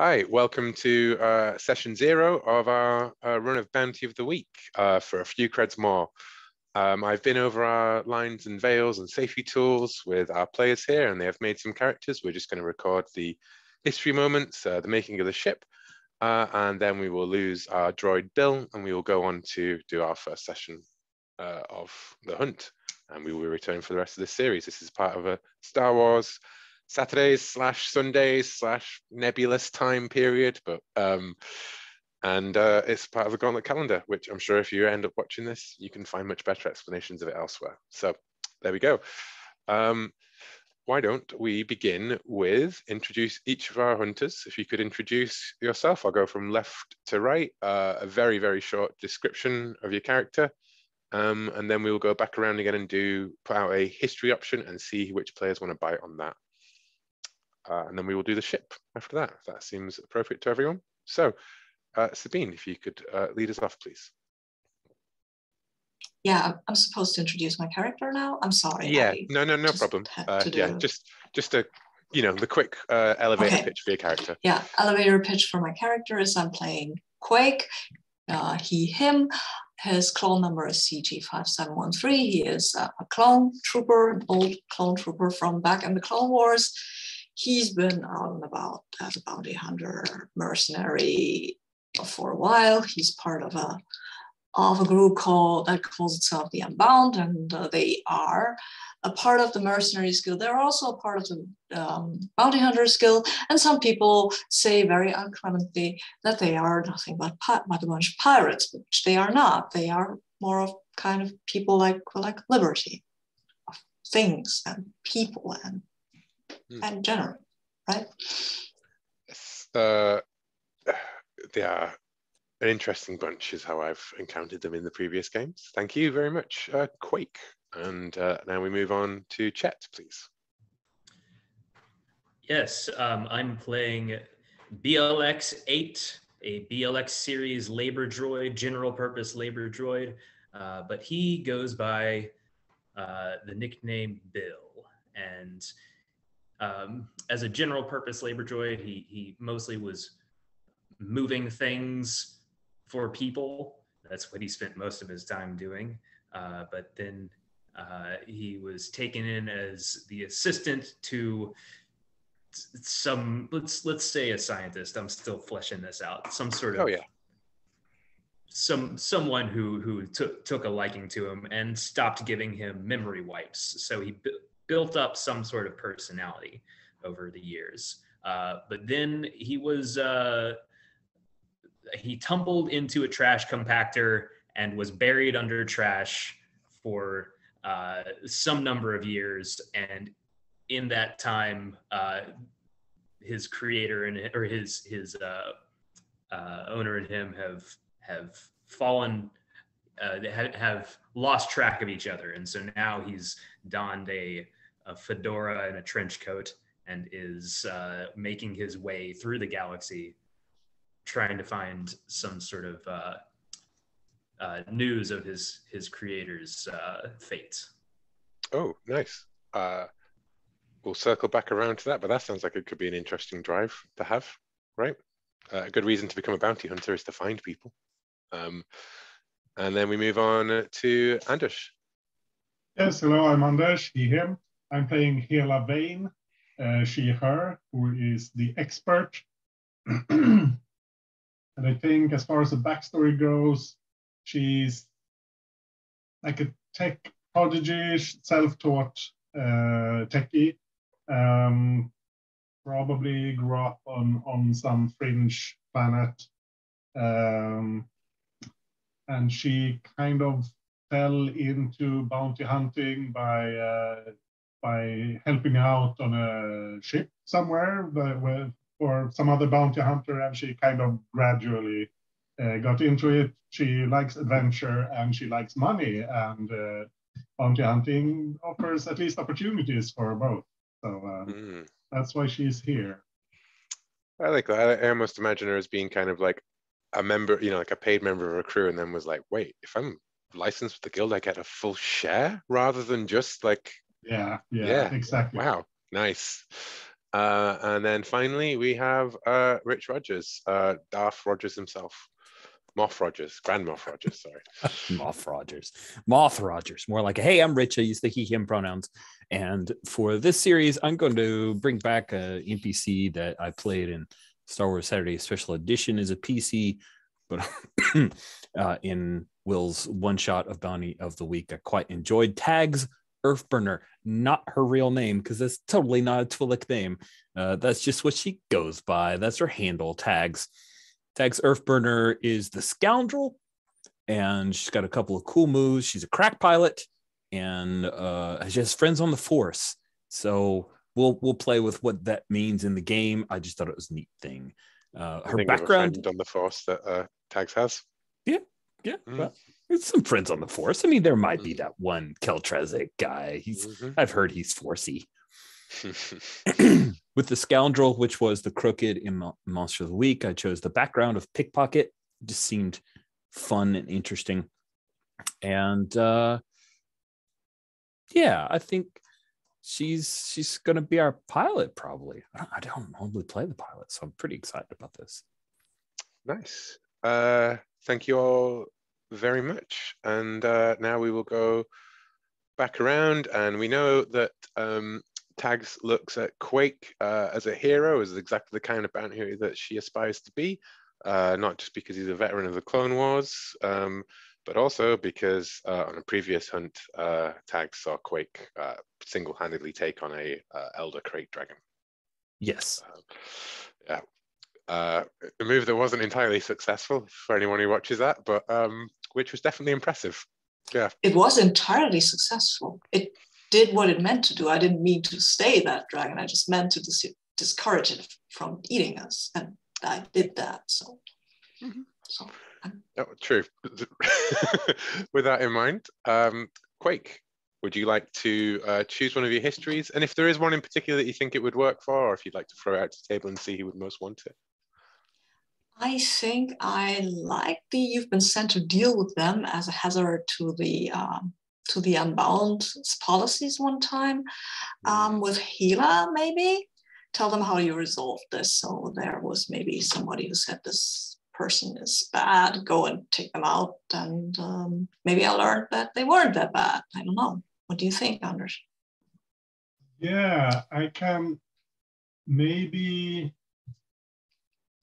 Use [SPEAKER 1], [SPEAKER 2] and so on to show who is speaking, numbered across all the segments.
[SPEAKER 1] Hi, welcome to session 0 of our run of Bounty of the Week for a few creds more. I've been over our lines and veils and safety tools with our players here, and they have made some characters. We're just going to record the history moments, the making of the ship, and then we will lose our droid Bill, and we will go on to do our first session of the hunt, and we will return for the rest of this series. This is part of a Star Wars Saturdays / Sundays / nebulous time period, but it's part of the Gauntlet calendar, which I'm sure if you end up watching this, you can find much better explanations of it elsewhere. So there we go. Why don't we begin with introduce each of our hunters? If you could introduce yourself, I'll go from left to right, a very, very short description of your character. And then we will go back around again and put out a history option and see which players want to bite on that. And then we will do the ship after that, if that seems appropriate to everyone. So, Sabine, if you could lead us off, please.
[SPEAKER 2] Yeah, I'm supposed to introduce my character now. I'm sorry.
[SPEAKER 1] Yeah, no problem. Yeah, just a, the quick elevator pitch for your character.
[SPEAKER 2] Yeah, elevator pitch for my character is I'm playing Quake. He, him. His clone number is CG5713. He is a clone trooper, an old clone trooper from back in the Clone Wars. He's been out and about as a bounty hunter, mercenary for a while. He's part of a group that calls itself the Unbound, and they are a part of the mercenary guild. They're also a part of the bounty hunters guild, and some people say very unclemently that they are nothing but a bunch of pirates, which they are not. They are more of kind of people like liberty of things and people and general, right?
[SPEAKER 1] They are an interesting bunch, is how I've encountered them in the previous games. Thank you very much, Quake. And now we move on to Chet, please.
[SPEAKER 3] Yes, I'm playing BLX-8, a BLX series labor droid, general purpose labor droid, but he goes by the nickname Bill. And as a general purpose labor droid, he mostly was moving things for people. That's what he spent most of his time doing. But then he was taken in as the assistant to some, let's say a scientist. I'm still fleshing this out. Some sort of someone who took a liking to him and stopped giving him memory wipes. So he built up some sort of personality over the years. But then he tumbled into a trash compactor and was buried under trash for some number of years. And in that time, his creator or his owner and him have fallen, have lost track of each other. And so now he's donned a fedora and a trench coat and is making his way through the galaxy, trying to find some sort of news of his creator's fate.
[SPEAKER 1] Oh, nice. We'll circle back around to that, but that sounds like it could be an interesting drive to have, right? A good reason to become a bounty hunter is to find people. And then we move on to Anders.
[SPEAKER 4] Yes, hello, I'm Anders, he, him. I'm playing Hela Vane, she, her, who is the expert. And I think as far as the backstory goes, she's like a tech prodigy, self-taught techie. Probably grew up on some fringe planet. And she kind of fell into bounty hunting by helping out on a ship somewhere or some other bounty hunter, and she kind of gradually got into it. She likes adventure and she likes money, and bounty hunting offers at least opportunities for both. So that's why she's here.
[SPEAKER 1] I like that. I almost imagine her as being kind of like a member, like a paid member of a crew, and then was like, wait, if I'm licensed with the guild, I get a full share rather than just like...
[SPEAKER 4] Yeah, exactly.
[SPEAKER 1] Wow, nice. And then finally, we have Rich Rogers, Darth Rogers himself. Moff Rogers, Grand Moff Rogers, sorry.
[SPEAKER 5] Moth Rogers. More like, hey, I'm Rich. I use the he, him pronouns. And for this series, I'm going to bring back a NPC that I played in Star Wars Saturday Special Edition as a PC, but in Will's one shot of Bounty of the Week, I quite enjoyed. Tags Earthburner, not her real name, because that's totally not a Twi'lek name. That's just what she goes by. That's her handle, Tags. Tags Earthburner is the scoundrel, and she's got a couple of cool moves. She's a crack pilot, and she has friends on the Force. So we'll play with what that means in the game. I just thought it was a neat thing. Her background
[SPEAKER 1] on the Force that Tags has.
[SPEAKER 5] Yeah. Well, there's some friends on the Force. I mean, there might be that one Keltrezek guy. I've heard he's Forcey. With the scoundrel, which was the crooked in Monster of the Week, I chose the background of pickpocket. It just seemed fun and interesting. And I think she's going to be our pilot, probably. I don't normally play the pilot, so I'm pretty excited about this.
[SPEAKER 1] Nice. Thank you all very much. And now we will go back around, and we know that Tags looks at Quake as a hero, as exactly the kind of bounty that she aspires to be, not just because he's a veteran of the Clone Wars, but also because on a previous hunt, Tags saw Quake single-handedly take on a Elder Crate Dragon.
[SPEAKER 5] Yes.
[SPEAKER 1] A move that wasn't entirely successful for anyone who watches that, but which was definitely impressive. Yeah.
[SPEAKER 2] It was entirely successful. It did what it meant to do. I didn't mean to stay that dragon. I just meant to discourage it from eating us, and I did that. So,
[SPEAKER 1] true. With that in mind, Quake, would you like to choose one of your histories? And if there is one in particular that you think it would work for, or if you'd like to throw it out to the table and see who would most want it?
[SPEAKER 2] I think I like the "you've been sent to deal with them" as a hazard to the Unbound policies one time. With Gila, maybe tell them how you resolve this. So there was maybe somebody who said this person is bad, go and take them out, and maybe I learned that they weren't that bad. I don't know. What do you think, Anders?
[SPEAKER 4] Yeah, I can maybe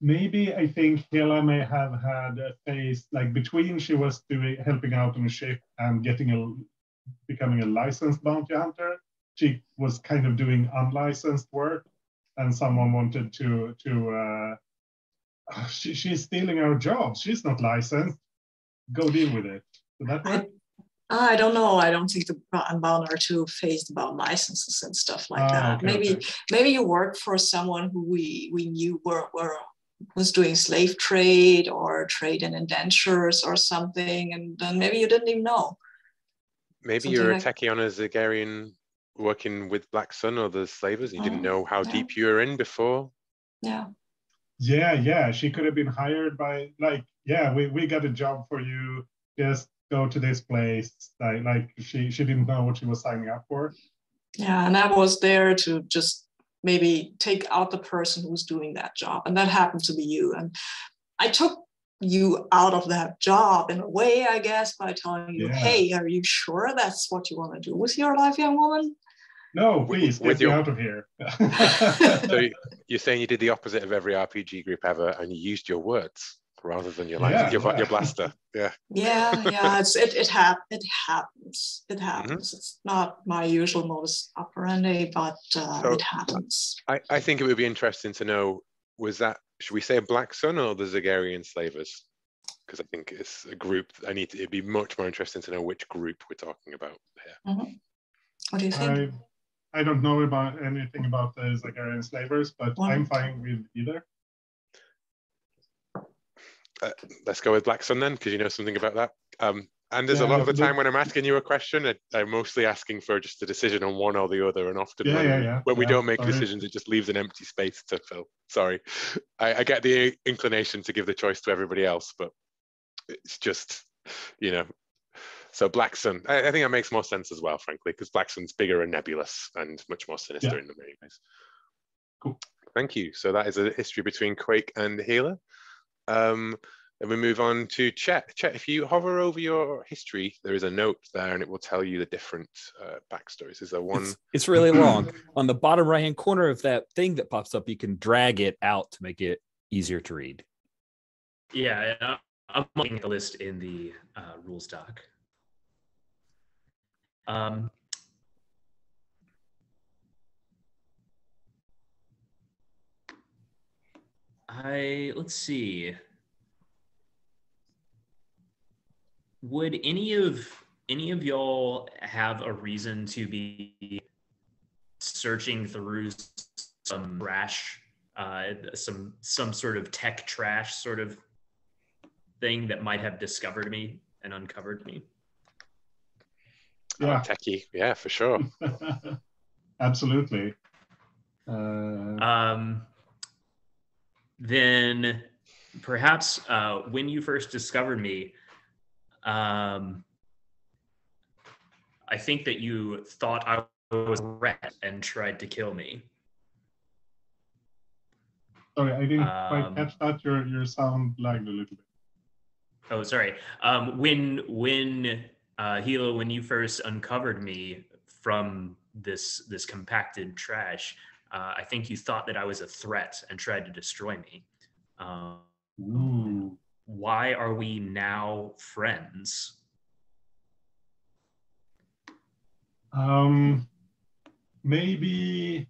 [SPEAKER 4] I think Hela may have had a phase like between she was helping out on a ship and becoming a licensed bounty hunter. She was kind of doing unlicensed work, and someone wanted to she's stealing our jobs. She's not licensed. Go deal with it. So
[SPEAKER 2] I don't know. I don't think the Unbound are too phased about licenses and stuff like that.
[SPEAKER 4] Okay,
[SPEAKER 2] maybe you work for someone who we knew was doing slave trade or trade in indentures or something, and then maybe you didn't even know.
[SPEAKER 1] Maybe
[SPEAKER 2] Something
[SPEAKER 1] you're
[SPEAKER 2] like...
[SPEAKER 1] a techie on a Zagarian working with Black Sun or the slavers. You didn't know how deep you were in before.
[SPEAKER 4] Yeah. She could have been hired by we got a job for you. Just go to this place. Like she didn't know what she was signing up for.
[SPEAKER 2] Yeah, and I was there to just maybe take out the person who's doing that job, and that happened to be you. And I took you out of that job in a way, I guess, by telling you, hey, are you sure that's what you want to do with your life, young woman?
[SPEAKER 4] No, please, get me out of here.
[SPEAKER 1] So you're saying you did the opposite of every RPG group ever, and you used your words rather than your blaster. Yeah.
[SPEAKER 2] It happens. It's not my usual modus operandi, but it happens.
[SPEAKER 1] I think it would be interesting to know, should we say Black Sun or the Zagarian slavers? Because I think it's a group. It'd be much more interesting to know which group we're talking about here.
[SPEAKER 2] What do you think?
[SPEAKER 4] I don't know about anything about the Zagarian slavers, but I'm fine with either.
[SPEAKER 1] Let's go with Black Sun then, because you know something about that. And there's a lot of the time when I'm asking you a question, I'm mostly asking for just a decision on one or the other, and often when we don't make decisions, it just leaves an empty space to fill. Sorry. I get the inclination to give the choice to everybody else, but it's just, So Black Sun, I think that makes more sense as well, frankly, because Black Sun's bigger and nebulous and much more sinister in the many ways.
[SPEAKER 4] Cool.
[SPEAKER 1] Thank you. So that is a history between Quake and Healer. Then we move on to Chet. Chet, if you hover over your history, there is a note there, and it will tell you the different backstories. Is there one?
[SPEAKER 5] It's really long. On the bottom right-hand corner of that thing that pops up, you can drag it out to make it easier to read.
[SPEAKER 3] Yeah, I'm looking at the list in the rules doc. Let's see. Would any of y'all have a reason to be searching through some trash, some sort of tech trash sort of thing that might have discovered me and uncovered me?
[SPEAKER 1] Yeah, techie. Yeah, for sure.
[SPEAKER 4] Absolutely.
[SPEAKER 3] Then perhaps when you first discovered me, I think that you thought I was a rat and tried to kill me.
[SPEAKER 4] Sorry, I didn't quite catch that. Your sound lagged a little bit.
[SPEAKER 3] Oh, sorry. When Hilo, when you first uncovered me from this compacted trash, I think you thought that I was a threat and tried to destroy me.
[SPEAKER 4] Ooh.
[SPEAKER 3] Why are we now friends?
[SPEAKER 4] Maybe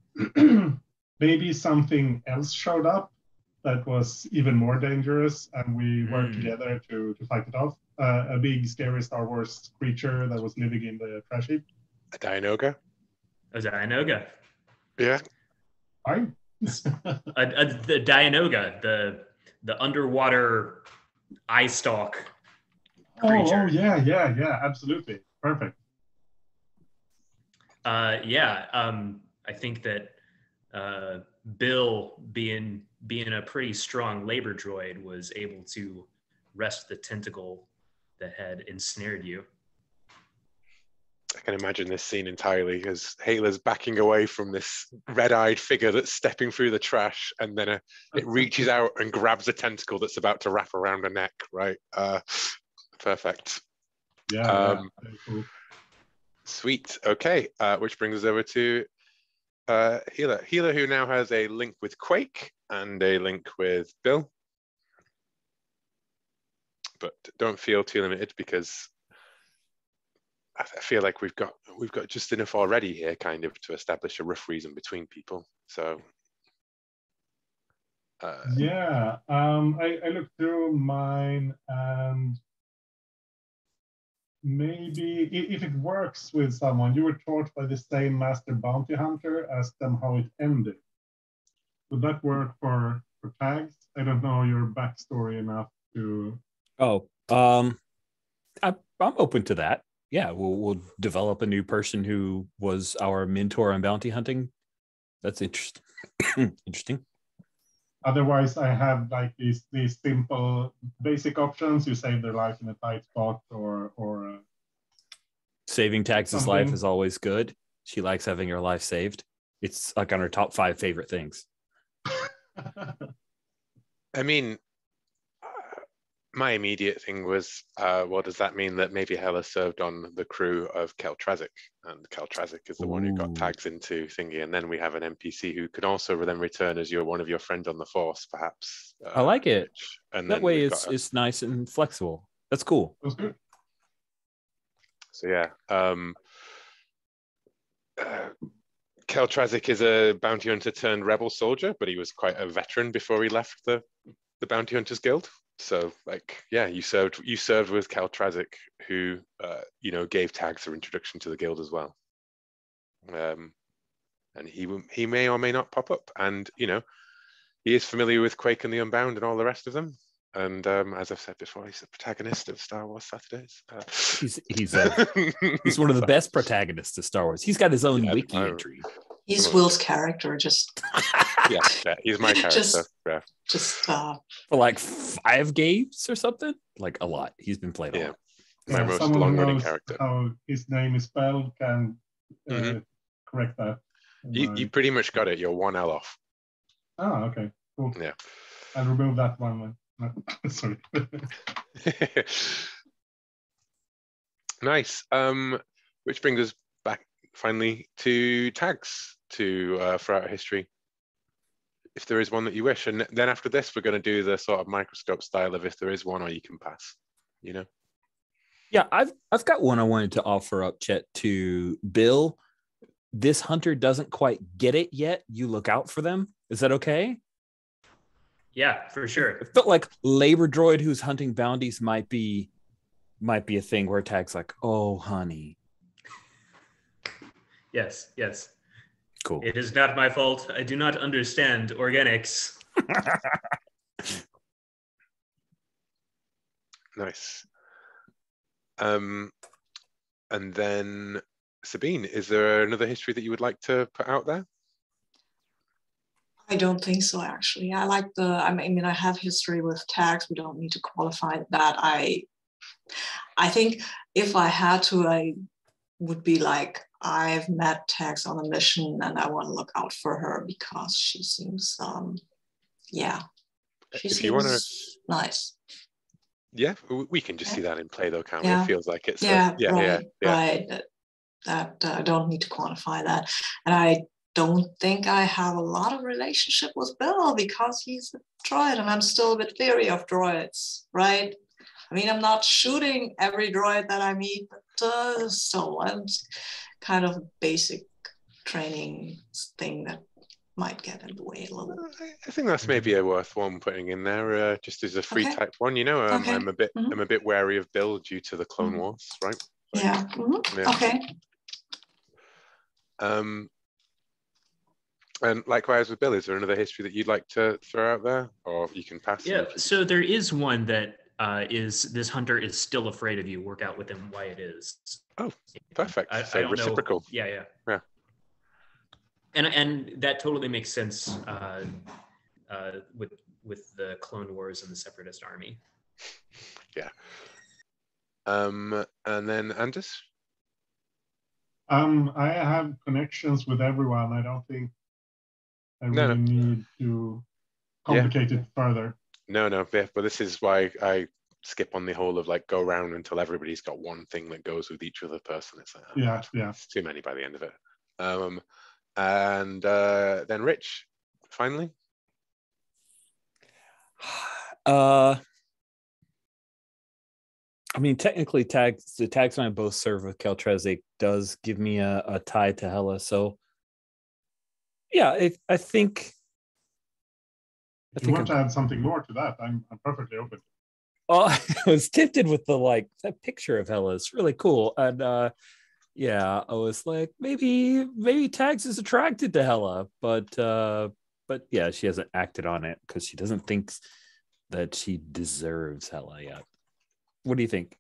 [SPEAKER 4] maybe something else showed up that was even more dangerous, and we worked together to fight it off. A big, scary Star Wars creature that was living in the trash heap.
[SPEAKER 1] A Dianoga?
[SPEAKER 3] A Dianoga.
[SPEAKER 1] Yeah.
[SPEAKER 4] Fine.
[SPEAKER 3] The Dianoga, the underwater eye stalk creature.
[SPEAKER 4] Oh, yeah, absolutely. Perfect.
[SPEAKER 3] I think that Bill, being a pretty strong labor droid, was able to wrest the tentacle that had ensnared you.
[SPEAKER 1] I can imagine this scene entirely as Hayla's backing away from this red-eyed figure that's stepping through the trash, and then it reaches out and grabs a tentacle that's about to wrap around her neck, right? Perfect.
[SPEAKER 4] Yeah, cool.
[SPEAKER 1] Sweet. Okay, which brings us over to Healer. Healer, who now has a link with Quake and a link with Bill. But don't feel too limited, because I feel like we've got just enough already here, kind of, to establish a rough reason between people. So
[SPEAKER 4] I looked through mine, and maybe if it works with someone, you were taught by the same master bounty hunter, ask them how it ended. Would that work for tags? I don't know your backstory enough to.
[SPEAKER 5] I'm open to that. Yeah, we'll develop a new person who was our mentor on bounty hunting. That's interesting. Interesting.
[SPEAKER 4] Otherwise, I have like these simple basic options. You save their life in a tight spot, or
[SPEAKER 5] saving Tags' life is always good. She likes having her life saved. It's like on her top 5 favorite things.
[SPEAKER 1] I mean, my immediate thing was, well, does that mean that maybe Hela served on the crew of Keltrazik, and Keltrazik is the one who got Tags into thingy, and then we have an NPC who could also then return as one of your friends on the Force, perhaps.
[SPEAKER 5] I like it.
[SPEAKER 1] And
[SPEAKER 5] that way it's nice and flexible. That's cool.
[SPEAKER 4] That's good.
[SPEAKER 1] So yeah, Keltrazik is a bounty hunter turned rebel soldier, but he was quite a veteran before he left the Bounty Hunters Guild. So, like, yeah, you served with Keltrazik, who gave Tags their introduction to the guild as well. And he may or may not pop up, and he is familiar with Quake and the Unbound and all the rest of them. And as I've said before, he's the protagonist of Star Wars Saturdays.
[SPEAKER 5] He's one of the best protagonists of Star Wars. He's got his own wiki entry.
[SPEAKER 2] He's Will's character, just
[SPEAKER 1] yeah, he's my character.
[SPEAKER 2] just
[SPEAKER 5] for like 5 games or something, like a lot. He's been played a lot.
[SPEAKER 1] My most long-running character.
[SPEAKER 4] How his name is spelled can correct that.
[SPEAKER 1] You pretty much got it. You're 1 L off.
[SPEAKER 4] Oh, okay, cool.
[SPEAKER 1] Yeah.
[SPEAKER 4] I'll remove that one. Sorry.
[SPEAKER 1] Nice. Which brings us back finally to tags throughout history, if there is one that you wish. And then after this, we're going to do the sort of microscope style of if there is one or you can pass. You know.
[SPEAKER 5] Yeah, I've got one I wanted to offer up, Chet, to Bill. This hunter doesn't quite get it yet. You look out for them. Is that okay?
[SPEAKER 3] Yeah, for sure.
[SPEAKER 5] It felt like labor droid who's hunting bounties might be a thing where tag's like, oh, honey.
[SPEAKER 3] Yes.
[SPEAKER 5] Cool.
[SPEAKER 3] It is not my fault. I do not understand organics.
[SPEAKER 1] Nice. And then Sabine, is there another history that you would like to put out there?
[SPEAKER 2] I don't think so, actually. I mean, I have history with tags. We don't need to qualify that. I think if I had to, I would be like, I've met tags on a mission and I want to look out for her because she seems, she seems nice.
[SPEAKER 1] Yeah, we can just see that in play though, can't we?
[SPEAKER 2] Yeah.
[SPEAKER 1] It feels like it's
[SPEAKER 2] right. That I don't need to quantify that. And I don't think I have a lot of relationship with Bill because he's a droid and I'm still a bit leery of droids, right? I mean, I'm not shooting every droid that I meet, but still, it's kind of a basic training thing that might get in the way a little.
[SPEAKER 1] I think that's maybe a worth one putting in there, just as a free type one. You know,
[SPEAKER 2] Okay.
[SPEAKER 1] I'm a bit wary of Bill due to the Clone Wars, right? Like,
[SPEAKER 2] yeah. Okay.
[SPEAKER 1] And likewise with Bill, is there another history that you'd like to throw out there, or you can pass?
[SPEAKER 3] Yeah. So there is one that is this hunter is still afraid of you. Work out with him why it is.
[SPEAKER 1] Oh, perfect.
[SPEAKER 3] I
[SPEAKER 1] So
[SPEAKER 3] don't
[SPEAKER 1] reciprocal.
[SPEAKER 3] know. Yeah. And that totally makes sense with the Clone Wars and the Separatist Army.
[SPEAKER 1] Yeah. And then Anders?
[SPEAKER 4] I have connections with everyone. I don't think I really need to complicate it further.
[SPEAKER 1] No, but this is why I skip on the whole of like go around until everybody's got one thing that goes with each other person. It's like, it's too many by the end of it. And then Rich, finally.
[SPEAKER 5] I mean, technically, the tags I both serve with Keltrezek does give me a tie to Hela. So, yeah, I think.
[SPEAKER 4] If you want to add something more to that, I'm perfectly open.
[SPEAKER 5] Oh, I was tempted with that picture of Hela. It's really cool, and I was like, maybe Tags is attracted to Hela, but yeah, she hasn't acted on it because she doesn't think that she deserves Hela yet. What do you think?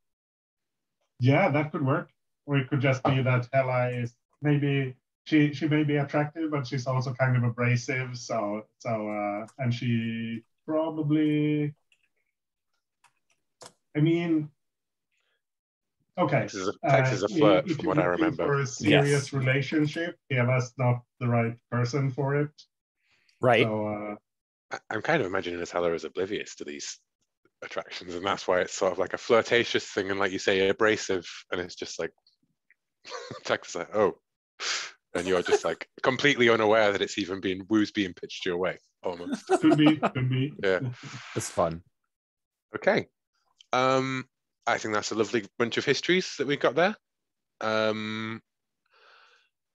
[SPEAKER 4] Yeah, that could work. Or it could just be that Hela is maybe she may be attractive, but she's also kind of abrasive. So and she probably, I mean, okay.
[SPEAKER 1] Tags is a flirt,
[SPEAKER 4] if
[SPEAKER 1] from
[SPEAKER 4] you're
[SPEAKER 1] what I
[SPEAKER 4] looking
[SPEAKER 1] remember.
[SPEAKER 4] for a serious relationship, Hela's not the right person for it.
[SPEAKER 5] Right.
[SPEAKER 4] So
[SPEAKER 1] I'm kind of imagining that Hela is oblivious to these attractions, and that's why it's sort of like a flirtatious thing, and like you say, abrasive, and it's just like Tags is like, oh, and you're just like completely unaware that it's even being pitched your way, almost.
[SPEAKER 4] Could be.
[SPEAKER 1] Yeah,
[SPEAKER 5] it's fun.
[SPEAKER 1] Okay, I think that's a lovely bunch of histories that we've got there.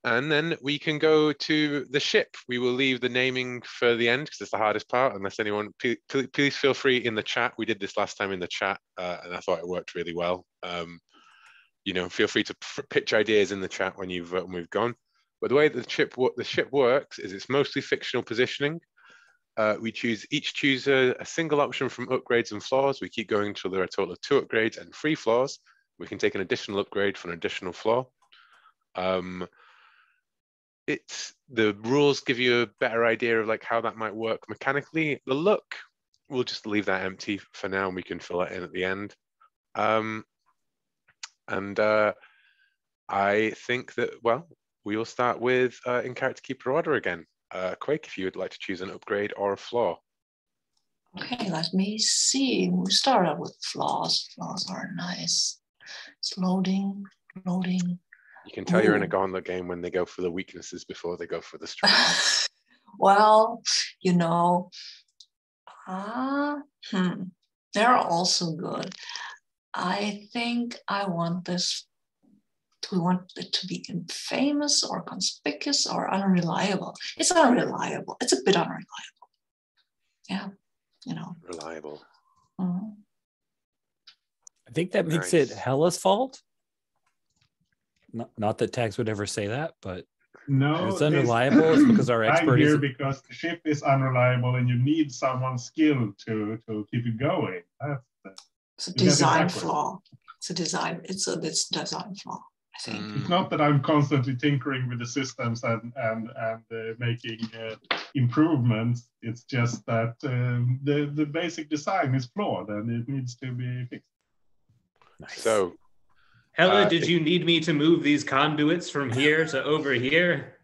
[SPEAKER 1] And then we can go to the ship. We will leave the naming for the end because it's the hardest part. Unless anyone, please feel free in the chat. We did this last time in the chat, and I thought it worked really well. Feel free to pitch ideas in the chat when we've gone. But the way that the ship works is it's mostly fictional positioning. We each choose a single option from upgrades and flaws. We keep going until there are a total of 2 upgrades and 3 flaws. We can take an additional upgrade for an additional flaw. The rules give you a better idea of like how that might work mechanically. The look, we'll just leave that empty for now, and we can fill it in at the end. I think that, we will start with in character keeper order again. Quake, if you would like to choose an upgrade or a flaw.
[SPEAKER 2] Okay, let me see. We start out with flaws. Flaws are nice. It's loading.
[SPEAKER 1] You can tell you're in a
[SPEAKER 2] Ooh.
[SPEAKER 1] gauntlet game when they go for the weaknesses before they go for the strengths.
[SPEAKER 2] Well, they're also good. I think I want this. Do we want it to be infamous or conspicuous or unreliable? It's unreliable. It's a bit unreliable. Yeah,
[SPEAKER 1] Reliable.
[SPEAKER 2] Mhm.
[SPEAKER 5] I think that makes it Hella's fault. Not that Tags would ever say that, but
[SPEAKER 4] No,
[SPEAKER 5] it's unreliable. It's because our
[SPEAKER 4] I'm
[SPEAKER 5] expert
[SPEAKER 4] here
[SPEAKER 5] is.
[SPEAKER 4] because the ship is unreliable and you need someone skilled to keep it going.
[SPEAKER 2] It's a
[SPEAKER 4] You get it
[SPEAKER 2] design
[SPEAKER 4] backwards.
[SPEAKER 2] flaw. It's a design flaw, I think.
[SPEAKER 4] It's not that I'm constantly tinkering with the systems and making improvements. It's just that the basic design is flawed and it needs to be fixed.
[SPEAKER 5] Nice.
[SPEAKER 1] So,
[SPEAKER 3] Hella, did you need me to move these conduits from here to over here?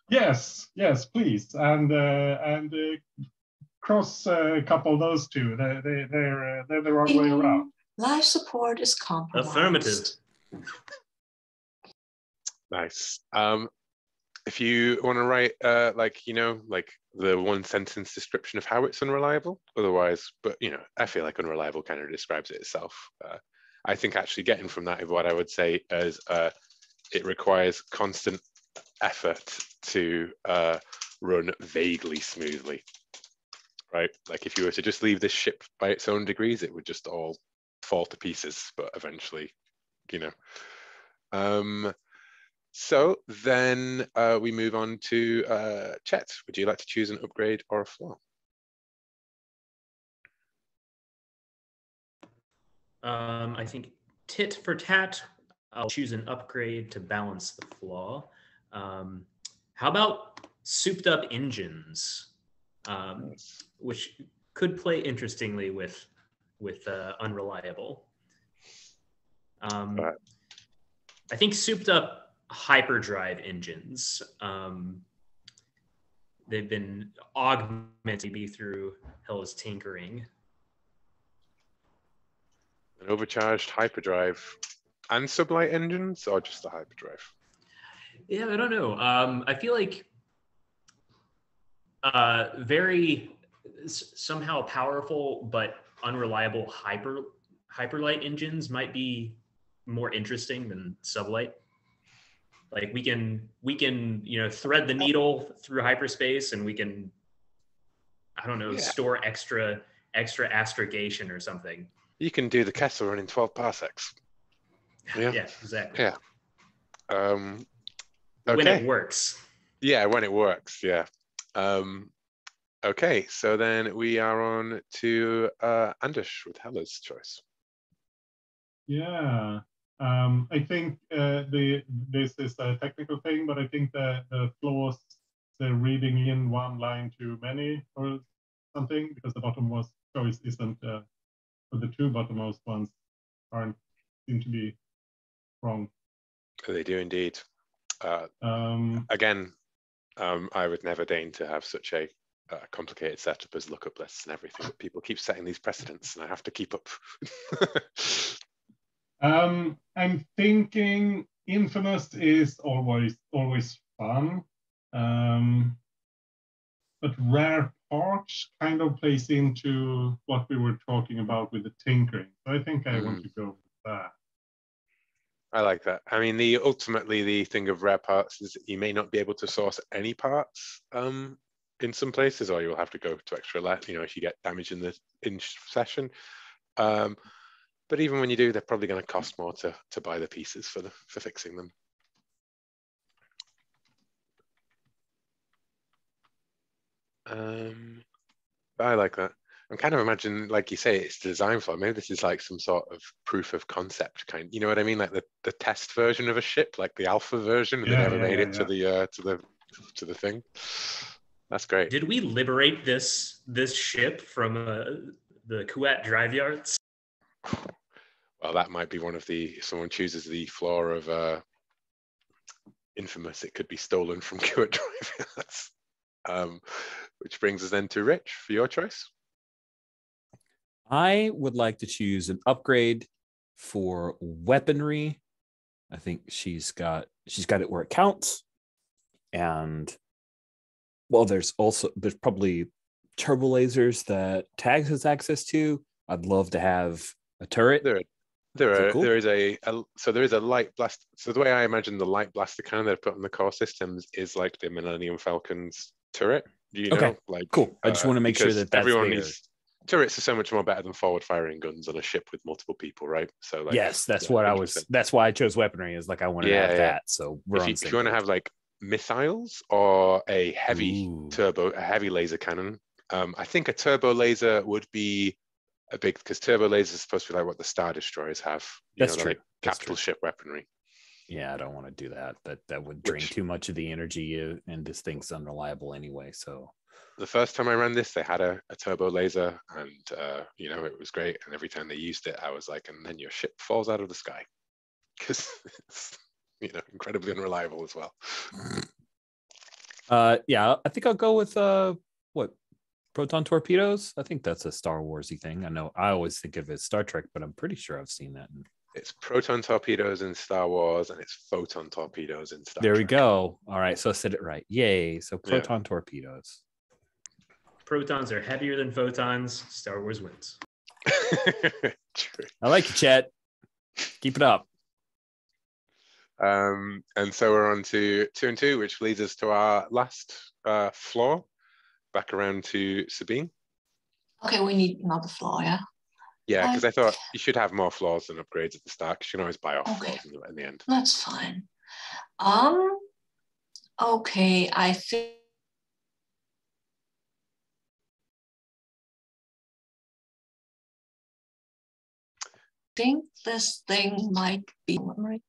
[SPEAKER 4] Yes, please, and cross couple those two. They're the wrong way around.
[SPEAKER 2] Life support is compromised.
[SPEAKER 3] Affirmative.
[SPEAKER 1] nice. If you want to write, like the one sentence description of how it's unreliable, otherwise, but I feel like unreliable kind of describes it itself. I think actually getting from that is what I would say as it requires constant effort to run vaguely smoothly, right? Like if you were to just leave this ship by its own degrees, it would just all fall to pieces, but eventually, So then we move on to Chet. Would you like to choose an upgrade or a flaw?
[SPEAKER 3] I think tit for tat, I'll choose an upgrade to balance the flaw. How about souped up engines, which could play interestingly with unreliable. I think souped up hyperdrive engines. They've been augmented maybe through Hella's tinkering.
[SPEAKER 1] An overcharged hyperdrive and sublight engines, or just the hyperdrive?
[SPEAKER 3] Yeah, I don't know. I feel like very somehow powerful but unreliable hyperlight engines might be more interesting than sublight. Like we can thread the needle through hyperspace, and we can, I don't know, store extra astrogation or something.
[SPEAKER 1] You can do the Kessel run in 12 parsecs.
[SPEAKER 3] Yeah, exactly.
[SPEAKER 1] Yeah. Okay.
[SPEAKER 3] When it works.
[SPEAKER 1] Yeah, when it works. Yeah. Okay, so then we are on to Anders with Hella's choice.
[SPEAKER 4] Yeah. I think this is a technical thing, but I think the flaws, they're reading in one line too many or something, because the bottommost choice isn't, or the two bottommost ones seem to be wrong.
[SPEAKER 1] They do indeed. Again, I would never deign to have such a complicated setup as lookup lists and everything, but people keep setting these precedents and I have to keep up.
[SPEAKER 4] I'm thinking Infamous is always fun, but Rare Parts kind of plays into what we were talking about with the tinkering. So I think I want to go with that.
[SPEAKER 1] I like that. I mean, ultimately the thing of Rare Parts is that you may not be able to source any parts in some places, or you'll have to go to extra if you get damage in session. But even when you do, they're probably going to cost more to buy the pieces for fixing them. I like that. I'm kind of imagining, like you say, it's design flaw. Maybe this is like some sort of proof of concept kind. You know what I mean? Like the test version of a ship, like the alpha version, and they never made it to the thing. That's great.
[SPEAKER 3] Did we liberate this ship from the Kuat drive yards?
[SPEAKER 1] Well, that might be someone chooses the flaw of infamous it could be stolen from Q Drive. Which brings us then to Rich for your choice.
[SPEAKER 5] I would like to choose an upgrade for weaponry. I think she's got it where it counts. And well, there's probably turbo lasers that Tags has access to. I'd love to have a turret.
[SPEAKER 1] There is a light blast. So the way I imagine the light blaster cannon they've put on the core systems is like the Millennium Falcon's turret. You know, like
[SPEAKER 5] cool. I just want to make sure that
[SPEAKER 1] everyone needs turrets are so much more better than forward firing guns on a ship with multiple people, right? So like,
[SPEAKER 5] yes, that's what 100%. That's why I chose weaponry. Is like I wanted to have that. So if you want to
[SPEAKER 1] have like missiles or a heavy laser cannon, I think a turbo laser would be a big, because turbo lasers are supposed to be like what the Star Destroyers have.
[SPEAKER 5] That's true.
[SPEAKER 1] Like capital ship weaponry.
[SPEAKER 5] Yeah, I don't want to do that. That would drain too much of the energy, and this thing's unreliable anyway. So
[SPEAKER 1] the first time I ran this, they had a turbo laser, and it was great. And every time they used it, I was like, and then your ship falls out of the sky because it's incredibly unreliable as well.
[SPEAKER 5] Yeah, I think I'll go with proton torpedoes. I think that's a Star Warsy thing. I know I always think of it as Star Trek, but I'm pretty sure I've seen that.
[SPEAKER 1] It's proton torpedoes in Star Wars, and it's photon torpedoes in Star Trek.
[SPEAKER 5] There we go. All right, so I said it right. Yay! So proton torpedoes.
[SPEAKER 3] Protons are heavier than photons. Star Wars wins.
[SPEAKER 1] True.
[SPEAKER 5] I like you, Chet. Keep it up.
[SPEAKER 1] And so we're on to 2 and 2, which leads us to our last floor. Back around to Sabine.
[SPEAKER 2] Okay, we need another floor, yeah?
[SPEAKER 1] Yeah, because I thought you should have more floors than upgrades at the start, because you can always buy off floors in the end.
[SPEAKER 2] That's fine. Okay, I think this thing might be memory.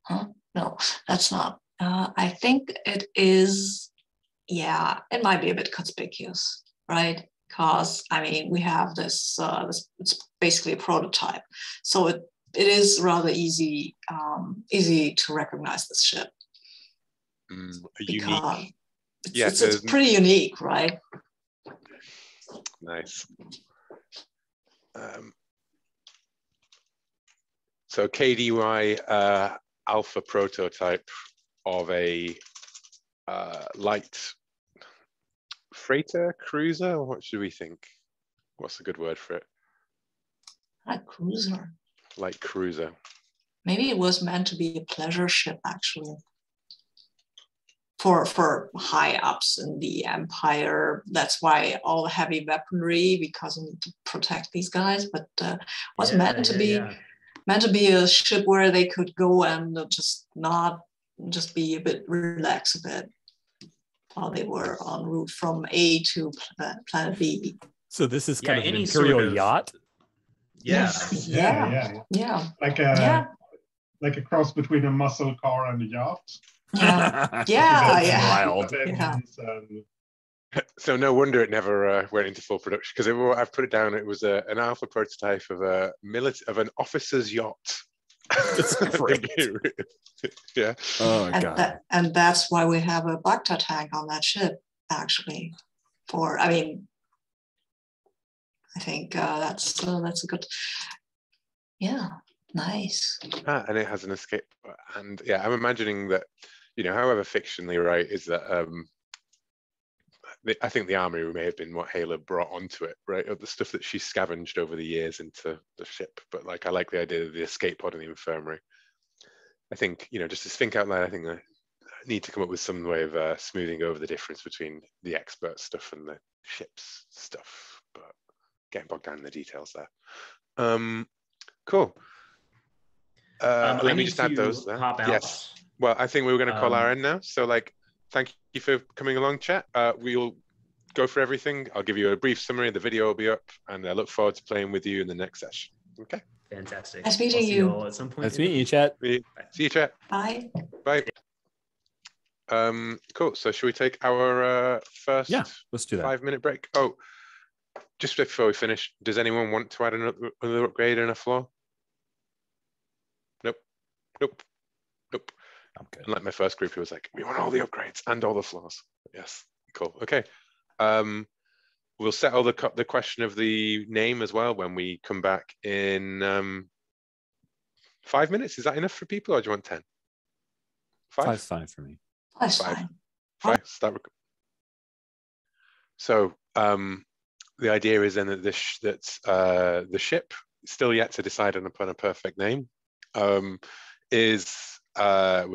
[SPEAKER 2] Huh? No, that's not. I think it is. Yeah, it might be a bit conspicuous, right? Because I mean, we have this. It's basically a prototype, so it is rather easy to recognize this ship.
[SPEAKER 1] Unique.
[SPEAKER 2] It's pretty unique, right?
[SPEAKER 1] Nice. So KDY alpha prototype of a light freighter cruiser. What should we think? What's a good word for it?
[SPEAKER 2] Light cruiser.
[SPEAKER 1] Light cruiser.
[SPEAKER 2] Maybe it was meant to be a pleasure ship, actually. For high ups in the Empire. That's why all heavy weaponry, because you need to protect these guys. But was meant to be a ship where they could go and just be a bit relax a bit while they were en route from A to planet B.
[SPEAKER 5] So this is kind of an Imperial yacht.
[SPEAKER 3] Yeah.
[SPEAKER 2] Yeah.
[SPEAKER 4] Like a cross between a muscle car and a yacht.
[SPEAKER 2] Yeah.
[SPEAKER 5] Wild.
[SPEAKER 1] So no wonder it never went into full production, because I've put it down. It was an alpha prototype of an officer's yacht.
[SPEAKER 5] That's great.
[SPEAKER 1] Yeah.
[SPEAKER 5] Oh god.
[SPEAKER 2] And that's why we have a Bacta tank on that ship, actually. I think that's a good. Yeah. Nice.
[SPEAKER 1] And it has an escape. And yeah, I'm imagining that, however fictionally right, is that I think the armory may have been what Hayla brought onto it, right? Or the stuff that she scavenged over the years into the ship. But I like the idea of the escape pod in the infirmary. I think, just to think out loud, I think I need to come up with some way of smoothing over the difference between the expert stuff and the ship's stuff. But getting bogged down in the details there. Cool. Let me just add those there.
[SPEAKER 3] Pop out.
[SPEAKER 1] Yes. Well, I think we were going to call our end now. So thank you for coming along, chat. We'll go for everything. I'll give you a brief summary. The video will be up, and I look forward to playing with you in the next session. Okay.
[SPEAKER 3] Fantastic.
[SPEAKER 2] Nice meeting you.
[SPEAKER 3] All at some point.
[SPEAKER 5] Nice meeting you, chat.
[SPEAKER 1] See you, chat.
[SPEAKER 2] Bye.
[SPEAKER 1] Bye. Cool. So should we take our first
[SPEAKER 5] let's do that.
[SPEAKER 1] 5-minute break? Oh, just before we finish, does anyone want to add another upgrade in a floor? Nope.
[SPEAKER 5] I'm good.
[SPEAKER 1] And like my first group, it was like, we want all the upgrades and all the flaws. Yes, cool. Okay. We'll settle the question of the name as well when we come back in 5 minutes. Is that enough for people, or do you want 10? 5?
[SPEAKER 5] 5's fine for me.
[SPEAKER 2] That's
[SPEAKER 1] 5.
[SPEAKER 2] fine.
[SPEAKER 1] 5. Start. So the idea is then that the ship, still yet to decide upon a perfect name, was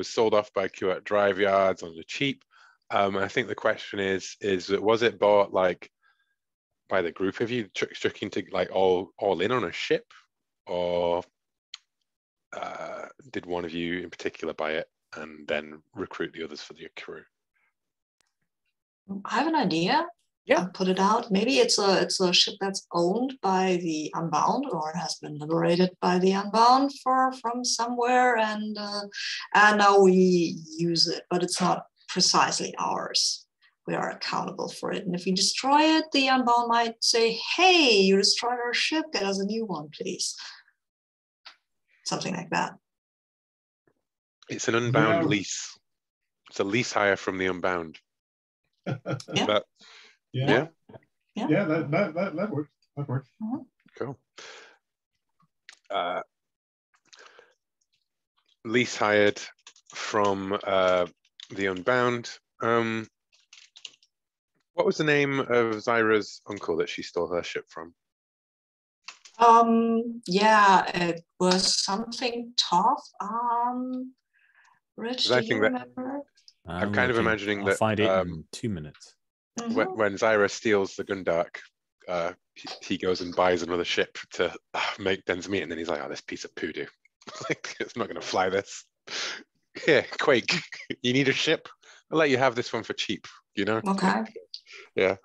[SPEAKER 1] sold off by Q at Drive Yards on the cheap. I think the question is was it bought like by the group of you looking to like all in on a ship, or did one of you in particular buy it and then recruit the others for the crew?
[SPEAKER 2] I have an idea.
[SPEAKER 5] Yeah.
[SPEAKER 2] I'll put it out. Maybe it's a ship that's owned by the Unbound, or it has been liberated by the Unbound from somewhere, and now we use it, but it's not precisely ours. We are accountable for it, and if we destroy it, the Unbound might say, "Hey, you destroyed our ship. Get us a new one, please." Something like that.
[SPEAKER 1] It's an Unbound lease. It's a lease hire from the Unbound.
[SPEAKER 2] Yeah.
[SPEAKER 1] Yeah.
[SPEAKER 4] That works. That works.
[SPEAKER 2] Mm-hmm.
[SPEAKER 1] Cool. Lease hired from the Unbound. What was the name of Zyra's uncle that she stole her ship from?
[SPEAKER 2] Yeah, it was something tough. Rich, do you remember?
[SPEAKER 1] I'm kind of imagining that.
[SPEAKER 5] I'll find it in 2 minutes.
[SPEAKER 1] When Zyra steals the Gundark, he goes and buys another ship to make Den's meat, and then he's like, "Oh, this piece of poodoo, like, it's not going to fly this. Here, Quake, you need a ship? I'll let you have this one for cheap, you know?"
[SPEAKER 2] Okay.
[SPEAKER 1] Yeah.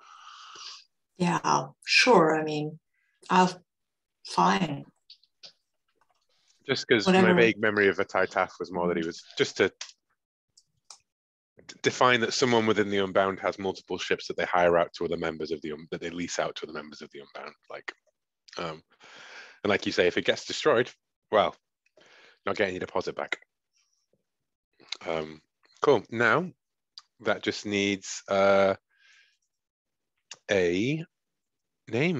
[SPEAKER 2] Yeah, sure. I mean, fine.
[SPEAKER 1] Just because my vague memory of a Titaf was more that he was just to define that someone within the Unbound has multiple ships that they hire out to other members of that they lease out to the members of the Unbound. Like, and like you say, if it gets destroyed, well, not getting your deposit back. Cool. Now that just needs a name.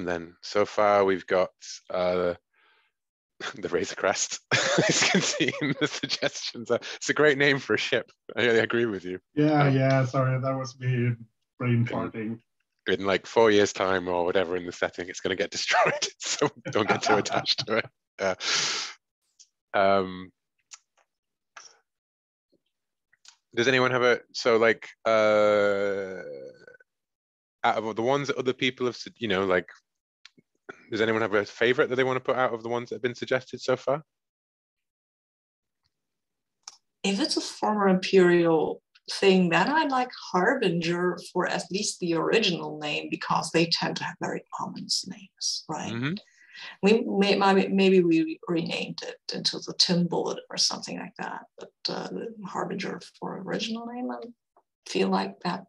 [SPEAKER 1] Then so far we've got the Razor Crest. As you can see in the suggestions, it's a great name for a ship. I agree with you.
[SPEAKER 4] Yeah. Sorry, that was me brain farting.
[SPEAKER 1] In like 4 years' time or whatever in the setting, it's going to get destroyed. So don't get too attached to it. Does anyone have out of the ones that other people have, like, does anyone have a favorite that they want to put out of the ones that have been suggested so far?
[SPEAKER 2] If it's a former Imperial thing, then I like Harbinger for at least the original name, because they tend to have very ominous names, right? Mm-hmm. Maybe we renamed it into the Tin Bullet or something like that, but Harbinger for original name, I feel like that.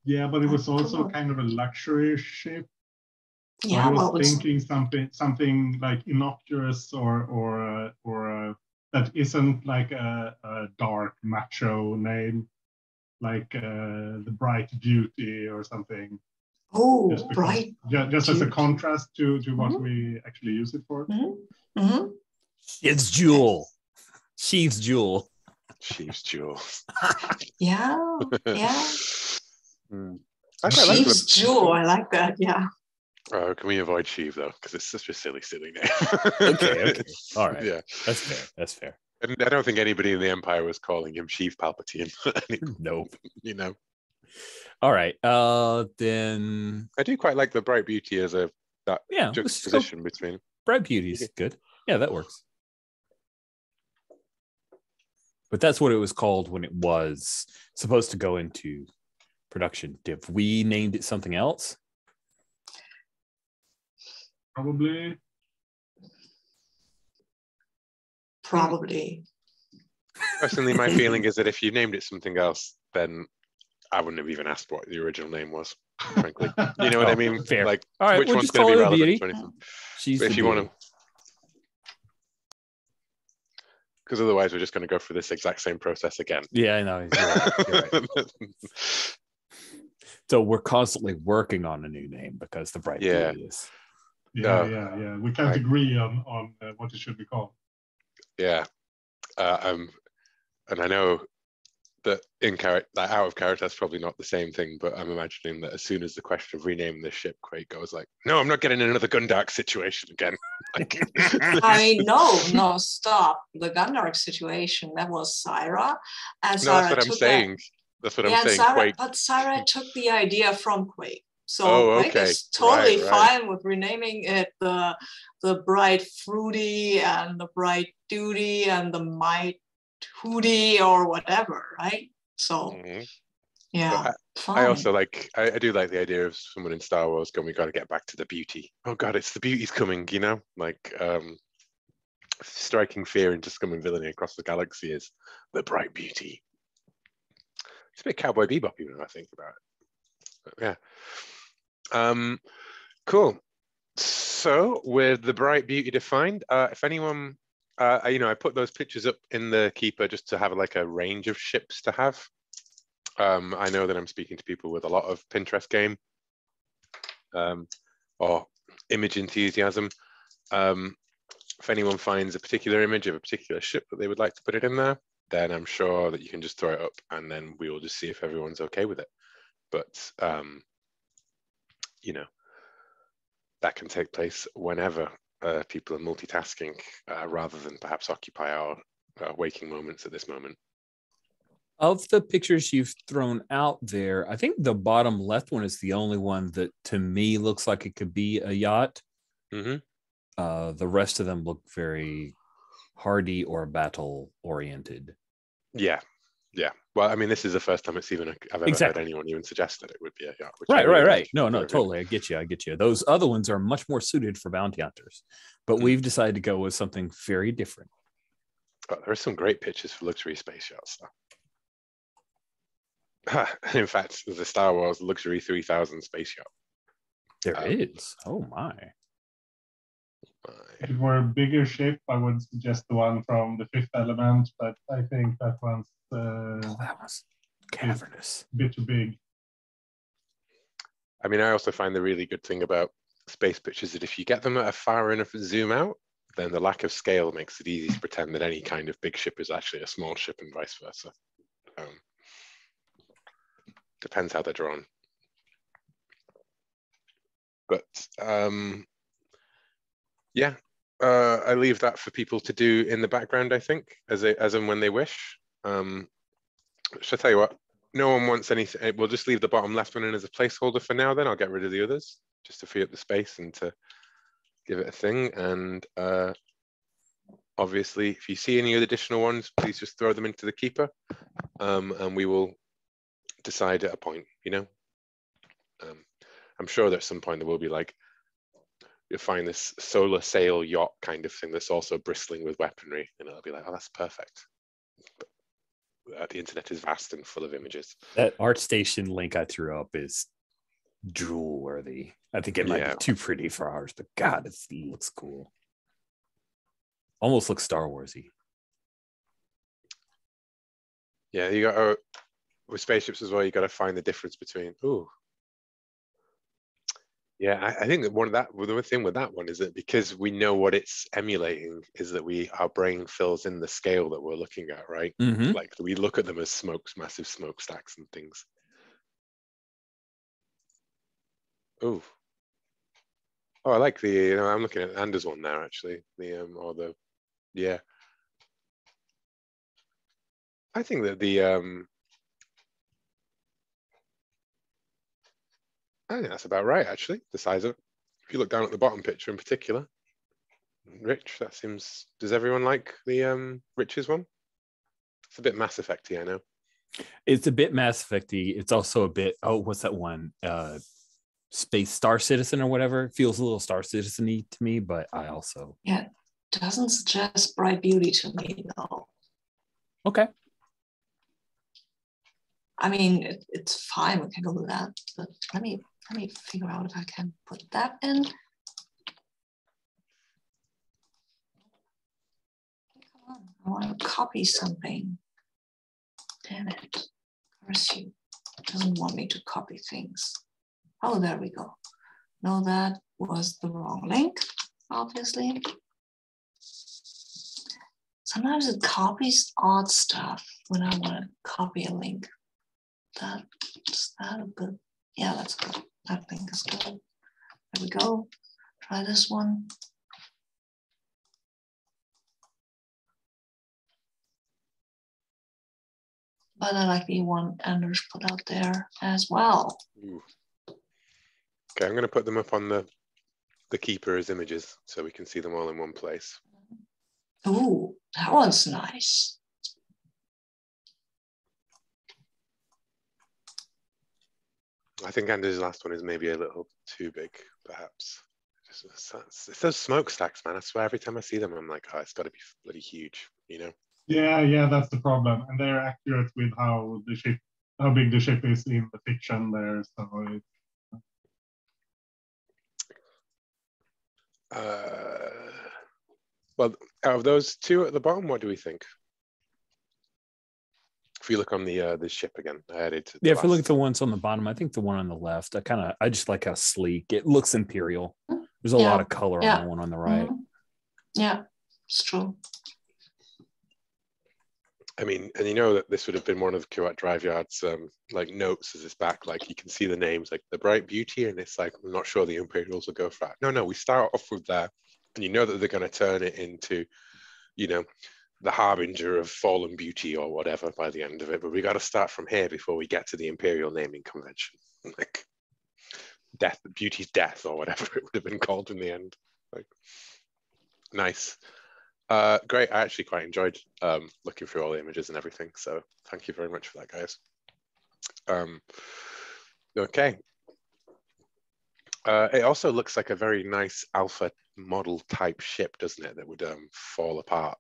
[SPEAKER 4] Yeah, but it was also kind of a luxury ship. So
[SPEAKER 2] yeah,
[SPEAKER 4] I was thinking something like innocuous or that isn't like a dark macho name, like the Bright Beauty or something.
[SPEAKER 2] Oh, Bright.
[SPEAKER 4] Just as a contrast to what we actually use it for.
[SPEAKER 2] Mm-hmm. Mm-hmm.
[SPEAKER 5] It's Jewel. She's Jewel.
[SPEAKER 1] She's Jewel.
[SPEAKER 2] Yeah.
[SPEAKER 1] She's
[SPEAKER 2] Jewel. I like that. Yeah.
[SPEAKER 1] Oh, can we avoid Sheev though? Because it's such a silly name.
[SPEAKER 5] Okay. All right.
[SPEAKER 1] Yeah.
[SPEAKER 5] That's fair.
[SPEAKER 1] And I don't think anybody in the Empire was calling him Sheev Palpatine.
[SPEAKER 5] Nope.
[SPEAKER 1] All
[SPEAKER 5] right. Then
[SPEAKER 1] I do quite like the Bright Beauty as juxtaposition between.
[SPEAKER 5] Bright Beauty's good. Yeah, that works. But that's what it was called when it was supposed to go into production. If we named it something else?
[SPEAKER 4] Probably.
[SPEAKER 1] Personally, my feeling is that if you named it something else, then I wouldn't have even asked what the original name was, frankly. You know what I mean?
[SPEAKER 5] Fair.
[SPEAKER 1] Like,
[SPEAKER 5] all right,
[SPEAKER 1] which one's going to be relevant to anything?
[SPEAKER 5] She's
[SPEAKER 1] if you want to. because otherwise we're just going to go through this exact same process again.
[SPEAKER 5] Yeah, I know. You're right. So we're constantly working on a new name because the Bright Beauty is.
[SPEAKER 4] Yeah. We can't agree on what it should be called.
[SPEAKER 1] Yeah. And I know that that out of character, that's probably not the same thing, but I'm imagining that as soon as the question of renaming the ship, Quake goes like, no, I'm not getting in another Gundark situation again.
[SPEAKER 2] I mean, no, stop. The Gundark situation, that was Syra. And
[SPEAKER 1] No, that's what I'm saying. That's what I'm saying. Quake.
[SPEAKER 2] But Syra took the idea from Quake. So Quake is totally fine with renaming it the Bright Fruity and the Bright Duty and the Might Hootie or whatever, right? So yeah,
[SPEAKER 1] I also I do like the idea of someone in Star Wars going, we got to get back to the beauty. Oh God, it's the beauty's coming, you know? Like striking fear into scum and villainy across the galaxy is the Bright Beauty. It's a bit Cowboy Bebop, even when I think about it. But, yeah. Cool. So with the Bright Beauty defined, if anyone, I put those pictures up in the Keeper just to have like a range of ships to have. I know that I'm speaking to people with a lot of Pinterest game or image enthusiasm. If anyone finds a particular image of a particular ship that they would like to put it in there, then I'm sure that you can just throw it up and then we will just see if everyone's okay with it. But, that can take place whenever people are multitasking rather than perhaps occupy our waking moments at this moment.
[SPEAKER 5] Of the pictures you've thrown out there, I think the bottom left one is the only one that to me looks like it could be a yacht.
[SPEAKER 1] Mm-hmm.
[SPEAKER 5] The rest of them look very hardy or battle oriented.
[SPEAKER 1] Yeah. Well, I mean, this is the first time I've ever heard anyone even suggest that it would be a yacht.
[SPEAKER 5] Right. No, totally. I get you. Those other ones are much more suited for bounty hunters, but we've decided to go with something very different.
[SPEAKER 1] Oh, there are some great pictures for luxury space yachts, though. In fact, there's a Star Wars Luxury 3000 space yacht.
[SPEAKER 5] There is. Oh my.
[SPEAKER 4] If it were a bigger ship, I would suggest the one from The Fifth Element, but I think that one's
[SPEAKER 5] that was cavernous.
[SPEAKER 4] A bit too big.
[SPEAKER 1] I mean, I also find the really good thing about space pictures that if you get them at a far enough zoom out, then the lack of scale makes it easy to pretend that any kind of big ship is actually a small ship and vice versa. Depends how they're drawn. But I leave that for people to do in the background, I think, as and when they wish. Should I tell you what? No one wants anything. We'll just leave the bottom left one in as a placeholder for now. Then I'll get rid of the others just to free up the space and to give it a thing. And obviously, if you see any additional ones, please just throw them into the Keeper, and we will decide at a point. I'm sure that at some point there will be like, you'll find this solar sail yacht kind of thing that's also bristling with weaponry, and it'll be like, oh, that's perfect. But the internet is vast and full of images.
[SPEAKER 5] That ArtStation link I threw up is drool worthy. I think it might be too pretty for ours, but God, it looks cool. Almost looks Star Warsy.
[SPEAKER 1] Yeah, you got with spaceships as well. You got to find the difference between. Ooh. Yeah, I think that the thing with that one is that because we know what it's emulating is that our brain fills in the scale that we're looking at, right?
[SPEAKER 5] Mm-hmm.
[SPEAKER 1] Like we look at them as massive smokestacks and things. Oh, I like the. I'm looking at Anders one there actually. I think that I think that's about right, actually. The size of it. If you look down at the bottom picture in particular, Rich, that seems. Does everyone like the Rich's one? It's a bit Mass Effect-y, I know.
[SPEAKER 5] It's a bit Mass Effect-y. It's also a bit. Oh, what's that one? Space Star Citizen or whatever. It feels a little Star Citizen-y to me, but I also.
[SPEAKER 2] Yeah, doesn't suggest Bright Beauty to me though.
[SPEAKER 5] Okay.
[SPEAKER 2] I mean, it's fine. We can go with that, but let me figure out if I can put that in. Come I want to copy something. Damn it. Curse you. It doesn't want me to copy things. Oh, there we go. No, that was the wrong link, obviously. Sometimes it copies odd stuff when I want to copy a link. Is that a good? Yeah, that's good. That link is good. There we go. Try this one. But I like the one Anders put out there as well.
[SPEAKER 1] Ooh. Okay, I'm going to put them up on the keeper as images so we can see them all in one place.
[SPEAKER 2] Ooh, that one's nice.
[SPEAKER 1] I think Anders' last one is maybe a little too big, perhaps. It's those smokestacks, man. I swear every time I see them, I'm like, oh, it's got to be bloody huge, you know?
[SPEAKER 4] Yeah, that's the problem. And they're accurate with how big the ship is in the fiction there. So it's...
[SPEAKER 1] Well, out of those two at the bottom, what do we think? If you look on the ship again, I added to
[SPEAKER 5] Yeah, if you look at the ones on the bottom, I think the one on the left, I just like how sleek it looks imperial. There's a lot of color on the one on the right.
[SPEAKER 2] Yeah, it's true.
[SPEAKER 1] I mean, and you know that this would have been one of Kuat Driveyard's like notes as it's back, like you can see the names, like the Bright Beauty, and it's like, I'm not sure the Imperials will go for that. No, we start off with that, and you know that they're going to turn it into, you know, the harbinger of fallen beauty or whatever by the end of it. But we got to start from here before we get to the Imperial naming convention, like beauty's death or whatever it would have been called in the end. Like, nice. Great. I actually quite enjoyed looking through all the images and everything. So thank you very much for that, guys. Okay. It also looks like a very nice alpha model type ship, doesn't it? That would fall apart.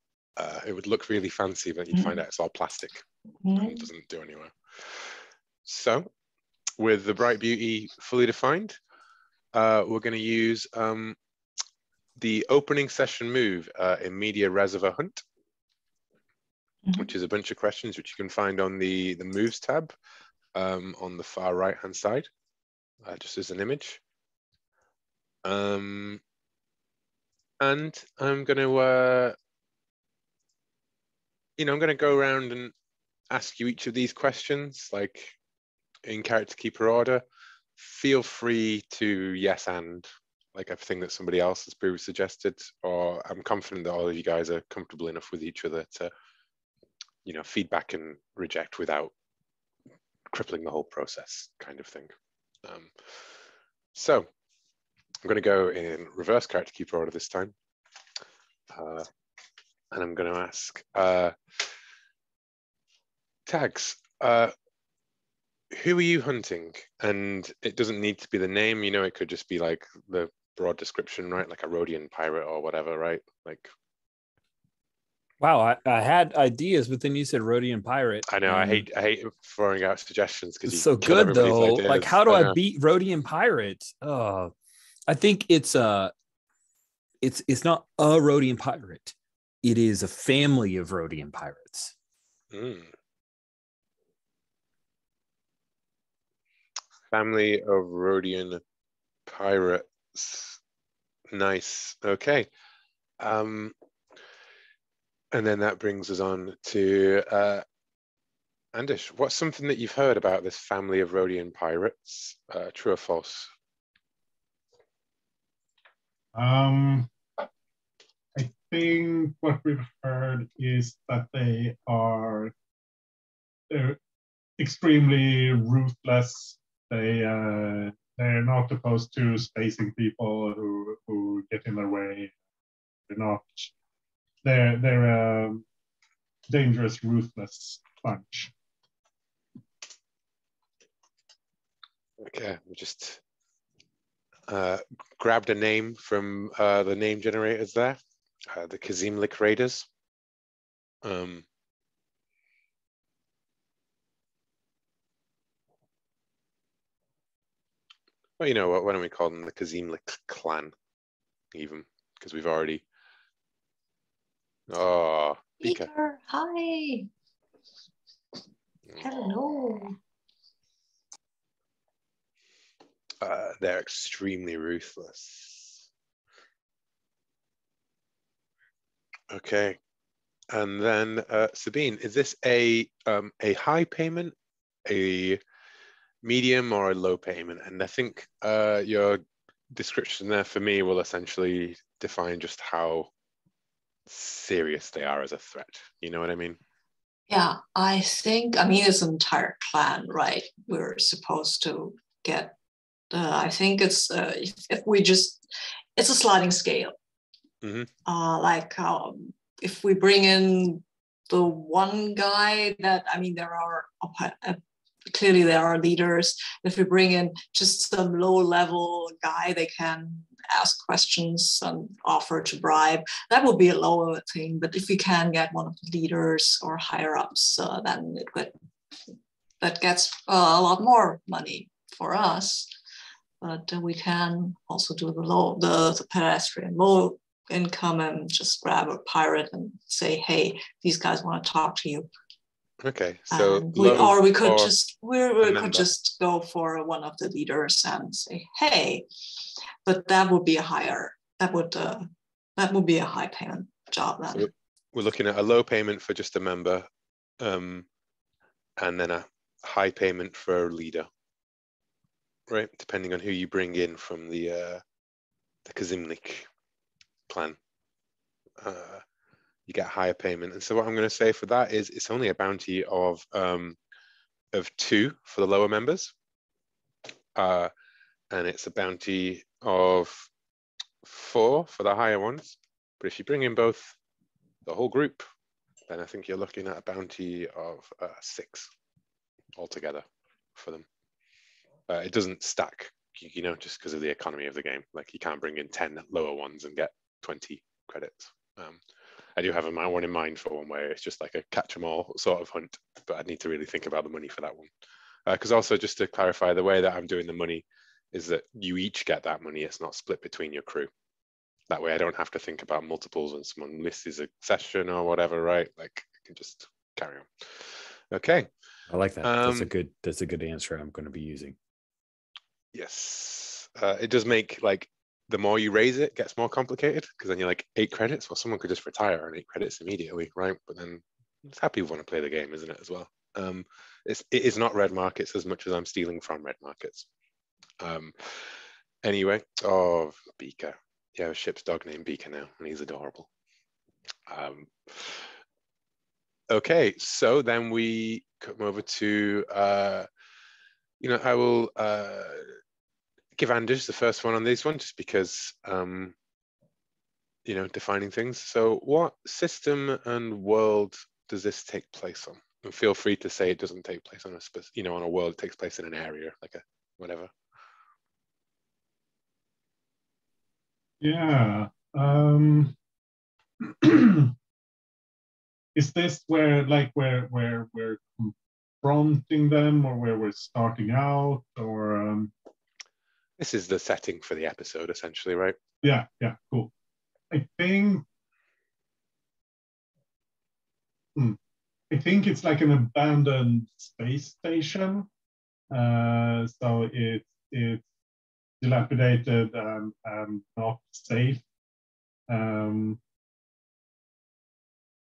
[SPEAKER 1] It would look really fancy, but you'd find out it's all plastic and doesn't do anywhere. So with the Bright Beauty fully defined, we're going to use the opening session move in Media Reservoir Hunt, which is a bunch of questions which you can find on the Moves tab on the far right-hand side, just as an image. And I'm going to, I'm going to go around and ask you each of these questions, like in character keeper order. Feel free to yes and like everything that somebody else has previously suggested, or I'm confident that all of you guys are comfortable enough with each other to, feedback and reject without crippling the whole process, kind of thing. So I'm going to go in reverse character keeper order this time. And I'm going to ask Tags, who are you hunting? And it doesn't need to be the name, it could just be like the broad description, right? Like a Rhodian pirate or whatever, right? Like,
[SPEAKER 5] wow, I had ideas, but then you said Rhodian pirate.
[SPEAKER 1] I know, I hate throwing out suggestions because
[SPEAKER 5] it's so good though.
[SPEAKER 1] Ideas.
[SPEAKER 5] Like, how do I beat Rhodian pirate? I think it's not a Rhodian pirate. It is a family of Rhodian pirates.
[SPEAKER 1] Family of Rhodian pirates. Nice. Okay. And then that brings us on to Anders. What's something that you've heard about this family of Rhodian pirates? True or false?
[SPEAKER 4] I think what we've heard is that they're extremely ruthless. They're not opposed to spacing people who get in their way. They're a dangerous, ruthless bunch.
[SPEAKER 1] Okay, we just grabbed a name from the name generators there, the Kazimlik Raiders. Well, you know what? Why don't we call them the Kazimlik clan, even because we've already. Oh, Beaker.
[SPEAKER 2] Beaker, hi. Hello.
[SPEAKER 1] They're extremely ruthless. Okay. And then Sabine, is this a high payment, a medium, or a low payment? And I think your description there for me will essentially define just how serious they are as a threat. You know what I mean?
[SPEAKER 2] Yeah, I mean, it's an entire clan, right? We're supposed to get, I think it's, if we just, it's a sliding scale. If we bring in the one guy that, I mean, there are, clearly there are leaders. If we bring in just some low level guy, they can ask questions and offer to bribe. That would be a lower thing. But if we can get one of the leaders or higher ups, then that gets a lot more money for us. But we can also do the pedestrian low income and just grab a pirate and say, hey, these guys want to talk to you.
[SPEAKER 1] Okay, so
[SPEAKER 2] we could just go for one of the leaders and say, hey, but that would be a high payment job then.
[SPEAKER 1] So we're looking at a low payment for just a member, and then a high payment for a leader, right? Depending on who you bring in from the Kazimnik clan. You get a higher payment. And so what I'm going to say for that is it's only a bounty of 2 for the lower members. And it's a bounty of 4 for the higher ones. But if you bring in both the whole group, then I think you're looking at a bounty of 6 altogether for them. It doesn't stack, you know, just because of the economy of the game. Like you can't bring in 10 lower ones and get 20 credits. I do have one in mind for one where it's just like a catch-them-all sort of hunt, but I'd need to really think about the money for that one. Because also, just to clarify, the way that I'm doing the money is that you each get that money. It's not split between your crew. That way I don't have to think about multiples when someone misses a session or whatever, right? Like I can just carry on. Okay.
[SPEAKER 5] I like that. That's a good answer I'm going to be using. Yes.
[SPEAKER 1] It does make, like, the more you raise it, gets more complicated, because then you're like 8 credits. Well, someone could just retire on 8 credits immediately, right? But then it's how people want to play the game, isn't it, as well? It is not red markets as much as I'm stealing from red markets. Anyway, Beaker. You have a ship's dog named Beaker now, and he's adorable. Okay, so then we come over to, I will give Anders the first one on this one, just because, defining things. So what system and world does this take place on? And feel free to say it doesn't take place on on a world. It takes place in an area, like a whatever.
[SPEAKER 4] Yeah. Is this where we're confronting them, or where we're starting out, or?
[SPEAKER 1] This is the setting for the episode, essentially, right?
[SPEAKER 4] Yeah, cool. I think it's like an abandoned space station. So it's dilapidated and not safe.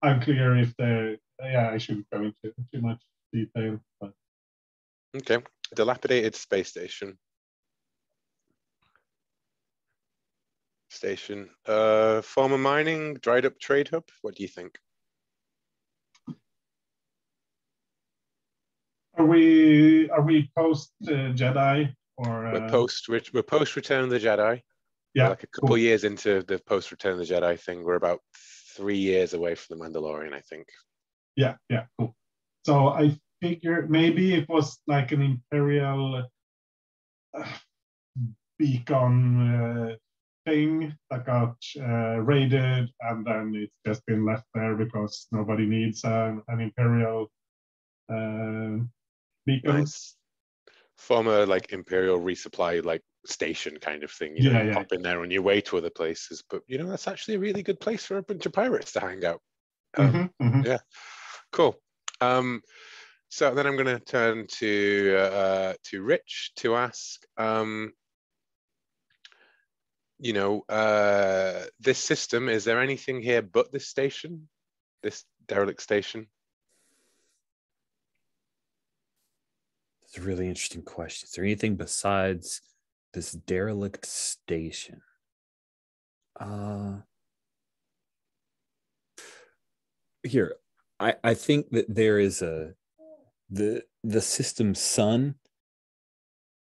[SPEAKER 4] Unclear if I shouldn't go into too much detail, but
[SPEAKER 1] okay. Dilapidated space station. Former mining, dried up trade hub. What do you think?
[SPEAKER 4] Are we post Jedi, or
[SPEAKER 1] we're post Return of the Jedi?
[SPEAKER 4] Yeah,
[SPEAKER 1] we're like a couple years into the post Return of the Jedi thing. We're about 3 years away from the Mandalorian, I think.
[SPEAKER 4] Yeah, cool. So I figure maybe it was like an Imperial beacon thing that got raided, and then it's just been left there because nobody needs an Imperial beacon.
[SPEAKER 1] Nice. Former like Imperial resupply like station kind of thing. You pop in there on your way to other places, but that's actually a really good place for a bunch of pirates to hang out. Yeah, cool. So then I'm going to turn to Rich to ask, you know, this system, is there anything here but this station, this derelict station?
[SPEAKER 5] It's a really interesting question. Is there anything besides this derelict station? Here, I think that there is the system's sun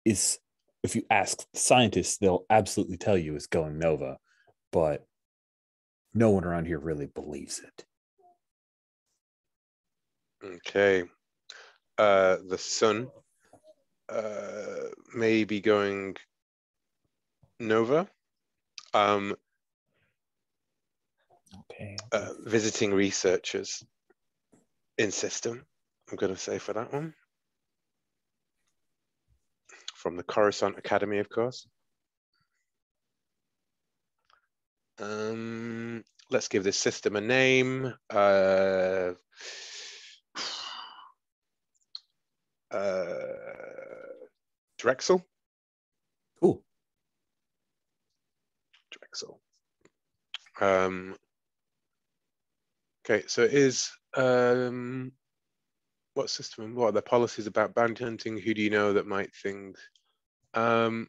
[SPEAKER 5] is, if you ask scientists, they'll absolutely tell you it's going nova, but no one around here really believes it.
[SPEAKER 1] Okay. The sun may be going nova.
[SPEAKER 5] Okay.
[SPEAKER 1] Visiting researchers in system, I'm going to say for that one. From the Coruscant Academy, of course. Let's give this system a name. Drexel.
[SPEAKER 5] Cool.
[SPEAKER 1] Drexel. Okay, so it is what system? What are the policies about bounty hunting? Who do you know that might think? Well,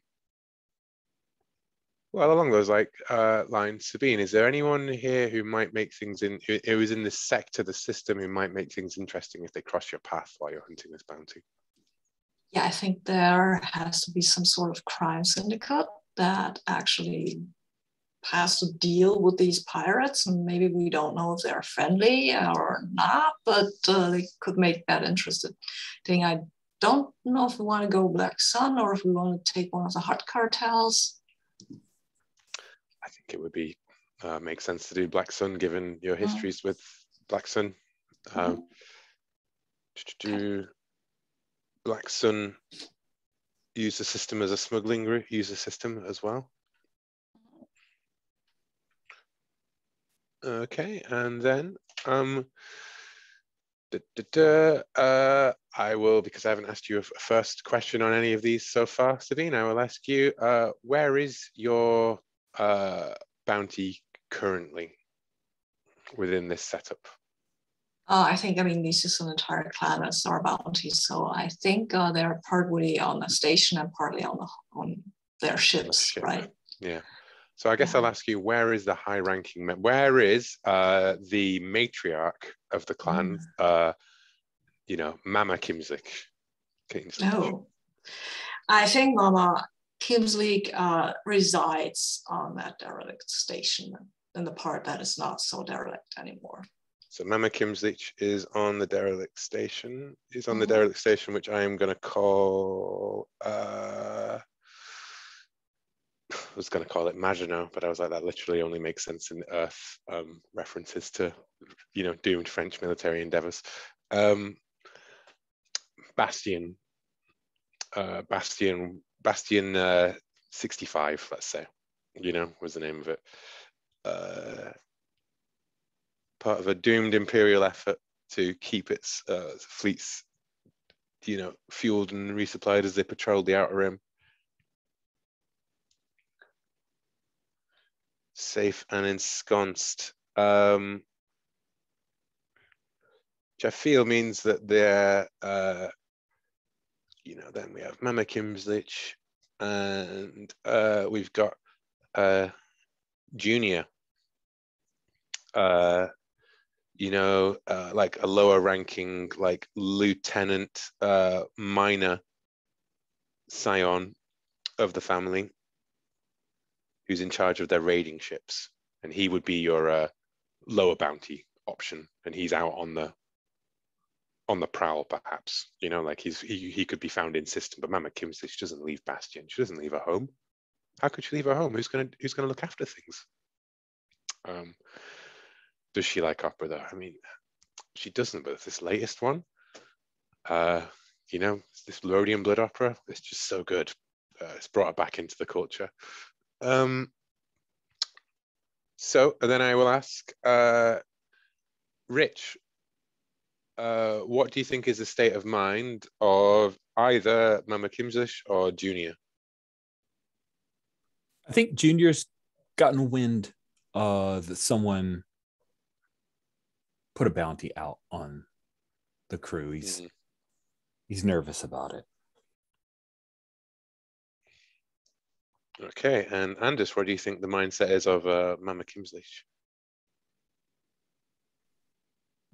[SPEAKER 1] along those lines, Sabine, is there anyone here who might make things who is in this sector, the system, who might make things interesting if they cross your path while you're hunting this bounty?
[SPEAKER 2] Yeah, I think there has to be some sort of crime syndicate that actually has to deal with these pirates, and maybe we don't know if they're friendly or not, but they could make that interesting. I don't know if we want to go Black Sun or if we want to take one of the hot cartels.
[SPEAKER 1] I think it would be make sense to do Black Sun, given your histories with Black Sun. Do Black Sun use the system as a smuggling route? Use the system as well. Okay, and then I will, because I haven't asked you a first question on any of these so far, Sabine, I will ask you, where is your bounty currently within this setup?
[SPEAKER 2] I think, this is an entire clan of star bounties, so I think they're partly on the station and partly on their ships, right?
[SPEAKER 1] Yeah. So I guess I'll ask you, where is the high-ranking member? Where is the matriarch of the clan, Mama Kimslick?
[SPEAKER 2] No. I think Mama Kimslick resides on that derelict station in the part that is not so derelict anymore.
[SPEAKER 1] So Mama Kimslick is on the derelict station, the derelict station, which I am going to call... I was going to call it Maginot, but I was like, that literally only makes sense in Earth, references to, doomed French military endeavors. Bastion 65, let's say, was the name of it. Part of a doomed imperial effort to keep its fleets, fueled and resupplied as they patrolled the Outer Rim. Safe and ensconced, which I feel means that they're, then we have Mama Kimslick, and we've got Junior, like a lower ranking, like lieutenant, minor scion of the family, who's in charge of their raiding ships, and he would be your lower bounty option, and he's out on the prowl, perhaps. Like he could be found in system. But Mama Kimslick doesn't leave Bastion. She doesn't leave her home. How could she leave her home? Who's gonna look after things? Does she like opera though? She doesn't. But this latest one, this Rhodium Blood opera, it's just so good. It's brought it back into the culture. So then I will ask Rich, what do you think is the state of mind of either Mama Kimzish or Junior?
[SPEAKER 5] I think Junior's gotten wind that someone put a bounty out on the crew. He's nervous about it.
[SPEAKER 1] Okay, and Anders, what do you think the mindset is of Mama Kimzish?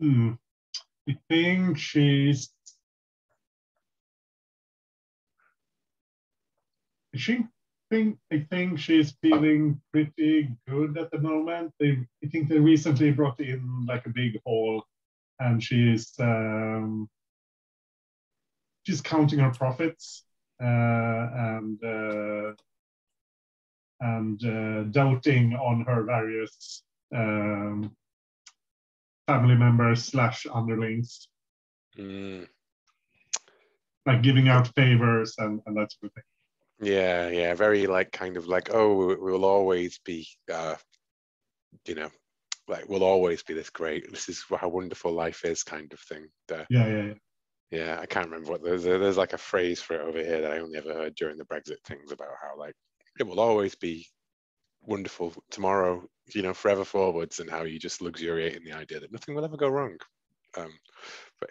[SPEAKER 4] I think I think she's feeling pretty good at the moment. I think they recently brought in like a big haul, and she's counting her profits and doting on her various family members / underlings, like giving out favors and that sort of thing.
[SPEAKER 1] Yeah, very like kind of like, oh, we will always be, like we'll always be this great. This is how wonderful life is, kind of thing. Yeah. I can't remember what there's like a phrase for it over here that I only ever heard during the Brexit things about how like it will always be wonderful tomorrow, forever forwards, and how you just luxuriate in the idea that nothing will ever go wrong. But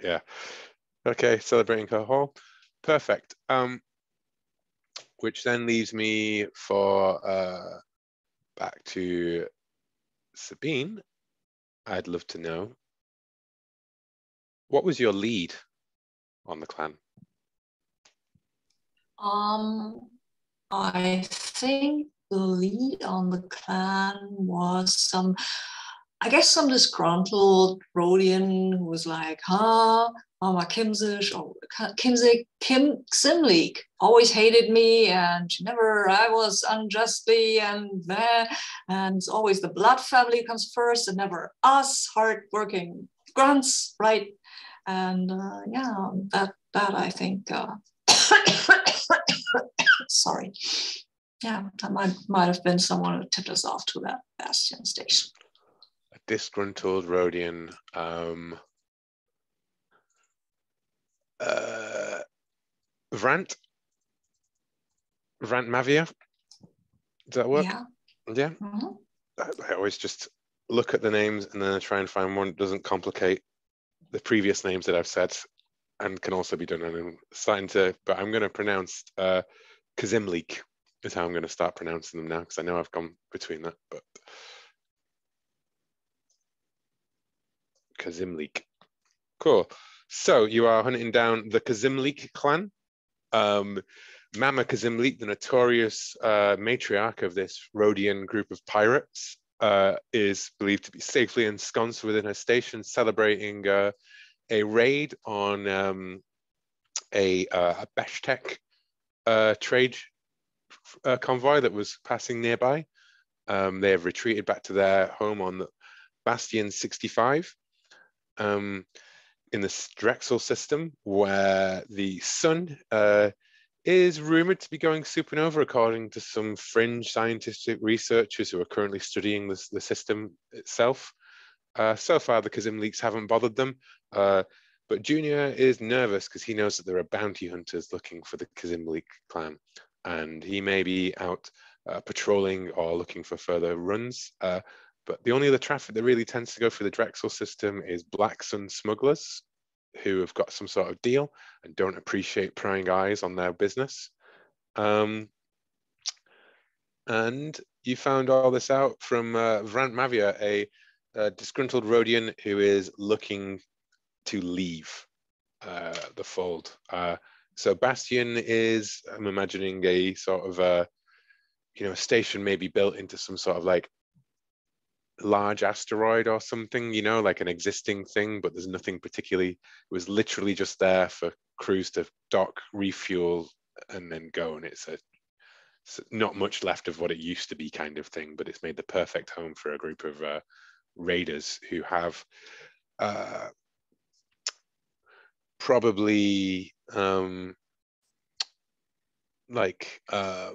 [SPEAKER 1] yeah, okay, celebrating her haul, perfect. Which then leaves me for back to Sabine. I'd love to know, what was your lead on the clan?
[SPEAKER 2] I think the lead on the clan was some disgruntled Rhodian who was like, Mama Kimzish or Kim Simleek always hated me, and I was unjustly and it's always the blood family comes first and never us hardworking grunts, right? And that I think sorry. Yeah, that might have been someone who tipped us off to that Bastion station.
[SPEAKER 1] A disgruntled Rhodian. Vrant Mavia. Does that work?
[SPEAKER 2] Yeah.
[SPEAKER 1] Yeah.
[SPEAKER 2] Mm-hmm.
[SPEAKER 1] I always just look at the names and then I try and find one that doesn't complicate the previous names that I've said, and can also be done. And I'm starting to, but I'm going to pronounce Kazimleek is how I'm going to start pronouncing them now, because I know I've gone between that. But Kazimleek, cool. So you are hunting down the Kazimleek clan. Mama Kazimleek, the notorious matriarch of this Rhodian group of pirates, is believed to be safely ensconced within her station, celebrating a raid on a Beshtek trade convoy that was passing nearby. They have retreated back to their home on Bastion 65 in the Drexel system, where the sun is rumored to be going supernova, according to some fringe scientific researchers who are currently studying the system itself. So far, the Kazimleeks haven't bothered them, but Junior is nervous because he knows that there are bounty hunters looking for the Kazimleek clan, and he may be out patrolling or looking for further runs. But the only other traffic that really tends to go through the Drexel system is Black Sun smugglers, who have got some sort of deal and don't appreciate prying eyes on their business. And you found all this out from Vrant Mavia, a disgruntled Rhodian who is looking to leave the fold. So Bastion is, I'm imagining, a sort of a station maybe built into some sort of like large asteroid or something, like an existing thing, but there's nothing particularly. It was literally just there for crews to dock, refuel, and then go. And it's not much left of what it used to be, kind of thing, but it's made the perfect home for a group of raiders who have probably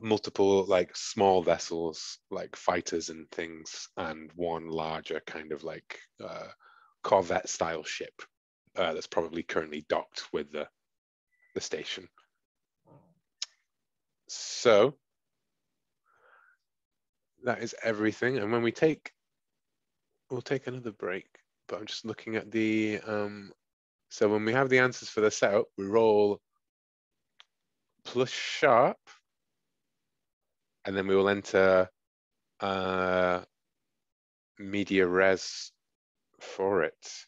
[SPEAKER 1] multiple like small vessels, like fighters and things, and one larger kind of like Corvette style ship that's probably currently docked with the station. So that is everything. And when we'll take another break, but I'm just looking at the so when we have the answers for the setup, we roll plus sharp, and then we will enter media res for it.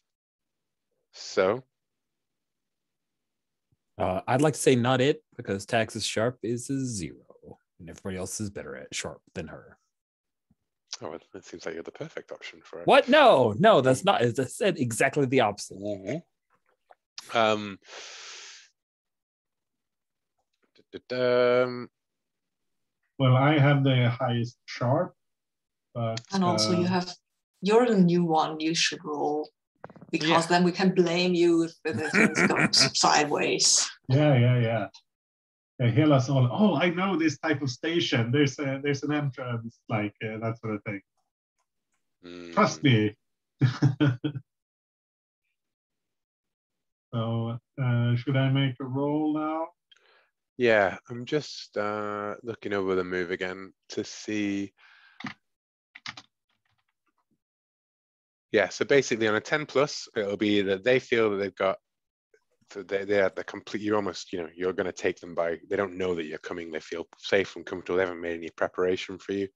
[SPEAKER 1] So
[SPEAKER 5] I'd like to say not it, because Tax's sharp is a 0, and everybody else is better at sharp than her.
[SPEAKER 1] oh, well, it seems like you're the perfect option for it.
[SPEAKER 5] What? No, that's not. As I said, exactly the opposite.
[SPEAKER 4] Well, I have the highest sharp, but
[SPEAKER 2] And also you're the new one, you should roll, because then we can blame you if the things go sideways.
[SPEAKER 4] Yeah. They heal us all. Oh, I know this type of station. There's an entrance, like that sort of thing. Trust me. So, should I make a roll now?
[SPEAKER 1] Yeah, I'm just looking over the move again to see. Yeah, so basically on a 10 plus, it'll be that they feel that they've got, so they're complete. You almost, you're going to take them by. They don't know that you're coming. They feel safe and comfortable. They haven't made any preparation for you.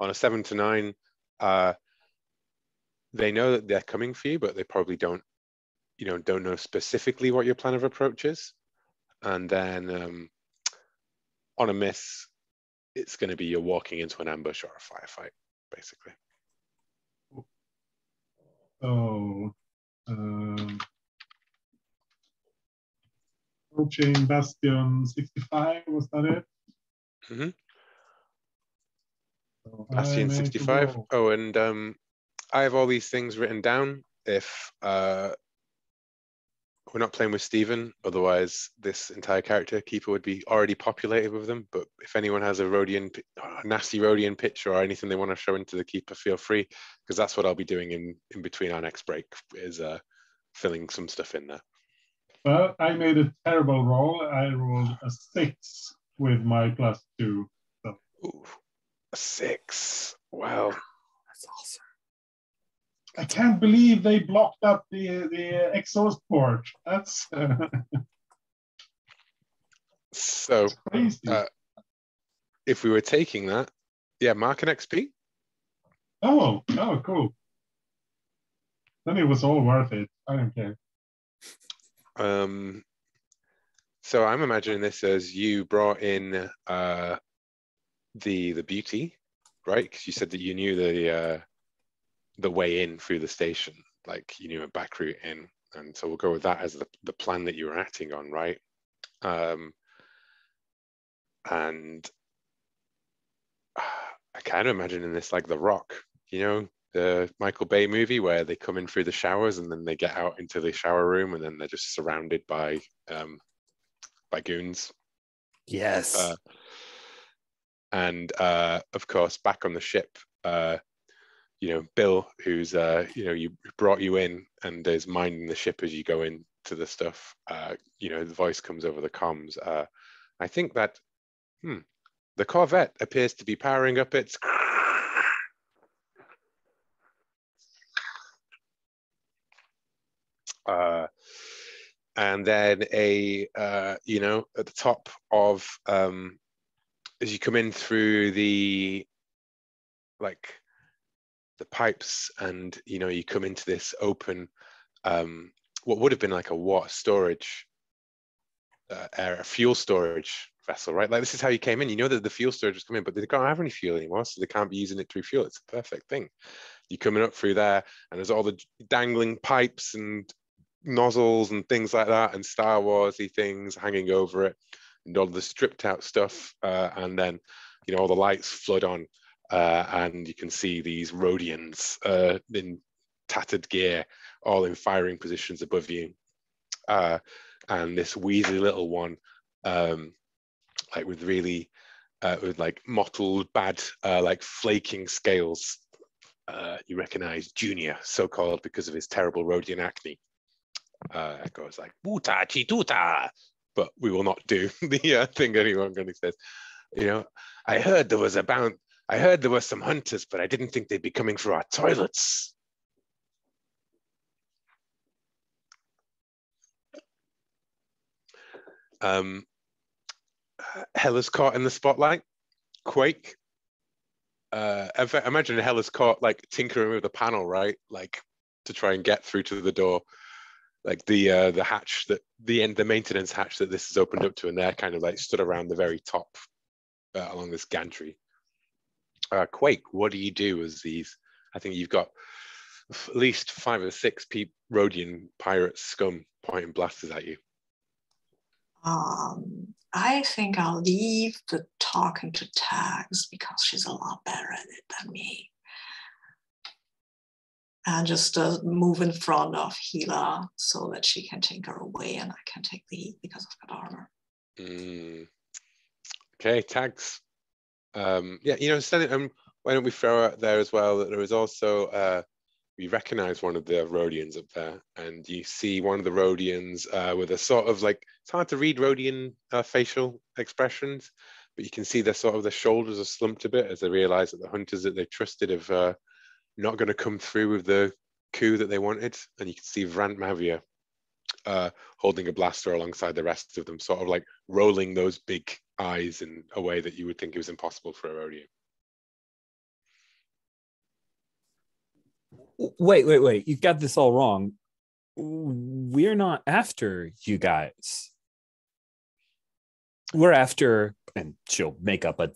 [SPEAKER 1] On a 7 to 9, they know that they're coming for you, but they probably don't know specifically what your plan of approach is. And then on a miss, it's going to be you're walking into an ambush or a firefight, basically.
[SPEAKER 4] Oh, approaching Bastion 65, was that it?
[SPEAKER 1] Mm-hmm.
[SPEAKER 4] So
[SPEAKER 1] Bastion 65. Oh, and I have all these things written down. If we're not playing with Stephen, otherwise this entire character keeper would be already populated with them. But if anyone has a nasty Rodian pitch or anything they want to show into the keeper, feel free, because that's what I'll be doing in between our next break, is filling some stuff in there.
[SPEAKER 4] Well, I made a terrible roll. I rolled a 6 with my +2. So.
[SPEAKER 1] Ooh, a 6. Wow.
[SPEAKER 5] That's awesome.
[SPEAKER 4] I can't believe they blocked up the exhaust port. That's
[SPEAKER 1] so
[SPEAKER 4] crazy.
[SPEAKER 1] If we were taking that, mark an XP.
[SPEAKER 4] Oh, cool. Then it was all worth it. I don't care.
[SPEAKER 1] So I'm imagining this as you brought in the beauty, right? Because you said that you knew the way in through the station, like you knew a back route in, and so we'll go with that as the plan that you were acting on, right? And I kind of imagine in this like The Rock, the Michael Bay movie where they come in through the showers and then they get out into the shower room and then they're just surrounded by goons.
[SPEAKER 5] Yes.
[SPEAKER 1] And of course, back on the ship, Bill, who's brought you in and is minding the ship as you go into the stuff. The voice comes over the comms. I think that the Corvette appears to be powering up its. And then at the top of as you come in through the pipes and you come into this open what would have been like a water storage a fuel storage vessel, right? Like this is how you came in. That the fuel storage is coming in, but they don't have any fuel anymore, so they can't be using it to refuel. It's a perfect thing. You're coming up through there and there's all the dangling pipes and nozzles and things like that and Star Wars-y things hanging over it and all the stripped out stuff and then all the lights flood on and you can see these Rodians in tattered gear all in firing positions above you and this wheezy little one with really with like mottled bad like flaking scales You recognize Junior, so-called because of his terrible Rhodian acne. Echo's like, "Buta chituta," but we will not do the thing anyone really says. You know, I heard there were some hunters, but I didn't think they'd be coming for our toilets. Hella's caught in the spotlight. Quake. Imagine Hella's caught like tinkering with the panel, right? Like to try and get through to the door. Like the hatch the maintenance hatch that this is opened up to, and they're kind of like stood around the very top along this gantry. Quake, what do you do as these? I think you've got at least 5 or 6 Rhodian pirate scum pointing blasters at you.
[SPEAKER 2] I think I'll leave the talking to Tags because she's a lot better at it than me. And just move in front of Gila so that she can take her away and I can take the heat because I've got armor.
[SPEAKER 1] Okay, Tags. Yeah, you know, why don't we throw out there as well that there is also, we recognize one of the Rhodians up there, and you see one of the Rhodians with a sort of like, it's hard to read Rhodian facial expressions, but you can see their shoulders are slumped a bit as they realize that the hunters that they trusted have not going to come through with the coup that they wanted. And you can see Vrant Mavia holding a blaster alongside the rest of them, sort of like rolling those big eyes in a way that you would think it was impossible for a Rhodian.
[SPEAKER 5] Wait. You got this all wrong. We're not after you guys. We're after, and she'll make up a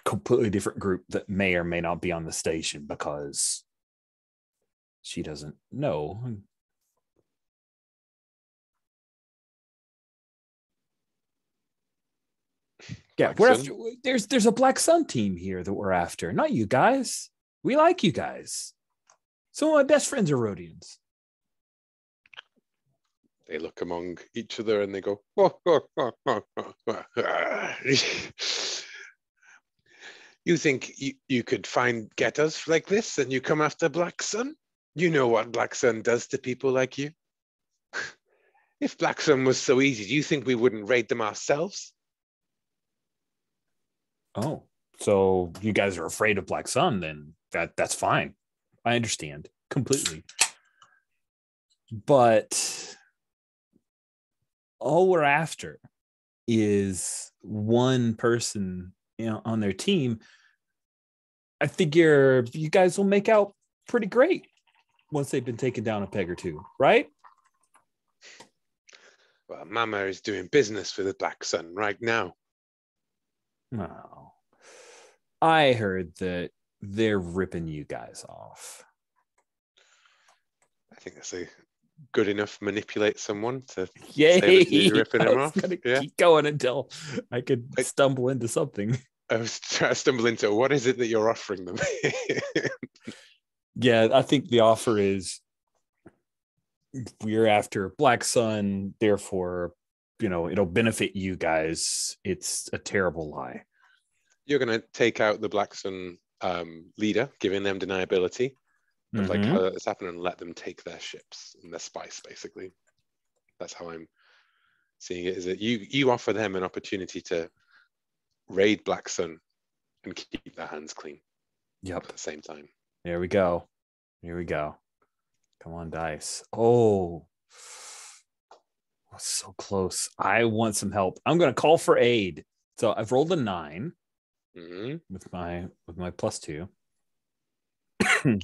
[SPEAKER 5] completely different group that may or may not be on the station because she doesn't know. Yeah, we're after. There's a Black Sun team here that we're after, not you guys. We like you guys. Some of my best friends are Rhodians.
[SPEAKER 1] They look among each other and they go, You think you could get us like this and you come after Black Sun? You know what Black Sun does to people like you. If Black Sun was so easy, do you think we wouldn't raid them ourselves?
[SPEAKER 5] Oh, so you guys are afraid of Black Sun, then that's fine. I understand completely. But all we're after is one person, on their team. I figure you guys will make out pretty great once they've been taken down a peg or two, right?
[SPEAKER 1] Well, Mama is doing business with the Black Sun right now.
[SPEAKER 5] No. I heard that they're ripping you guys off.
[SPEAKER 1] I think that's a good enough manipulate someone to
[SPEAKER 5] Yay!
[SPEAKER 1] say that you're ripping him off.
[SPEAKER 5] Keep going until I could stumble into something.
[SPEAKER 1] I was trying to stumble into what is it that you're offering them?
[SPEAKER 5] Yeah, I think the offer is we're after Black Sun, therefore, it'll benefit you guys. It's a terrible lie.
[SPEAKER 1] You're going to take out the Black Sun leader, giving them deniability of like how that's happened, and let them take their ships and their spice, basically. That's how I'm seeing it, is that you offer them an opportunity to raid Black Sun and keep their hands clean.
[SPEAKER 5] Yep.
[SPEAKER 1] At the same time.
[SPEAKER 5] Here we go. Come on, dice. Oh, so close. I want some help. I'm going to call for aid. So I've rolled a 9 with my +2.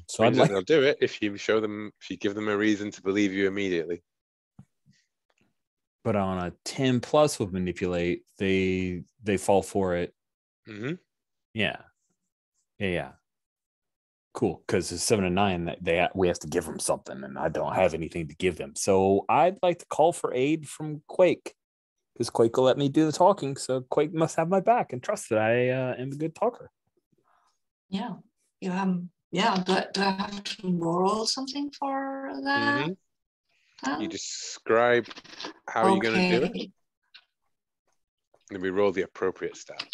[SPEAKER 5] So
[SPEAKER 1] they'll do it if you give them a reason to believe you immediately.
[SPEAKER 5] But on a 10 plus with manipulate, they fall for it. Yeah. Cool, because it's 7 and 9 that we have to give them something, and I don't have anything to give them. So I'd like to call for aid from Quake, because Quake will let me do the talking. So Quake must have my back and trust that I am a good talker.
[SPEAKER 2] Yeah, you do I have to roll something for that?
[SPEAKER 1] You describe how you're going to do it, and we roll the appropriate stat.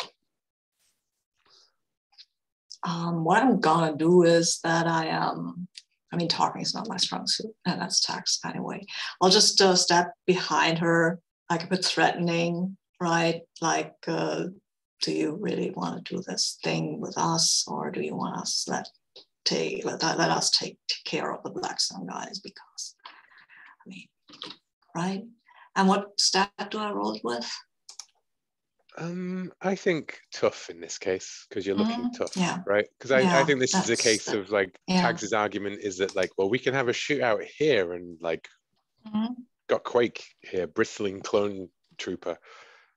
[SPEAKER 2] What I'm gonna do is that I mean, talking is not my strong suit, and that's text anyway. I'll just step behind her, like a bit threatening, right? Like, do you really want to do this thing with us, or do you want us let us take care of the Black Sun guys? Because, I mean, right? And what stat do I roll it with?
[SPEAKER 1] I think tough in this case because you're looking tough,
[SPEAKER 2] yeah.
[SPEAKER 1] right? Because I think this is a case
[SPEAKER 2] that,
[SPEAKER 1] of like
[SPEAKER 2] yeah.
[SPEAKER 1] Tags's argument is that like, well, we can have a shootout here and like got Quake here, bristling clone trooper.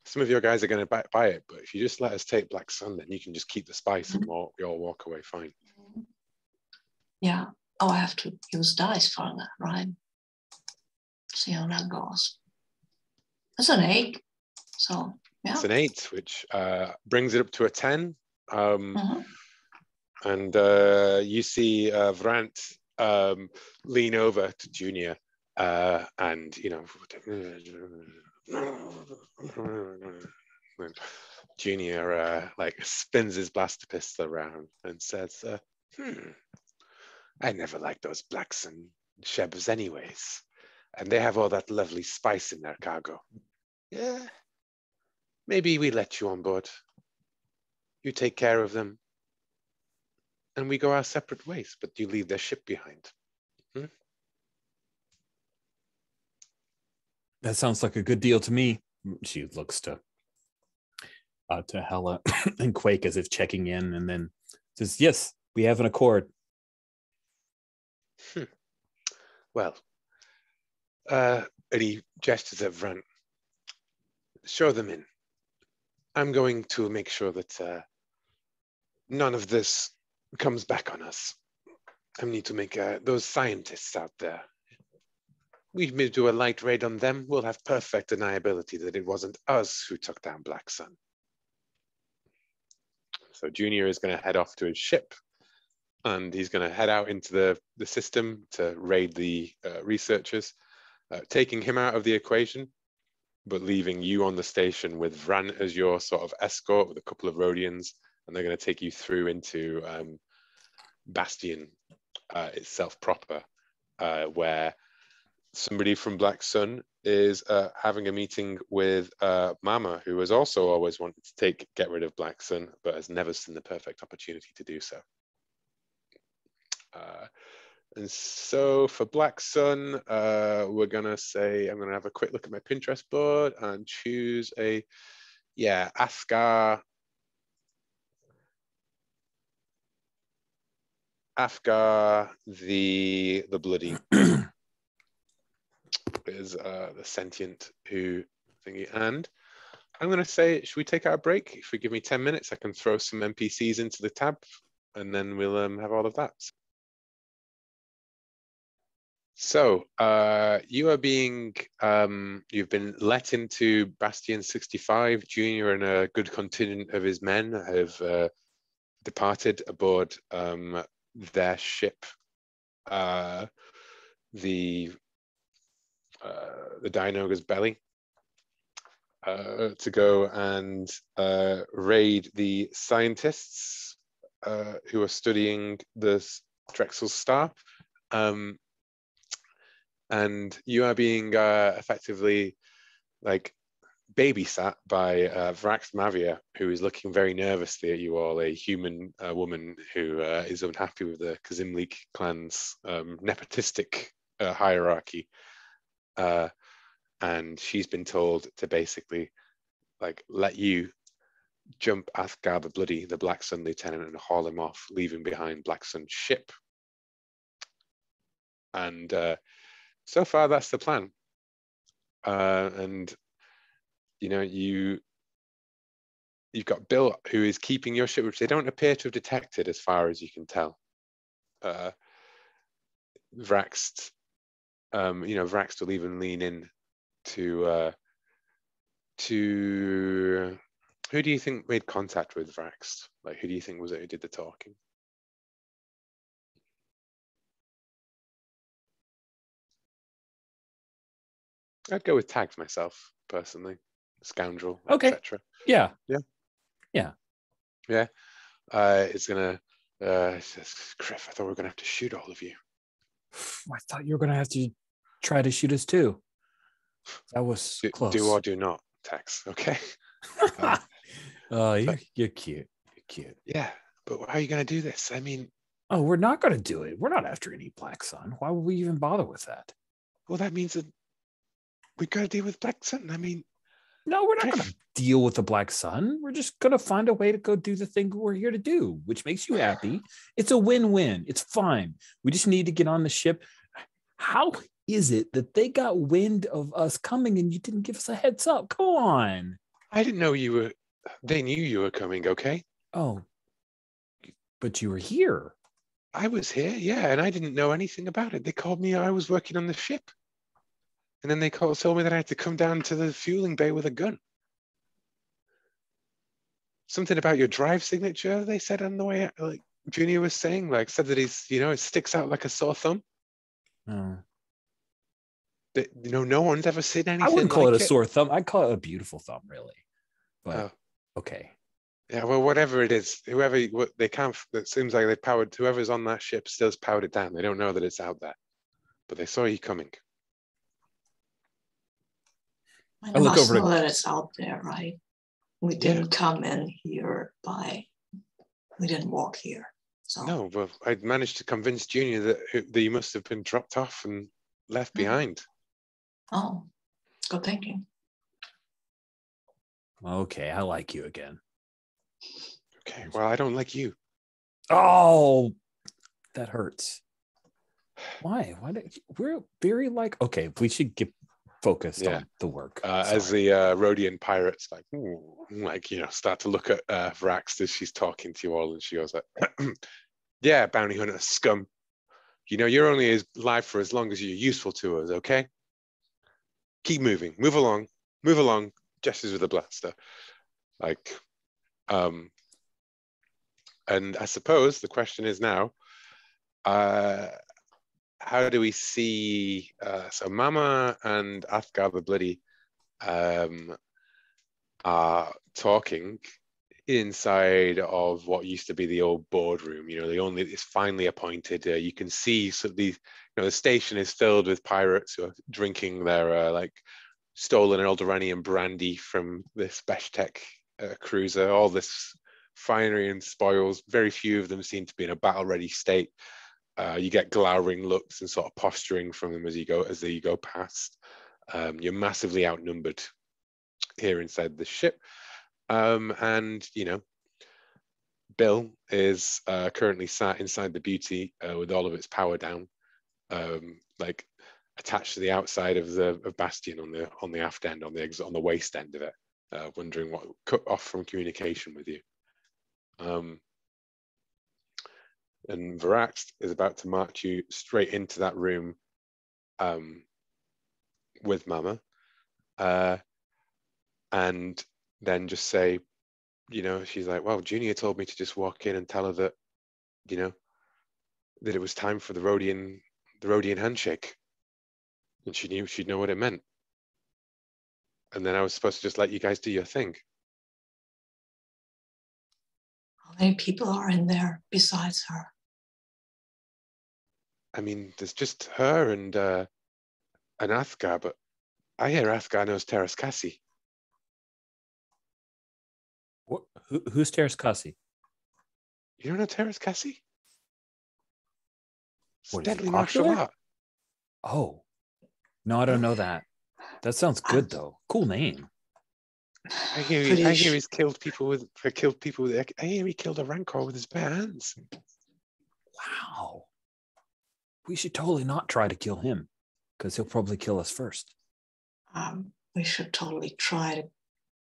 [SPEAKER 1] Some of your guys are going to buy it, but if you just let us take Black Sun, then you can just keep the spice and we all walk away fine.
[SPEAKER 2] Yeah. Oh, I have to use dice for that, right? See how that goes. It's an 8, so yeah.
[SPEAKER 1] It's an 8, which brings it up to a 10. And you see Vrant lean over to Junior and, you know, Junior like spins his blaster pistol around and says, I never liked those Blacks and Shebs anyways. And they have all that lovely spice in their cargo. Yeah. Maybe we let you on board. You take care of them. And we go our separate ways, but you leave their ship behind.
[SPEAKER 5] That sounds like a good deal to me. She looks to Hela and Quake as if checking in, and then says, yes, we have an accord.
[SPEAKER 1] Well, and he gestures at Vrant. Show them in. I'm going to make sure that none of this comes back on us. I need to make those scientists out there. We may do a light raid on them. We'll have perfect deniability that it wasn't us who took down Black Sun. So Junior is going to head off to his ship, and he's going to head out into the system to raid the researchers, taking him out of the equation, but leaving you on the station with Vran as your sort of escort with a couple of Rhodians, and they're going to take you through into Bastion itself proper, where somebody from Black Sun is having a meeting with Mama, who has also always wanted to get rid of Black Sun, but has never seen the perfect opportunity to do so. And so for Black Sun, we're gonna say, I'm gonna have a quick look at my Pinterest board and choose a, Afghar the Bloody is the sentient who thingy. And I'm gonna say, should we take our break? If you give me 10 minutes, I can throw some NPCs into the tab, and then we'll have all of that. So you are being, you've been let into Bastion 65. Junior and a good contingent of his men have departed aboard their ship, the Dinoga's Belly, to go and raid the scientists who are studying the Drexel star. And you are being effectively like babysat by Vrax Mavia, who is looking very nervously at you all, a human woman who is unhappy with the Kazimlik clan's nepotistic hierarchy. And she's been told to basically like let you jump Athgar the Bloody, the Black Sun lieutenant, and haul him off, leaving behind Black Sun's ship. And so far, that's the plan. And you know, you've got Bill, who is keeping your ship, which they don't appear to have detected, as far as you can tell. Vraxt, Vraxt will even lean in to who do you think made contact with Vraxt? Like, who do you think was it who did the talking? I'd go with Tags myself, personally. Scoundrel,
[SPEAKER 5] okay.
[SPEAKER 1] etc.
[SPEAKER 5] Yeah.
[SPEAKER 1] It's gonna He says, Griff, I thought we were going to have to shoot all of you.
[SPEAKER 5] I thought you were going to have to try to shoot us too. That was close.
[SPEAKER 1] Do or do not, Tex, okay?
[SPEAKER 5] You're cute. You're cute.
[SPEAKER 1] Yeah, but how are you going to do this? I mean...
[SPEAKER 5] Oh, we're not going to do it. We're not after any Black Sun. Why would we even bother with that?
[SPEAKER 1] Well, that means that we've got to deal with Black Sun. I mean...
[SPEAKER 5] No, we're not going to deal with the Black Sun. We're just going to find a way to go do the thing we're here to do, which makes you happy. It's a win-win. It's fine. We just need to get on the ship. How is it that they got wind of us coming and you didn't give us a heads up? Come on.
[SPEAKER 1] I didn't know you were... They knew you were coming, okay?
[SPEAKER 5] Oh, but you were here.
[SPEAKER 1] I was here, yeah, and I didn't know anything about it. They called me, I was working on the ship. And then they told me that I had to come down to the fueling bay with a gun. Something about your drive signature, they said on the way out, like Junior was saying, like said that he's, it sticks out like a sore thumb.
[SPEAKER 5] Oh.
[SPEAKER 1] That, no one's ever seen anything.
[SPEAKER 5] I wouldn't call
[SPEAKER 1] like
[SPEAKER 5] it a sore thumb. I'd call it a beautiful thumb, really. But okay.
[SPEAKER 1] Yeah, well, whatever it is, they can't. It seems like whoever's on that ship still's powered it down. They don't know that it's out there, but they saw you coming.
[SPEAKER 2] I look over to that it's out there, right? We didn't come in here we didn't walk here. So
[SPEAKER 1] no, but I managed to convince Junior that you must have been dropped off and left behind.
[SPEAKER 2] Oh, good thinking.
[SPEAKER 5] Okay, I like you again.
[SPEAKER 1] Okay, well, I don't like you.
[SPEAKER 5] Oh, that hurts. Why? We're very okay, we should get focused on the work.
[SPEAKER 1] As the Rhodian pirates start to look at Vrax as she's talking to you all, and she goes like, yeah, bounty hunter scum. You're only alive for as long as you're useful to us, okay? Keep moving. Move along. Gestures with a blaster. And I suppose the question is now, how do we see so Mama and Athgar the Bloody are talking inside of what used to be the old boardroom. It's finally appointed. You can see the station is filled with pirates who are drinking their stolen Eldoranian brandy from this Beshtek cruiser. All this finery and spoils. Very few of them seem to be in a battle-ready state. You get glowering looks and sort of posturing from them as they go past. You're massively outnumbered here inside the ship. And Bill is currently sat inside the Beauty with all of its power down, attached to the outside of Bastion on the aft end, on the waist end of it, wondering what cut off from communication with you. And Varax is about to march you straight into that room with Mama, and then just say, she's like, well, Junior told me to just walk in and tell her that, that it was time for the Rhodian handshake, and she knew she'd know what it meant. And then I was supposed to just let you guys do your thing.
[SPEAKER 2] How many people are in there besides her?
[SPEAKER 1] I mean, there's just her and Athgar, but I hear Athgar knows Teras Kasi.
[SPEAKER 5] What? Who's Teras Kasi?
[SPEAKER 1] You don't know Teras Kasi?
[SPEAKER 5] What,
[SPEAKER 1] deadly martial art.
[SPEAKER 5] Oh, no, I don't know that. That sounds good though. Cool name.
[SPEAKER 1] I hear he's killed people with. I hear he killed a Rancor with his bare hands.
[SPEAKER 5] Wow. We should totally not try to kill him, because he'll probably kill us first.
[SPEAKER 2] We should totally try to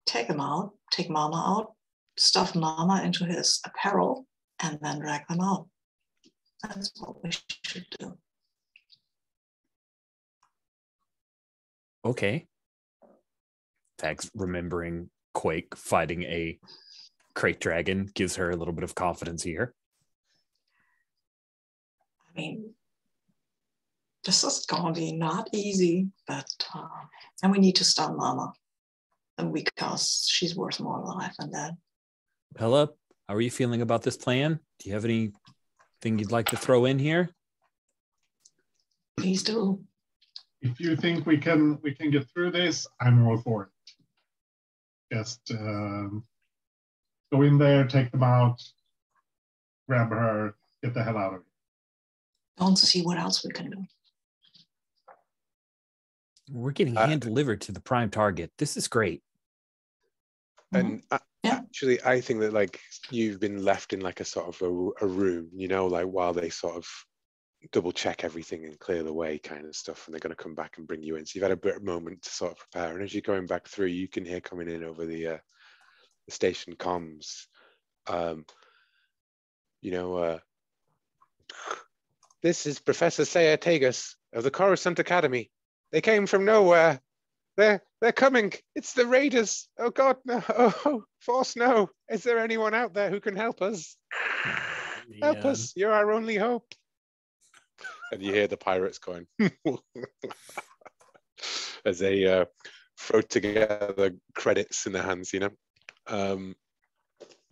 [SPEAKER 2] take him out, take Mama out, stuff Mama into his apparel, and then drag them out. That's what we should do.
[SPEAKER 5] Okay. Tag's remembering Quake fighting a crate dragon gives her a little bit of confidence here.
[SPEAKER 2] I mean, this is going to be not easy, but and we need to stop Mama, and because she's worth more alive than dead.
[SPEAKER 5] Pella, how are you feeling about this plan? Do you have any Thing you'd like to throw in here?
[SPEAKER 2] Please do.
[SPEAKER 4] If you think we can get through this, I'm all for it. Just go in there, take them out, grab her, get the hell out of here.
[SPEAKER 2] Don't see what else we can do.
[SPEAKER 5] We're getting hand delivered to the prime target. This is great.
[SPEAKER 1] And actually, I think that like you've been left in like a sort of a room, you know, like while they sort of double check everything and clear the way kind of stuff, and they're going to come back and bring you in. So you've had a bit of moment to sort of prepare. And as you're going back through, you can hear coming in over the station comms, this is Professor Saya Tegas of the Coruscant Academy. They came from nowhere. They're coming. It's the Raiders. Oh God, no. Oh, Force, no. Is there anyone out there who can help us? Help us. You're our only hope. And you hear the pirates going as they throw together credits in their hands, you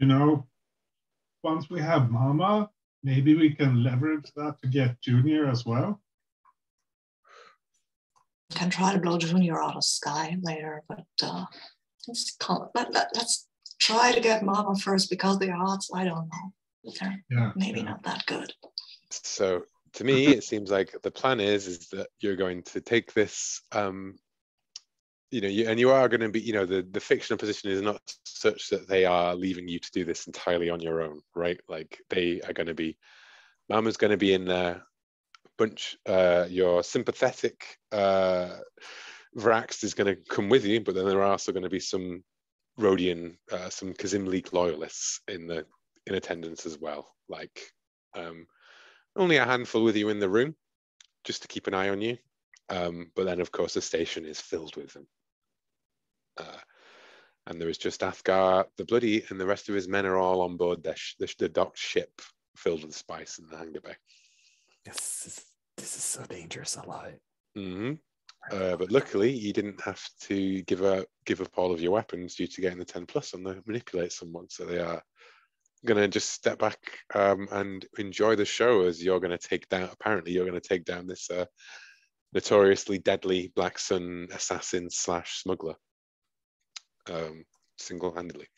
[SPEAKER 1] know.
[SPEAKER 4] Once we have Mama, maybe we can leverage that to get Junior as well.
[SPEAKER 2] Can try to blow Junior out of sky later, but let's try to get Mama first, because the odds, I don't know, they're maybe not that good.
[SPEAKER 1] So to me, it seems like the plan is that you're going to take this, and you are going to be, the fictional position is not such that they are leaving you to do this entirely on your own, right? Like they are going to be, Mama's going to be in there. Bunch, your sympathetic Vrax is going to come with you, but then there are also going to be some Rhodian, some Kazim Leak loyalists in attendance as well. Like only a handful with you in the room, just to keep an eye on you. But then, of course, the station is filled with them. And there is just Athgar the Bloody, and the rest of his men are all on board the docked ship filled with spice in the hangar bay.
[SPEAKER 5] This is so dangerous. I love it.
[SPEAKER 1] Mm-hmm. But luckily, you didn't have to give up all of your weapons due to getting the 10+ on the manipulate someone. So they are going to just step back and enjoy the show as you're going to take down. Apparently, you're going to take down this notoriously deadly Black Sun assassin / smuggler single-handedly.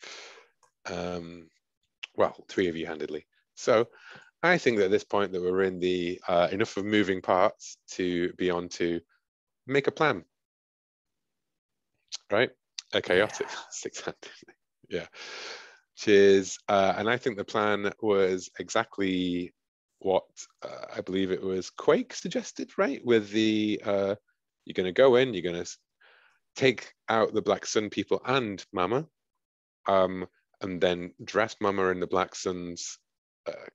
[SPEAKER 1] Well, 3 of you handedly. So I think that at this point that we're in the enough of moving parts to be on to make a plan, right? A chaotic 6-handed, which is, and I think the plan was exactly what I believe it was Quake suggested, right? With the you're going to go in, you're going to take out the Black Sun people and Mama, and then dress Mama in the Black Sun's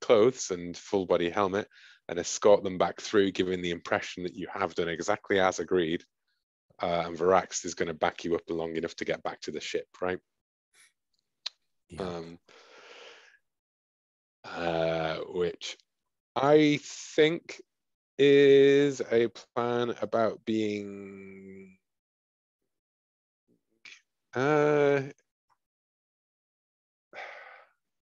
[SPEAKER 1] clothes and full body helmet and escort them back through, giving the impression that you have done exactly as agreed, and Varax is going to back you up long enough to get back to the ship, right? Which I think is a plan about being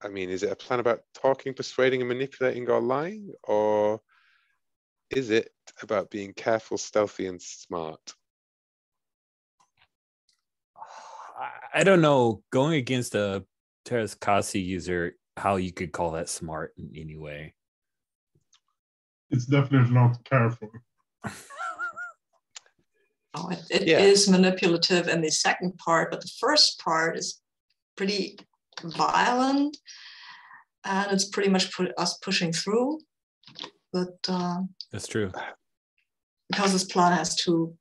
[SPEAKER 1] I mean, is it a plan about talking, persuading, and manipulating, or lying? Or is it about being careful, stealthy, and smart?
[SPEAKER 5] I don't know. Going against a Teras Kasi user, how you could call that smart in any way.
[SPEAKER 4] It's definitely not careful.
[SPEAKER 2] It is manipulative in the second part, but the first part is pretty violent, and it's pretty much us pushing through. But
[SPEAKER 5] that's true,
[SPEAKER 2] because this plan has two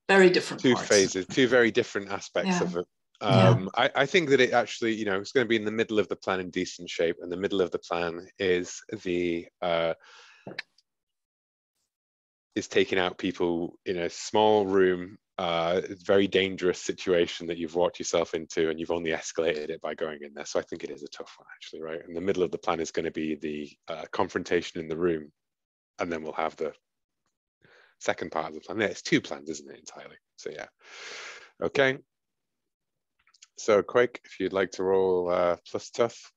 [SPEAKER 2] very different
[SPEAKER 1] two
[SPEAKER 2] parts.
[SPEAKER 1] phases, two very different aspects of it. I think that it actually, it's going to be in the middle of the plan in decent shape, and the middle of the plan is the is taking out people in a small room, very dangerous situation that you've walked yourself into, and you've only escalated it by going in there. So I think it is a tough one, actually, right? And the middle of the plan is going to be the confrontation in the room, and then we'll have the second part of the plan. Yeah, it's 2 plans, isn't it, entirely? So yeah. Okay. So Quake, if you'd like to roll plus tough.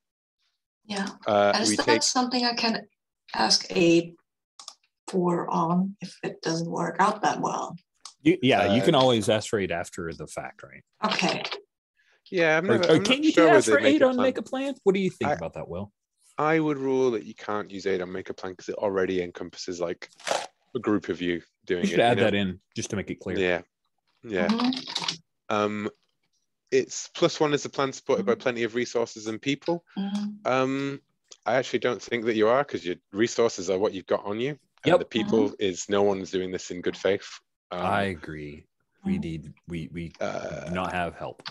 [SPEAKER 2] Yeah. And is that something I can ask aid for on if it doesn't work out that well.
[SPEAKER 5] You can always ask for aid after the fact, right?
[SPEAKER 2] Okay.
[SPEAKER 1] Yeah, I'm not
[SPEAKER 5] Can you
[SPEAKER 1] sure
[SPEAKER 5] ask for
[SPEAKER 1] whether
[SPEAKER 5] aid on Make a Plan? What do you think
[SPEAKER 1] I-
[SPEAKER 5] about that, Will?
[SPEAKER 1] I would rule that you can't use aid on Make a Plan because it already encompasses like a group of you doing
[SPEAKER 5] We should
[SPEAKER 1] it.
[SPEAKER 5] add that in just to make it clear.
[SPEAKER 1] Yeah.
[SPEAKER 2] Mhm.
[SPEAKER 1] It's +1 is the plan supported by plenty of resources and people.
[SPEAKER 2] Mhm.
[SPEAKER 1] I actually don't think that you are because your resources are what you've got on you. And
[SPEAKER 5] Yep.
[SPEAKER 1] the people is no one's doing this in good faith.
[SPEAKER 5] I agree. We do not have help.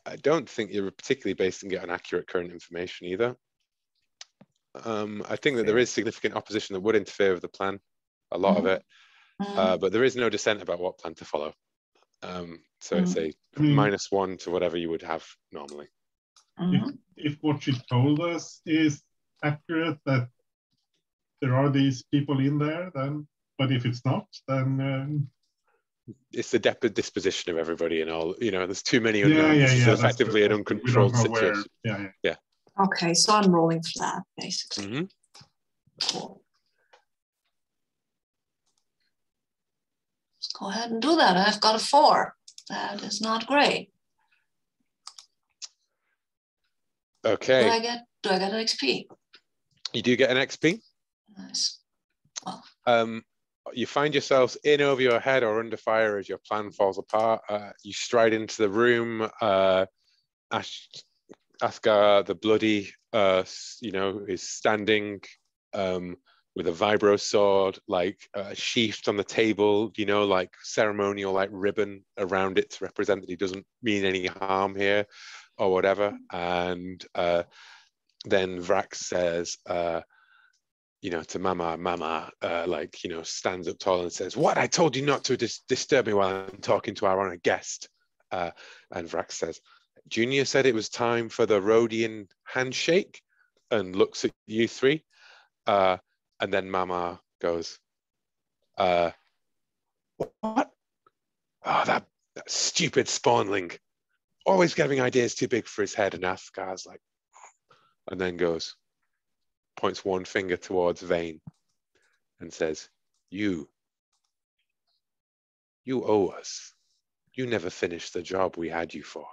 [SPEAKER 1] I don't think you're particularly basing it on accurate current information either. I think that there is significant opposition that would interfere with the plan, a lot of it, but there is no dissent about what plan to follow. So it's a -1 to whatever you would have normally.
[SPEAKER 4] If what she told us is accurate, that there are these people in there, then, but if it's not, then
[SPEAKER 1] it's the disposition of everybody and all. There's too many unknowns. This is effectively an uncontrolled situation. Yeah.
[SPEAKER 2] Okay, so I'm rolling flat, basically. Cool. Let's go ahead and do that. I've got a 4. That is not great.
[SPEAKER 1] Okay.
[SPEAKER 2] Do I get an XP?
[SPEAKER 1] You do get an XP.
[SPEAKER 2] Nice. Well.
[SPEAKER 1] You find yourselves in over your head or under fire as your plan falls apart. You stride into the room. Askar the Bloody, is standing with a vibro sword, sheathed on the table, like ceremonial, like ribbon around it to represent that he doesn't mean any harm here or whatever. And then Vrax says, to Mama, stands up tall and says, "What? I told you not to disturb me while I'm talking to our honored guest." And Vrax says, "Junior said it was time for the Rhodian handshake," and looks at you three. And then Mama goes, "What? Oh, that stupid spawnling. Always getting ideas too big for his head." And Askar's like, and then points one finger towards Vane and says, You owe us. You never finished the job we had you for.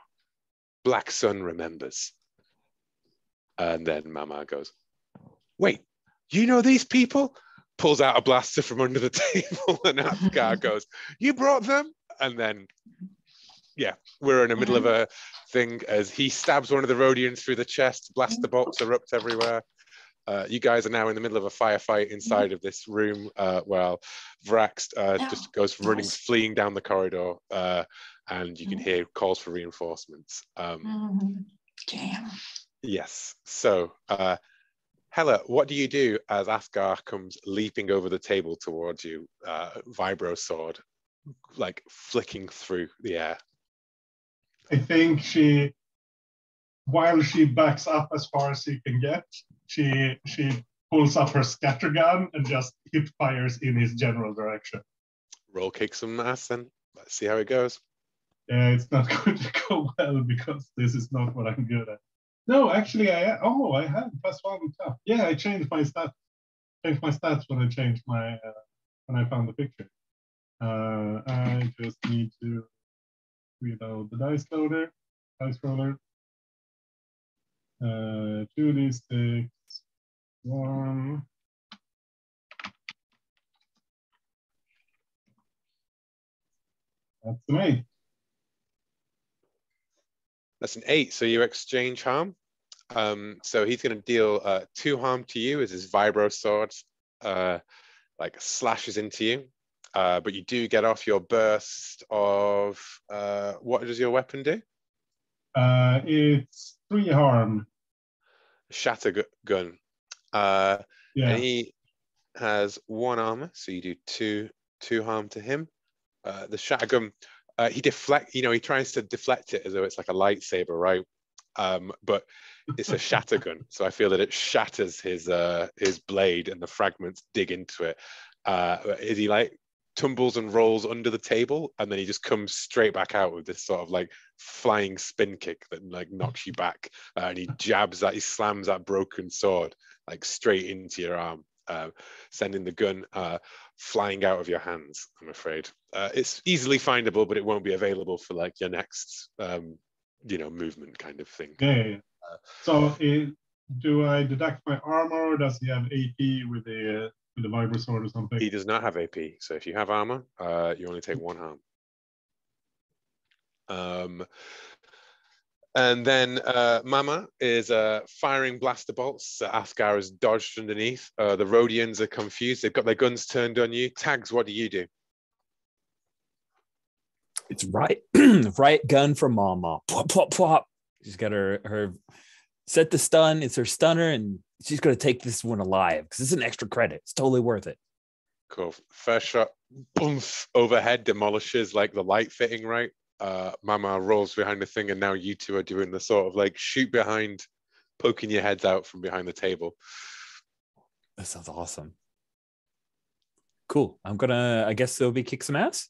[SPEAKER 1] Black Sun remembers." And then Mama goes, "Wait, you know these people?" Pulls out a blaster from under the table, and Askar goes, "You brought them?" And then, we're in the middle of a thing as he stabs one of the Rhodians through the chest. Blaster bolts erupt everywhere. You guys are now in the middle of a firefight inside of this room while Vrax just goes fleeing down the corridor, and you can hear calls for reinforcements.
[SPEAKER 2] Damn.
[SPEAKER 1] Yes. So, Hella, what do you do as Askar comes leaping over the table towards you, vibro sword, flicking through the air?
[SPEAKER 4] I think while she backs up as far as she can get, she pulls up her scatter gun and just hip fires in his general direction.
[SPEAKER 1] Roll kick some ass then. Let's see how it goes.
[SPEAKER 4] Yeah, it's not going to go well because this is not what I'm good at. No, actually, I had +1 tough. Yeah, I changed my stats. Changed my stats when I changed when I found the picture. I just need to reload the dice roller. 2d6, 1. That's an 8.
[SPEAKER 1] That's an 8. So you exchange harm. So he's going to deal 2 harm to you as his vibro sword slashes into you. But you do get off your burst of what does your weapon do?
[SPEAKER 4] It's 3 harm.
[SPEAKER 1] Shatter gun. And he has 1 armor, so you do 2 harm to him. The shatter gun, he tries to deflect it as though it's like a lightsaber, right? But it's a shatter gun, so I feel that it shatters his blade and the fragments dig into it. Is he tumbles and rolls under the table, and then he just comes straight back out with this sort of flying spin kick that knocks you back, and he slams that broken sword straight into your arm. sending the gun flying out of your hands, I'm afraid. It's easily findable, but it won't be available for like your next, movement kind of thing.
[SPEAKER 4] Yeah. So do I deduct my armor, or does he have AP with the vibro sword or something?
[SPEAKER 1] He does not have AP, so if you have armor, you only take 1 harm. And then Mama is firing blaster bolts. Athgar has dodged underneath. The Rhodians are confused. They've got their guns turned on you. Tags, what do you do?
[SPEAKER 5] It's right, right gun from Mama. Plop, plop, plop. She's got her set the stun. It's her stunner, and she's going to take this one alive because it's an extra credit. It's totally worth it.
[SPEAKER 1] Cool. First shot, boom, overhead, demolishes like the light fitting, right? Mama rolls behind the thing, and now you two are doing the sort of like shoot behind, poking your heads out from behind the table.
[SPEAKER 5] That sounds awesome. Cool. I'm gonna, I guess there'll be kick some ass.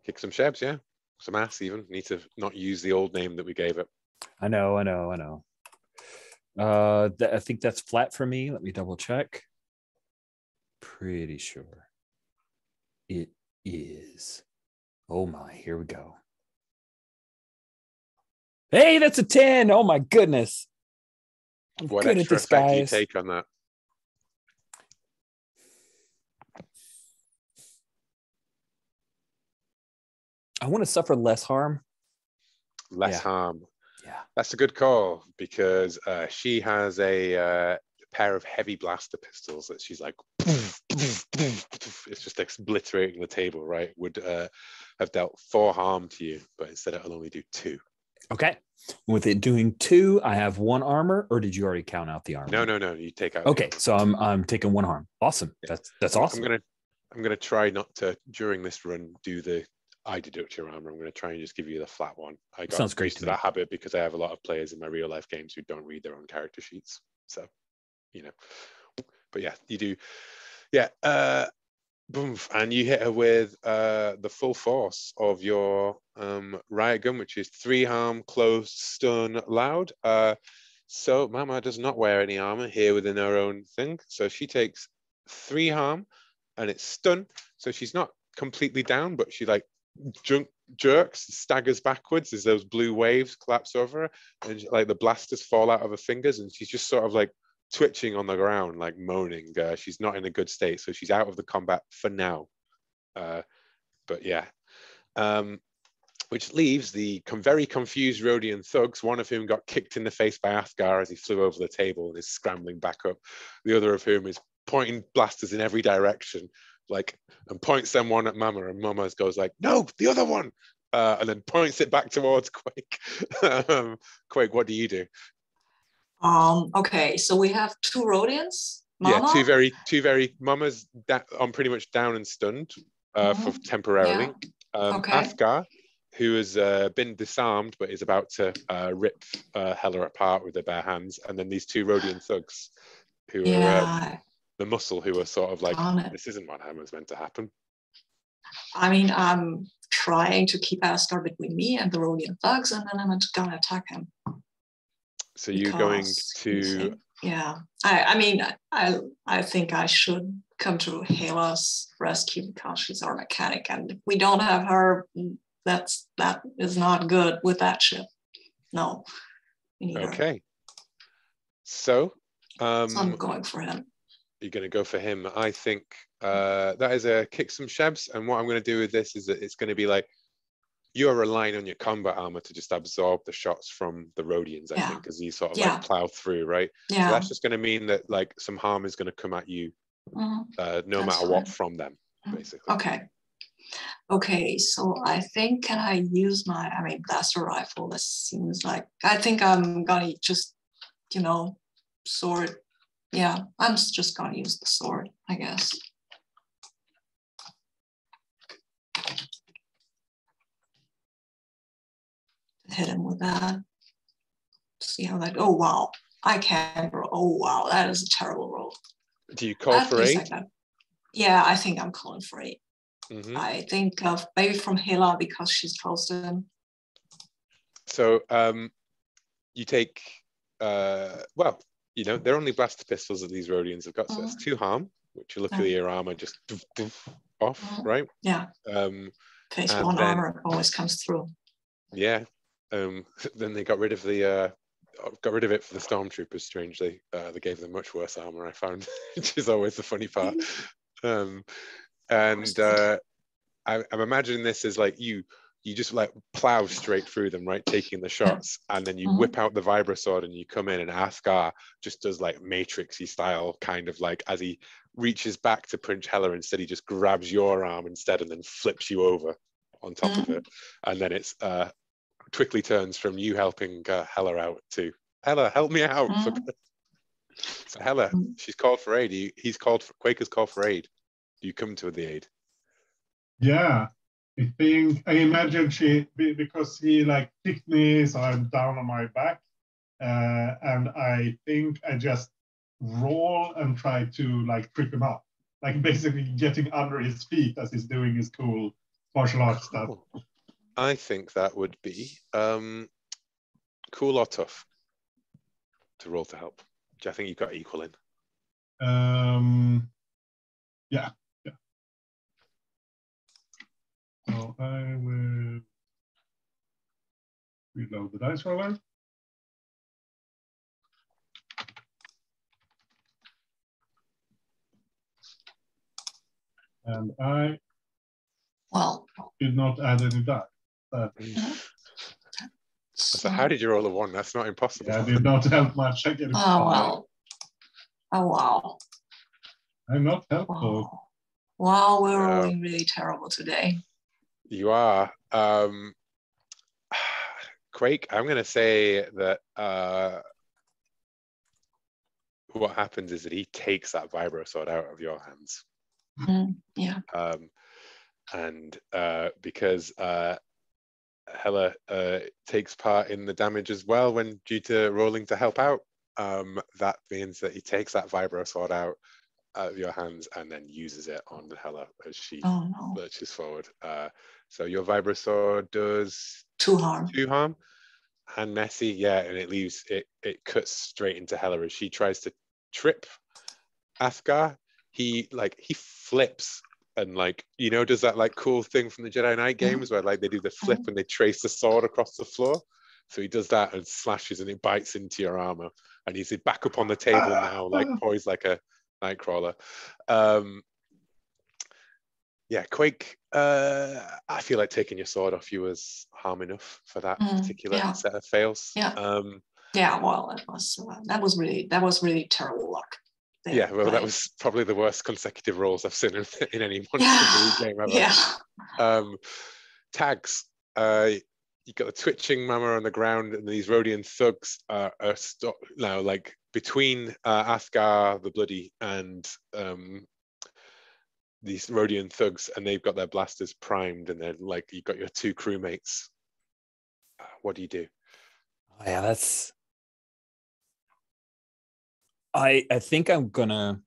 [SPEAKER 1] Kick some shebs, yeah. Some ass even. Need to not use the old name that we gave it.
[SPEAKER 5] I know. I think that's flat for me. Let me double check. Pretty sure it is. Oh my, here we go. Hey, that's a 10. Oh my goodness. I'm
[SPEAKER 1] What
[SPEAKER 5] good
[SPEAKER 1] extra
[SPEAKER 5] at this,
[SPEAKER 1] effect do you
[SPEAKER 5] guys.
[SPEAKER 1] take on that?
[SPEAKER 5] I want to suffer less harm.
[SPEAKER 1] Less harm.
[SPEAKER 5] Yeah.
[SPEAKER 1] That's a good call, because she has a pair of heavy blaster pistols that she's like, it's just obliterating the table, right? Would have dealt 4 harm to you, but instead it'll only do 2.
[SPEAKER 5] Okay. With it doing 2, I have 1 armor, or did you already count out the armor?
[SPEAKER 1] No. You take out.
[SPEAKER 5] Okay, so I'm taking 1 harm. Awesome.
[SPEAKER 1] Yeah.
[SPEAKER 5] That's awesome.
[SPEAKER 1] I'm gonna try not to, during this run, do the I deduct your armor. I'm going to try and just give you the flat one. I got
[SPEAKER 5] Sounds great
[SPEAKER 1] used to that habit because I have a lot of players in my real life games who don't read their own character sheets. So, but yeah, you do. Yeah. Boom. And you hit her with the full force of your riot gun, which is 3 harm, close, stun, loud. So Mama does not wear any armor here within her own thing. So she takes 3 harm, and it's stun. So she's not completely down, but she like jerks, staggers backwards as those blue waves collapse over her, and like the blasters fall out of her fingers, and she's just sort of like twitching on the ground, like moaning. She's not in a good state, so she's out of the combat for now. But yeah, which leaves the very confused Rhodian thugs, one of whom got kicked in the face by Athgar as he flew over the table and is scrambling back up, the other of whom is pointing blasters in every direction, and points them one at Mama, and Mama goes like, no, the other one, and then points it back towards Quake. Quake, what do you do?
[SPEAKER 2] Okay, so we have 2 Rhodians. Mama?
[SPEAKER 1] Yeah, two very Mama's on pretty much down and stunned for temporarily.
[SPEAKER 2] Yeah. Okay.
[SPEAKER 1] Athgar, who has been disarmed but is about to rip Hela apart with their bare hands, and then these 2 Rhodian thugs who are the muscle, who are sort of like, this isn't what was meant to happen.
[SPEAKER 2] I mean, I'm trying to keep Asgard between me and the Rhodian thugs, and then I'm gonna attack him.
[SPEAKER 1] So you're going to...
[SPEAKER 2] Yeah, I mean, I think I should come to Hela's rescue because she's our mechanic, and if we don't have her, that is not good with that ship. No.
[SPEAKER 1] Okay. So
[SPEAKER 2] I'm going for him.
[SPEAKER 1] You're going to go for him. I think that is a kick some shebs, and what I'm going to do with this is that it's going to be like, you're relying on your combat armor to just absorb the shots from the Rhodians, I think, as you sort of like plow through, right?
[SPEAKER 2] Yeah.
[SPEAKER 1] So that's just going to mean that like some harm is going to come at you no matter what from them, basically.
[SPEAKER 2] Okay, so I think, can I use blaster rifle? This seems like, I think I'm gonna just, sword. Yeah, I'm just gonna use the sword, I guess. Hit him with that. See how that, oh wow, I can't roll. Oh wow, that is a terrible roll.
[SPEAKER 1] Do you call for 8?
[SPEAKER 2] Yeah, I think I'm calling for 8. I think of maybe from Hela because she's close to him.
[SPEAKER 1] So you take, they're only blaster pistols that these Rhodians have got, so that's 2 harm. which luckily your armor just off, right?
[SPEAKER 2] Yeah. Phase 1 armor always comes through.
[SPEAKER 1] Yeah. Then they got rid of it for the stormtroopers. Strangely, they gave them much worse armor, I found, which is always the funny part. I'm imagining this as like you just like plow straight through them, right, taking the shots, and then you whip out the vibro sword and you come in, and Askar just does like Matrixy style, kind of like as he reaches back to Prince Hela, instead he just grabs your arm instead and then flips you over on top of it, and then it's quickly turns from you helping Hela out to Hela, help me out. So Hela, she's called for aid. Quaker's called for aid. Do you come to the aid?
[SPEAKER 4] Yeah, I imagine because he like kicked me, so I'm down on my back, and I think I just roll and try to like trip him up, like basically getting under his feet as he's doing his cool martial arts stuff.
[SPEAKER 1] I think that would be cool or tough to roll to help. I think you've got equal in.
[SPEAKER 4] Yeah. So I will reload the dice roller. And I did not add any dice.
[SPEAKER 1] So how did you roll a 1? That's not impossible.
[SPEAKER 4] Yeah, I did not help much. I get
[SPEAKER 2] Oh wow.
[SPEAKER 4] I'm not helpful.
[SPEAKER 2] Wow, we're rolling really terrible today.
[SPEAKER 1] You are. Quake, I'm going to say that what happens is that he takes that vibro sword out of your hands.
[SPEAKER 2] Yeah.
[SPEAKER 1] And because Hela takes part in the damage as well when due to rolling to help out, that means that he takes that vibro sword out of your hands and then uses it on Hela as she lurches forward. So your vibro sword does
[SPEAKER 2] 2 harm.
[SPEAKER 1] 2 harm. And messy, yeah, and it cuts straight into Hela as she tries to trip Askar. He flips and does that like cool thing from the Jedi Knight games where like they do the flip and they trace the sword across the floor. So he does that and slashes and it bites into your armor, and he's back up on the table now, like poised like a nightcrawler. Yeah, Quake, I feel like taking your sword off you was harm enough for that particular set of fails.
[SPEAKER 2] Yeah. Well, that was really terrible luck. There,
[SPEAKER 1] yeah, well,
[SPEAKER 2] right?
[SPEAKER 1] That was probably the worst consecutive rolls I've seen in any Monster game ever.
[SPEAKER 2] Yeah.
[SPEAKER 1] Tags. You got the twitching mama on the ground, and these Rhodian thugs are now, like between Askar the Bloody and these Rhodian thugs, and they've got their blasters primed, and they're like, you've got your 2 crewmates. What do you do?
[SPEAKER 5] Oh, yeah, that's. I think I'm gonna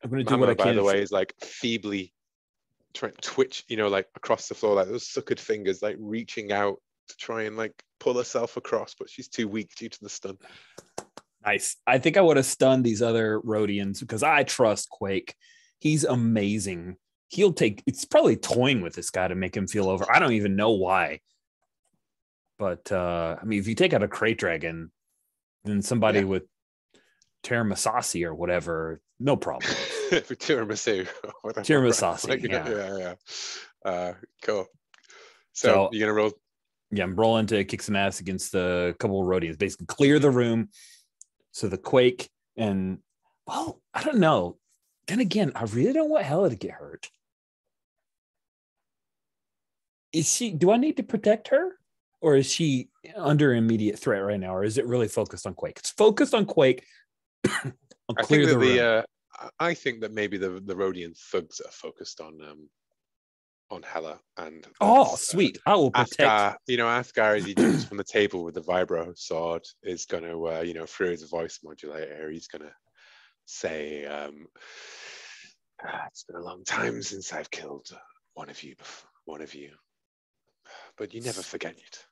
[SPEAKER 5] do what I can.
[SPEAKER 1] By the way, is like feebly trying to twitch, like across the floor, like those suckered fingers, like reaching out to try and like pull herself across, but she's too weak due to the stun.
[SPEAKER 5] Nice. I think I would have stunned these other Rhodians because I trust Quake. He's amazing. It's probably toying with this guy to make him feel over. I don't even know why. But I mean, if you take out a crate dragon, then somebody with Tiramisasi or whatever, no problem.
[SPEAKER 1] For tiramisu.
[SPEAKER 5] Tiramisasi,
[SPEAKER 1] yeah. Cool. So you're gonna roll?
[SPEAKER 5] Yeah, I'm rolling to kick some ass against a couple of Rhodians, basically clear the room. So the Quake and I don't know. Then again, I really don't want Hela to get hurt. Do I need to protect her? Or is she under immediate threat right now? Or is it really focused on Quake? It's focused on Quake.
[SPEAKER 1] I think that maybe the Rhodian thugs are focused on Hela, and
[SPEAKER 5] sweet. I will protect.
[SPEAKER 1] Askar, as he jumps from the table with the vibro sword, is going to, through his voice modulator, he's going to say, it's been a long time since I've killed one of you, but you never forget it.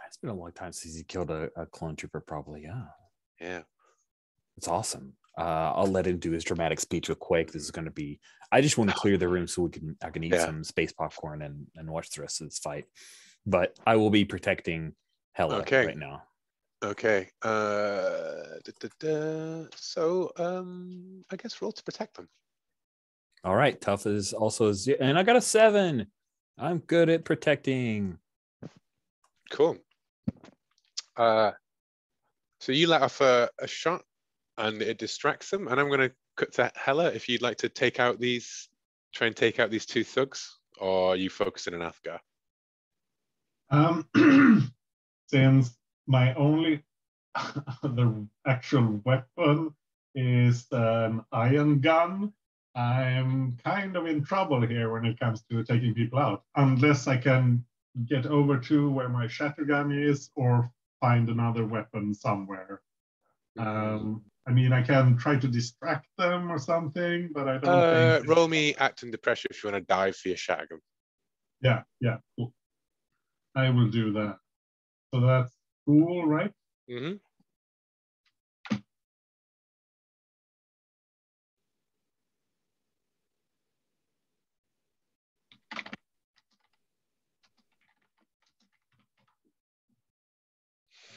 [SPEAKER 5] It's been a long time since he killed a clone trooper, probably. Yeah.
[SPEAKER 1] Yeah.
[SPEAKER 5] It's awesome. I'll let him do his dramatic speech with Quake. This is going to be. I just want to clear the room so I can eat some space popcorn and watch the rest of this fight. But I will be protecting Hela right now.
[SPEAKER 1] Okay. So I guess roll to protect them.
[SPEAKER 5] All right. Tough is also and I got a 7. I'm good at protecting.
[SPEAKER 1] Cool. So you let off a shot and it distracts them, and I'm going to cut to Hela. If you'd like to try and take out these 2 thugs, or are you focusing on Athgar?
[SPEAKER 4] Since my only the actual weapon is an iron gun, I'm kind of in trouble here when it comes to taking people out, unless I can get over to where my shatter gun is or find another weapon somewhere. I mean, I can try to distract them or something, but I don't think...
[SPEAKER 1] Roll me act under pressure if you want to dive for your shatter gun.
[SPEAKER 4] Yeah, cool. I will do that. So that's cool, right?
[SPEAKER 1] Mm-hmm.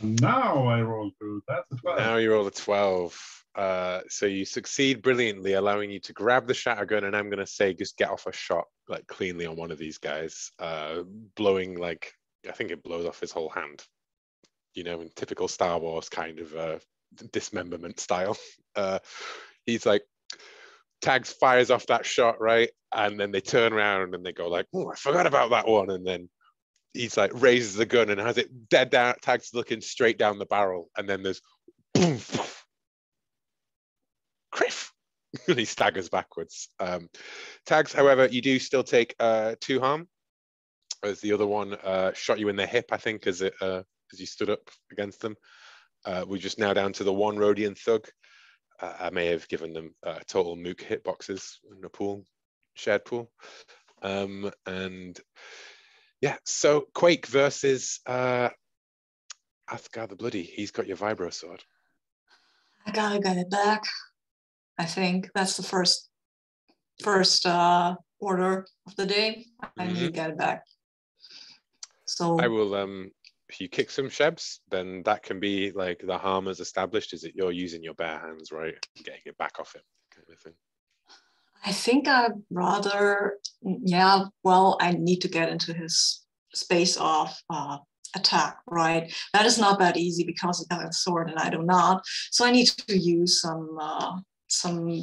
[SPEAKER 4] Now I roll through. That's a 12.
[SPEAKER 1] Now you roll a 12. So you succeed brilliantly, allowing you to grab the shatter gun, and I'm going to say just get off a shot like cleanly on one of these guys, blowing like, I think it blows off his whole hand, you know, in typical Star Wars kind of dismemberment style. He's like, Tags fires off that shot, right? And then they turn around and they go like, oh, I forgot about that one. And then he's like raises the gun and has it dead down. Tags looking straight down the barrel, and then there's boom, criff, and he staggers backwards. Tags, however, you do still take 2 harm, as the other one shot you in the hip, I think, as you stood up against them. We're just now down to the 1 Rhodian thug. I may have given them total mook hitboxes in a pool, shared pool, and. Yeah, so Quake versus Athgar the Bloody. He's got your vibro sword.
[SPEAKER 2] I gotta get it back. I think that's the first order of the day. I need to get it back. So
[SPEAKER 1] I will. If you kick some Shebs, then that can be like the harm is established. Is that you're using your bare hands, right? Getting it back off him, kind of thing.
[SPEAKER 2] I think I'd rather, I need to get into his space of attack, right? That is not that easy because I have a sword and I do not. So I need to use some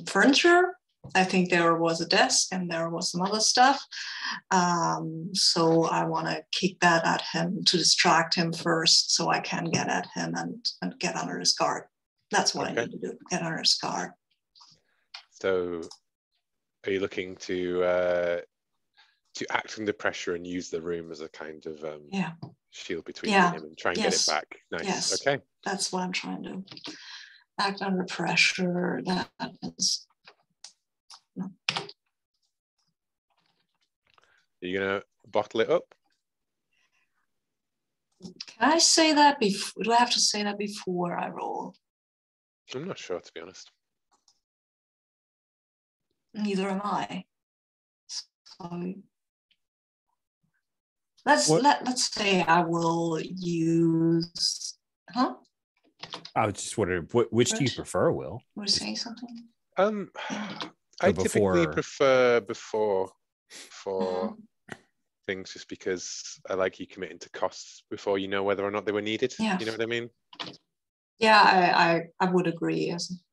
[SPEAKER 2] furniture. I think there was a desk and there was some other stuff. So I want to kick that at him to distract him first so I can get at him and get under his guard. That's what I need to do, get under his guard.
[SPEAKER 1] So are you looking to act under pressure and use the room as a kind of shield between you and him and try and get it back? Nice.
[SPEAKER 2] Yes.
[SPEAKER 1] Okay.
[SPEAKER 2] That's what I'm trying to act under pressure. That is. No.
[SPEAKER 1] Are you gonna bottle it up?
[SPEAKER 2] Can I say that before? Do I have to say that before I roll?
[SPEAKER 1] I'm not sure, to be honest.
[SPEAKER 2] Neither am I. So let's say I will use. Huh?
[SPEAKER 5] I was just wondering, which do you prefer, Will?
[SPEAKER 2] Want to say something?
[SPEAKER 1] I typically prefer before things, just because I like you committing to costs before you know whether or not they were needed.
[SPEAKER 2] Yeah.
[SPEAKER 1] You know what I mean?
[SPEAKER 2] Yeah, I would agree.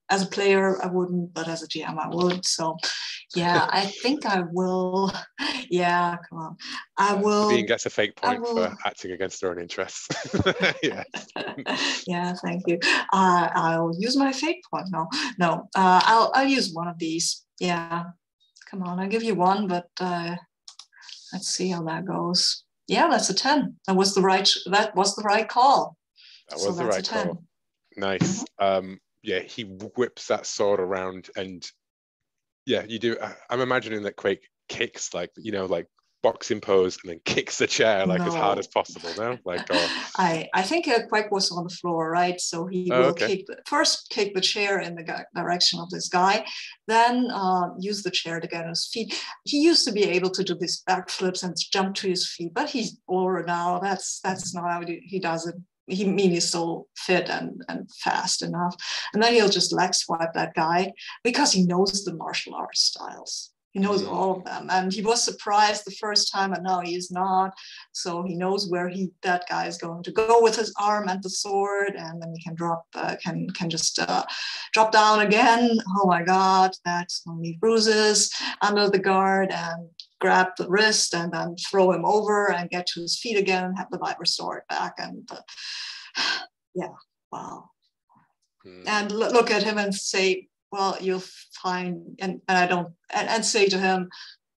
[SPEAKER 2] As a player, I wouldn't, but as a GM, I would. So, yeah, I think I will. Yeah, come on. I will.
[SPEAKER 1] Dean gets a fake point for acting against their own interests. Yeah.
[SPEAKER 2] Yeah, thank you. I'll use my fake point. No. I'll use one of these. Yeah, come on. I'll give you one, but let's see how that goes. Yeah, that's a 10. That was the right call.
[SPEAKER 1] That was the right call. Nice. Mm-hmm. Yeah, he whips that sword around, and yeah, you do. I'm imagining that Quake kicks like boxing pose and then kicks the chair like as hard
[SPEAKER 2] No.
[SPEAKER 1] as possible. No, like
[SPEAKER 2] I think Quake was on the floor, right? So he will first kick the chair in the direction of this guy, then use the chair to get on his feet. He used to be able to do these backflips and jump to his feet, but he's older now. That's not how he does it. He's still fit and fast enough. And then he'll just leg swipe that guy because he knows the martial arts styles. He knows all of them. And he was surprised the first time, and now he is not. So he knows where that guy is going to go with his arm and the sword, and then he can drop down again. Oh my God, that's only bruises under the guard, and grab the wrist and then throw him over and get to his feet again and have the viper sword back. And yeah, wow. And look at him and say, well, you'll find, and say to him,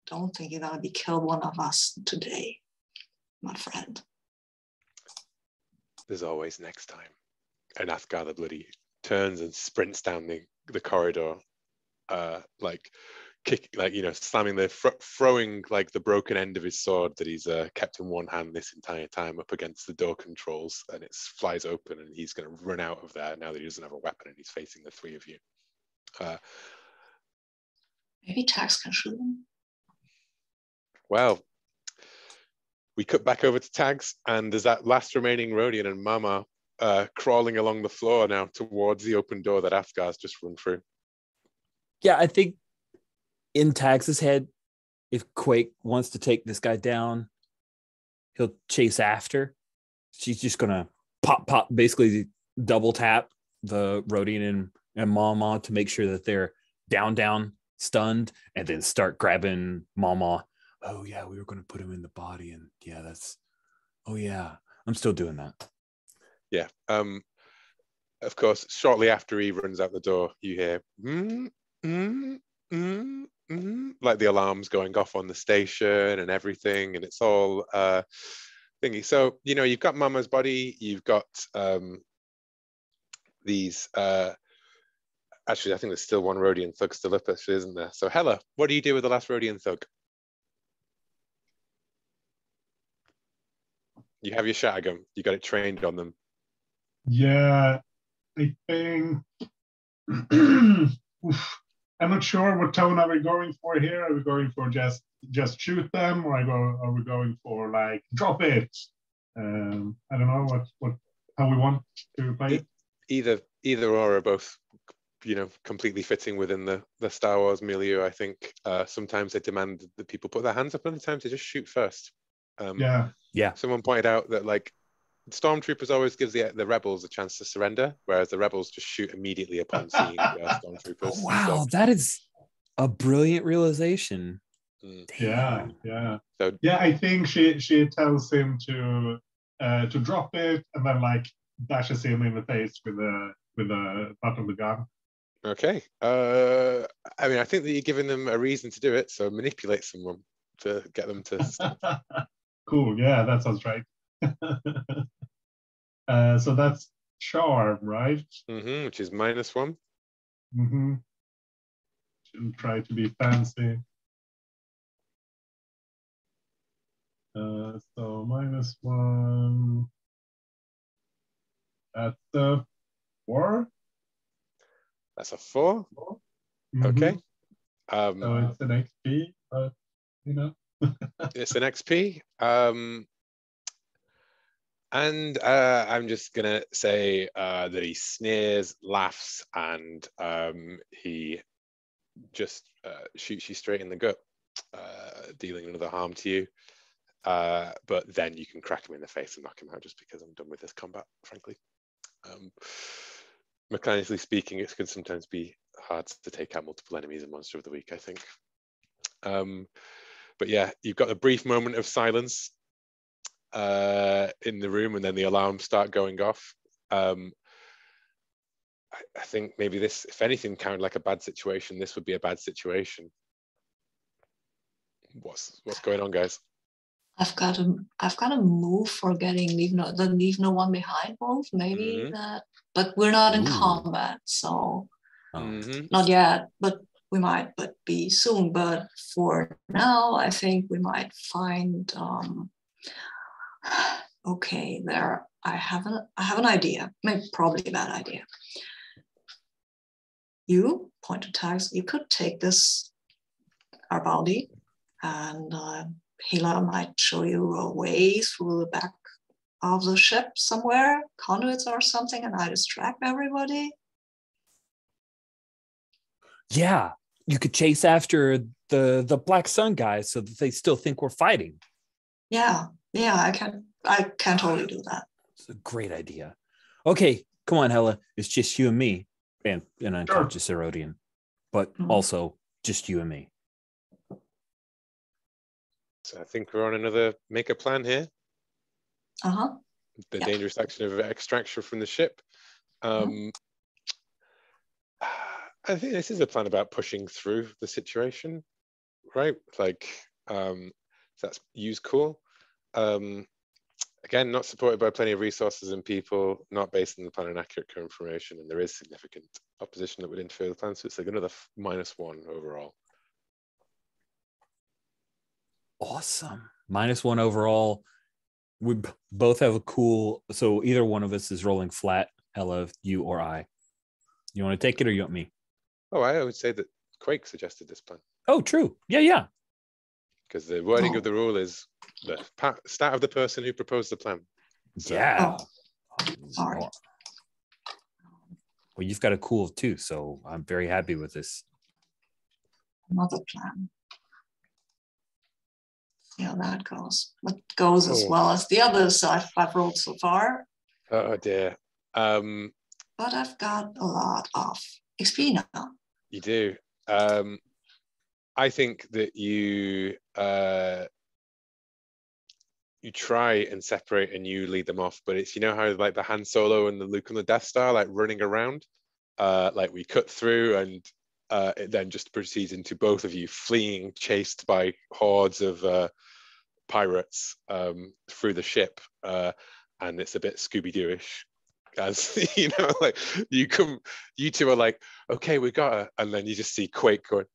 [SPEAKER 2] don't think you're gonna be killed one of us today, my friend.
[SPEAKER 1] There's always next time. And Athgar the Bloody turns and sprints down the corridor, slamming throwing like the broken end of his sword that he's kept in one hand this entire time up against the door controls, and it flies open, and he's going to run out of there now that he doesn't have a weapon and he's facing the three of you.
[SPEAKER 2] Maybe Tax can shoot him.
[SPEAKER 1] Well, we cut back over to Tags, and there's that last remaining Rodian and Mama crawling along the floor now towards the open door that Athgar's just run through.
[SPEAKER 5] Yeah, I think in Tags's head, if Quake wants to take this guy down, he'll chase after. She's just gonna pop, basically double tap the Rodian and Mama to make sure that they're down, stunned, and then start grabbing Mama. Oh yeah, we were gonna put him in the body, and yeah, I'm still doing that.
[SPEAKER 1] Yeah. Of course, shortly after he runs out the door, you hear like the alarms going off on the station and everything, and it's all thingy. So, you've got Mama's body, you've got these actually, I think there's still one Rodian thug still up, actually, isn't there? So Hella, what do you do with the last Rodian thug? You have your shotgun, you got it trained on them.
[SPEAKER 4] Yeah, I think I'm not sure what tone are we going for here. Are we going for just shoot them, or are we going for like drop it? I don't know how we want to play it.
[SPEAKER 1] Either or are both, completely fitting within the Star Wars milieu. I think sometimes they demand that people put their hands up, other times they just shoot first.
[SPEAKER 5] Yeah.
[SPEAKER 1] Someone pointed out that like Stormtroopers always gives the rebels a chance to surrender, whereas the rebels just shoot immediately upon seeing the Stormtroopers.
[SPEAKER 5] Oh, wow, that is a brilliant realization.
[SPEAKER 4] Yeah.
[SPEAKER 1] So
[SPEAKER 4] I think she tells him to drop it, and then like bashes him in the face with the butt of the gun.
[SPEAKER 1] Okay. I think that you're giving them a reason to do it, so manipulate someone to get them to stop.
[SPEAKER 4] Cool. Yeah, that sounds right. So that's charm, right?
[SPEAKER 1] Which is -1.
[SPEAKER 4] Shouldn't try to be fancy. So -1. That's a 4.
[SPEAKER 1] That's a 4. Okay.
[SPEAKER 4] So it's an XP, but
[SPEAKER 1] it's an XP. And I'm just gonna say that he sneers, laughs, and he just shoots you straight in the gut, dealing another harm to you. But then you can crack him in the face and knock him out, just because I'm done with this combat, frankly. Mechanically speaking, it can sometimes be hard to take out multiple enemies in Monster of the Week, I think. But yeah, you've got a brief moment of silence in the room, and then the alarms start going off. I think maybe this, if anything, counted like a bad situation. This would be a bad situation. What's going on, guys?
[SPEAKER 2] I've got a move for getting leave no one behind move. Maybe that, but we're not in combat, so not yet. But we might be soon, but for now, I think we might find. Okay, I have an idea. Maybe probably a bad idea. You point to tags. You could take this our bounty, and Hila might show you a way through the back of the ship somewhere, conduits or something, and I distract everybody.
[SPEAKER 5] Yeah, you could chase after the Black Sun guys so that they still think we're fighting.
[SPEAKER 2] Yeah, I can totally do that.
[SPEAKER 5] It's a great idea. Okay, come on, Hela. It's just you and me, and an unconscious Herodian, but also just you and me.
[SPEAKER 1] So I think we're on another make a plan here. The dangerous action of extraction from the ship. I think this is a plan about pushing through the situation, right? Like, that's use cool. Again, not supported by plenty of resources and people, not based on the plan and accurate information, and there is significant opposition that would interfere with the plan, so it's like another -1 overall.
[SPEAKER 5] Awesome. -1 overall. We both have a cool, so either one of us is rolling flat, Hela, you or I. You want to take it or you want me?
[SPEAKER 1] Oh, I would say that Quake suggested this plan.
[SPEAKER 5] Oh, true. Yeah.
[SPEAKER 1] Because the wording of the rule is the stat of the person who proposed the plan. So.
[SPEAKER 5] Yeah.
[SPEAKER 2] Sorry.
[SPEAKER 5] Well, you've got a cool too, so I'm very happy with this.
[SPEAKER 2] Another plan. See how that goes. What goes as well as the others I've rolled so far.
[SPEAKER 1] Oh dear.
[SPEAKER 2] But I've got a lot of XP now.
[SPEAKER 1] You do. I think that you try and separate and you lead them off, but it's, you know how like the Han Solo and the Luke on the Death Star, like running around, like we cut through and it then just proceeds into both of you fleeing, chased by hordes of pirates through the ship, and it's a bit Scooby-Doo-ish. As you know, like you two are like, okay, we got her, and then you just see Quake going,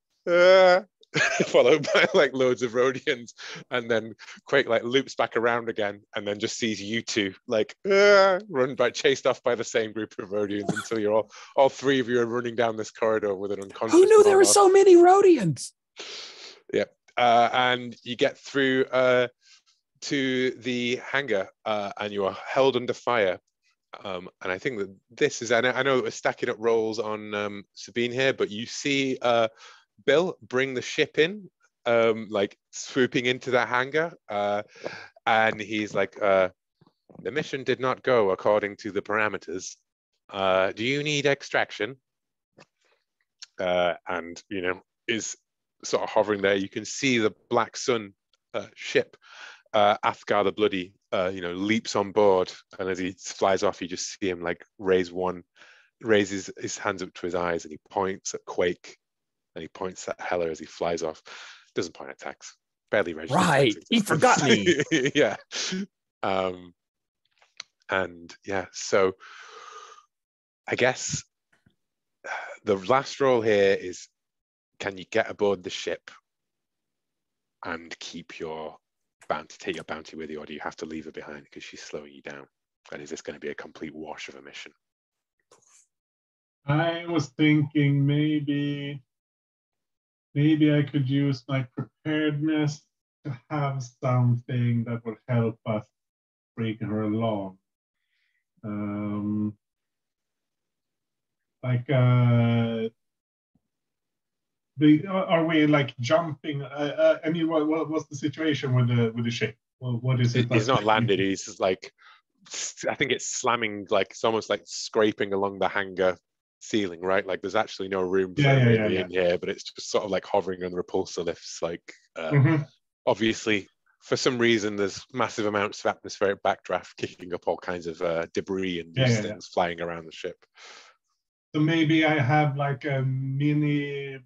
[SPEAKER 1] followed by like loads of Rhodians, and then Quake like loops back around again, and then just sees you two like chased off by the same group of Rhodians until you're all three of you are running down this corridor with an unconscious.
[SPEAKER 5] Who knew there were so many Rhodians?
[SPEAKER 1] Yeah, and you get through to the hangar, and you are held under fire. And I think that this is, I know that we're stacking up rolls on Sabine here, but you see Bill bring the ship in, like swooping into the hangar, and he's like, the mission did not go according to the parameters. Do you need extraction? And, you know, is sort of hovering there. You can see the Black Sun ship, Athgar the Bloody, you know, leaps on board, and as he flies off, you just see him like raises his hands up to his eyes, and he points at Quake, and he points at Hela as he flies off. Doesn't point at Tex, barely registers.
[SPEAKER 5] Right, he forgot me.
[SPEAKER 1] Yeah. And yeah, so I guess the last roll here is, can you get aboard the ship and keep your bounty, take your bounty with you, or do you have to leave her behind because she's slowing you down? And is this going to be a complete wash of a mission?
[SPEAKER 4] I was thinking maybe I could use my preparedness to have something that would help us bring her along. Are we like jumping? I mean, what was the situation with the ship? Well, what is it?
[SPEAKER 1] He's not landed. He's like, I think it's slamming, like it's almost like scraping along the hangar ceiling, right? Like there's actually no room for in here, but it's just sort of like hovering on the repulsor lifts. Like obviously, for some reason, there's massive amounts of atmospheric backdraft kicking up all kinds of debris and these things flying around the ship.
[SPEAKER 4] So maybe I have like a mini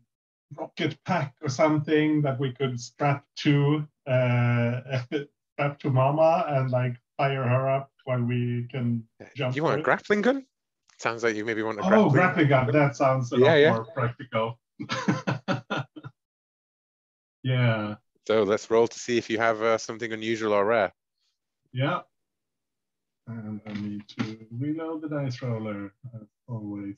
[SPEAKER 4] rocket pack or something that we could strap to Mama and like fire her up while we can jump.
[SPEAKER 1] You want a grappling gun? Sounds like you maybe want a grappling
[SPEAKER 4] gun. That sounds a lot more practical. Yeah.
[SPEAKER 1] So let's roll to see if you have something unusual or rare.
[SPEAKER 4] Yeah. And I need to reload the dice roller, as always.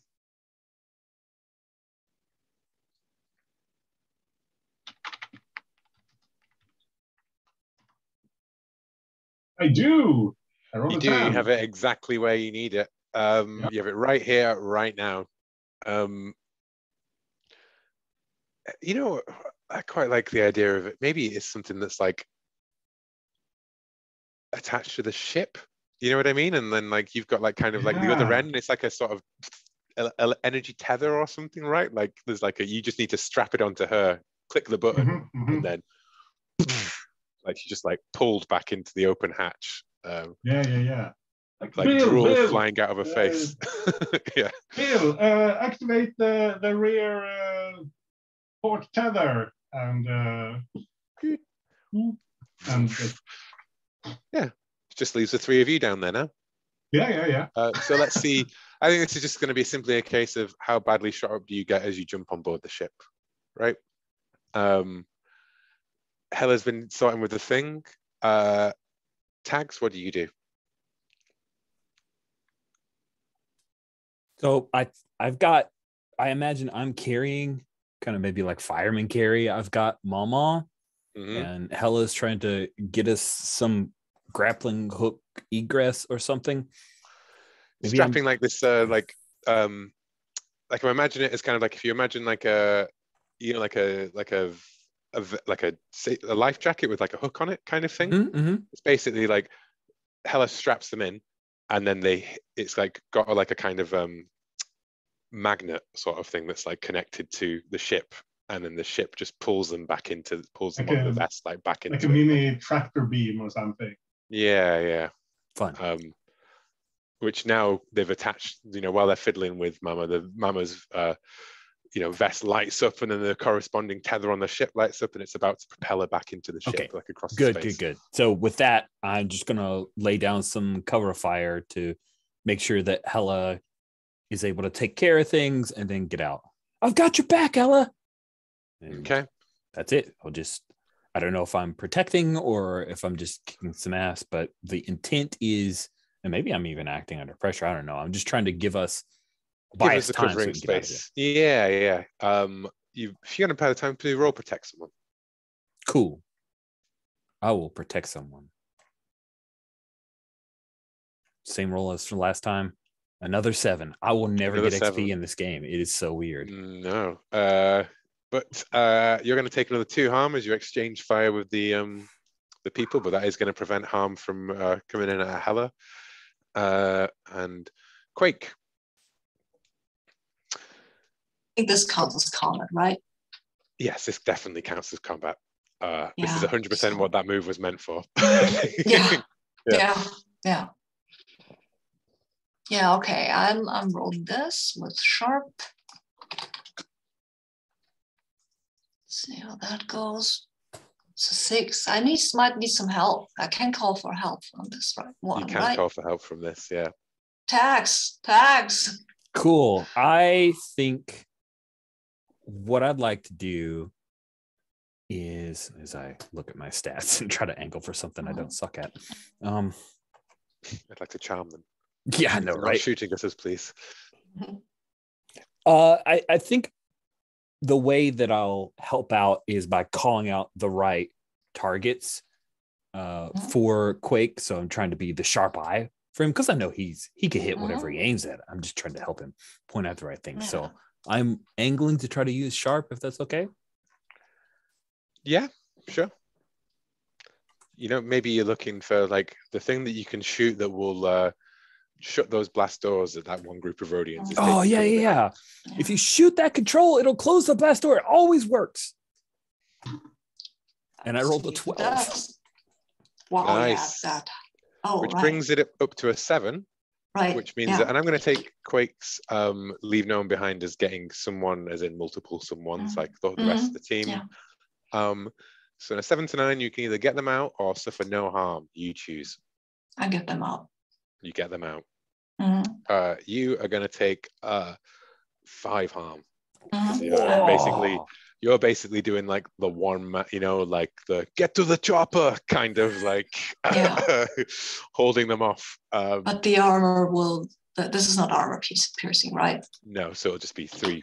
[SPEAKER 4] I do. I rolled
[SPEAKER 1] You
[SPEAKER 4] a
[SPEAKER 1] do.
[SPEAKER 4] 10.
[SPEAKER 1] You have it exactly where you need it.
[SPEAKER 4] Yeah.
[SPEAKER 1] You have it right here, right now. You know, I quite like the idea of it. Maybe it's something that's like attached to the ship. You know what I mean? And then like you've got like kind of like the other
[SPEAKER 4] Yeah.
[SPEAKER 1] end. It's like a sort of energy tether or something, right? Like there's like you just need to strap it onto her, click the button, and then like she just like pulled back into the open hatch.
[SPEAKER 4] Yeah.
[SPEAKER 1] Like drool
[SPEAKER 4] Bill,
[SPEAKER 1] flying out of her face. Yeah.
[SPEAKER 4] Bill, activate the rear port tether and
[SPEAKER 1] Yeah. Just leaves the three of you down there now.
[SPEAKER 4] Yeah.
[SPEAKER 1] So let's see. I think this is just going to be simply a case of how badly shot up do you get as you jump on board the ship, right? Hella's been sorting with the thing. Tags, what do you do?
[SPEAKER 5] So I imagine I'm carrying kind of maybe like fireman carry. I've got Mama and Hella's trying to get us some grappling hook egress or something. Maybe
[SPEAKER 1] strapping like this, like I imagine it as kind of like if you imagine like a, you know, like a life jacket with like a hook on it kind of thing. It's basically like Hella straps them in, and then it's like got like a kind of magnet sort of thing that's like connected to the ship, and then the ship just pulls them on the vest, like back into
[SPEAKER 4] like a mini tractor beam or something.
[SPEAKER 1] Yeah.
[SPEAKER 5] Fun.
[SPEAKER 1] Which now they've attached, you know, while they're fiddling with Mama's vest lights up, and then the corresponding tether on the ship lights up, and it's about to propel her back into the ship, like across space.
[SPEAKER 5] Good. So with that, I'm just gonna lay down some cover fire to make sure that Hella is able to take care of things and then get out. I've got your back, Hella. And
[SPEAKER 1] okay.
[SPEAKER 5] That's it. I don't know if I'm protecting or if I'm just kicking some ass, but the intent is, and maybe I'm even acting under pressure. I don't know. I'm just trying to give us
[SPEAKER 1] the covering space. Yeah. If you're going to pay the time to roll protect someone.
[SPEAKER 5] Cool. I will protect someone. Same roll as from last time. Another 7. I will never get XP in this game. It is so weird.
[SPEAKER 1] No. But you're going to take another 2 harm as you exchange fire with the people, but that is going to prevent harm from coming in at Hella. And Quake.
[SPEAKER 2] I think this counts as combat, right?
[SPEAKER 1] Yes, this definitely counts as combat. This is 100% what that move was meant for.
[SPEAKER 2] Yeah, okay. I'm rolling this with sharp. See how that goes. So 6. Might need some help. I can call for help from this, right?
[SPEAKER 1] You can call for help from this, yeah.
[SPEAKER 2] Tags.
[SPEAKER 5] Cool. I think what I'd like to do is, as I look at my stats and try to angle for something I don't suck at.
[SPEAKER 1] I'd like to charm them.
[SPEAKER 5] Yeah, I know, right?
[SPEAKER 1] Shooting us, please.
[SPEAKER 5] I think the way that I'll help out is by calling out the right targets for Quake. So I'm trying to be the sharp eye for him because I know he can hit whatever he aims at. I'm just trying to help him point out the right thing. So I'm angling to try to use sharp, if that's okay.
[SPEAKER 1] Yeah, sure. You know, maybe you're looking for like the thing that you can shoot that will shut those blast doors that one group of Rhodians is.
[SPEAKER 5] Oh, yeah. If you shoot that control, it'll close the blast door. It always works. And I rolled a 12.
[SPEAKER 2] Wow,
[SPEAKER 1] nice.
[SPEAKER 2] Yeah, that.
[SPEAKER 1] Which brings it up to a 7.
[SPEAKER 2] Right.
[SPEAKER 1] Which means that, and I'm going to take Quake's leave no one behind as getting someone, as in multiple someones, like the rest of the team. Yeah. So in a 7 to 9, you can either get them out or suffer no harm. You choose.
[SPEAKER 2] I get them out.
[SPEAKER 1] You get them out. You are going to take 5 harm. Basically, you're basically doing like the like the get to the chopper kind of like holding them off.
[SPEAKER 2] But the armor this is not armor piercing, right?
[SPEAKER 1] No, so it'll just be 3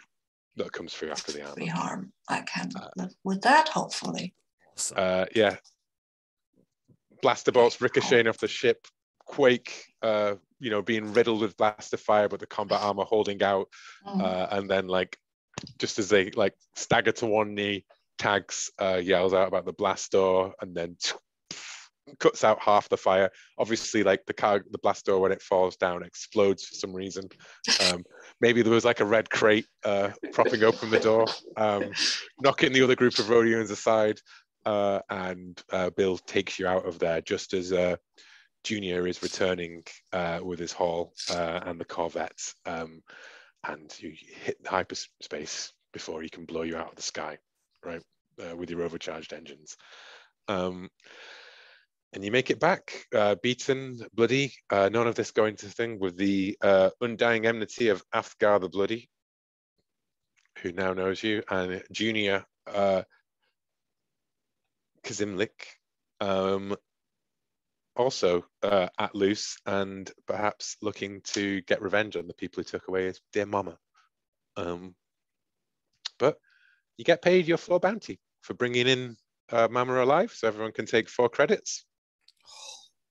[SPEAKER 1] that comes through after the armor.
[SPEAKER 2] 3 harm. I can live with that, hopefully.
[SPEAKER 1] Yeah. Blaster bolts ricocheting off the ship. Quake, being riddled with blaster fire, but the combat armor holding out. And then like, just as they like stagger to one knee, Tags yells out about the blast door and then cuts out half the fire. Obviously, like the blast door, when it falls down, explodes for some reason. Maybe there was like a red crate propping open the door, knocking the other group of Rhodians aside, and Bill takes you out of there just as Junior is returning with his haul and the Corvette, and you hit hyperspace before he can blow you out of the sky, right, with your overcharged engines. And you make it back, beaten, bloody, none of this going to thing, with the undying enmity of Athgar the Bloody, who now knows you, and Junior Kazimlik, also at loose and perhaps looking to get revenge on the people who took away his dear mama. But you get paid your floor bounty for bringing in Mama alive, so everyone can take 4 credits.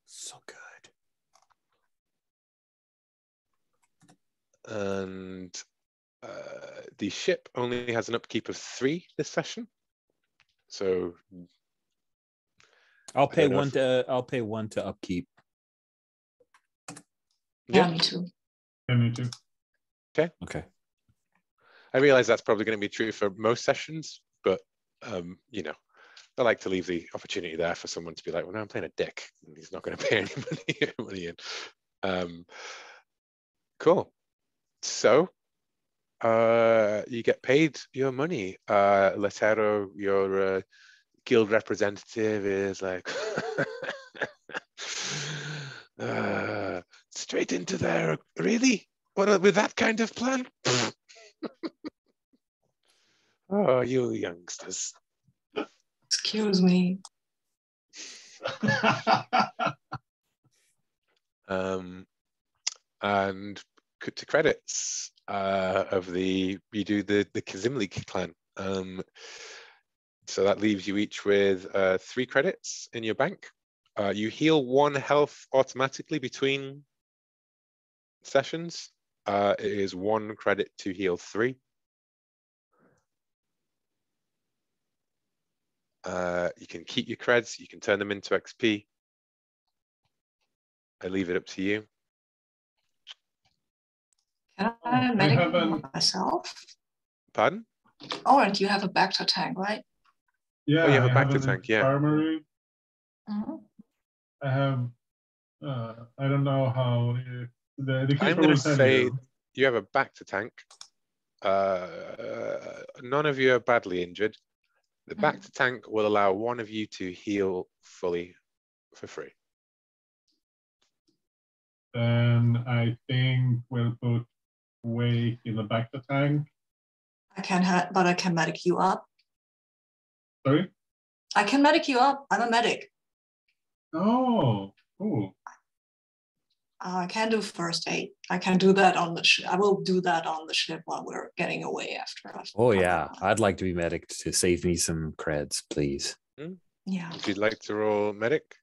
[SPEAKER 5] So good.
[SPEAKER 1] And the ship only has an upkeep of 3 this session, so
[SPEAKER 5] I'll pay one to upkeep.
[SPEAKER 2] Yeah, me too.
[SPEAKER 4] Yeah, me too.
[SPEAKER 5] Okay.
[SPEAKER 1] I realize that's probably going to be true for most sessions, but I like to leave the opportunity there for someone to be like, well, no, I'm playing a dick, and he's not going to pay any money in. Cool. So you get paid your money. Letero, your guild representative, is like, straight into there. Really? What, with that kind of plan? Oh, you youngsters.
[SPEAKER 2] Excuse me.
[SPEAKER 1] And cut to credits you do the Kazimlik clan. So that leaves you each with 3 credits in your bank. You heal 1 health automatically between sessions. It is 1 credit to heal 3. You can keep your creds, you can turn them into XP. I leave it up to you.
[SPEAKER 2] Can I medic myself?
[SPEAKER 1] Pardon?
[SPEAKER 2] Oh, and you have a Bacta tank, right?
[SPEAKER 4] Yeah,
[SPEAKER 1] Oh, you have a
[SPEAKER 4] I
[SPEAKER 1] Bacta tank, yeah.
[SPEAKER 4] Infirmary.
[SPEAKER 2] Mm-hmm.
[SPEAKER 4] I have, I don't know how, the
[SPEAKER 1] I'm
[SPEAKER 4] keeper
[SPEAKER 1] going
[SPEAKER 4] will
[SPEAKER 1] to
[SPEAKER 4] tell
[SPEAKER 1] say
[SPEAKER 4] you.
[SPEAKER 1] you have a Bacta tank. None of you are badly injured. The Bacta tank will allow one of you to heal fully for free.
[SPEAKER 4] Then I think we'll put Wake in the Bacta tank.
[SPEAKER 2] But I can medic you up.
[SPEAKER 4] Sorry?
[SPEAKER 2] I can medic you up. I'm a medic.
[SPEAKER 4] Oh, cool.
[SPEAKER 2] I can do first aid. I can do that on the ship. I will do that on the ship while we're getting away after.
[SPEAKER 5] Oh yeah, I'd like to be medic to save me some creds, please.
[SPEAKER 2] Yeah.
[SPEAKER 1] If you'd like to roll medic.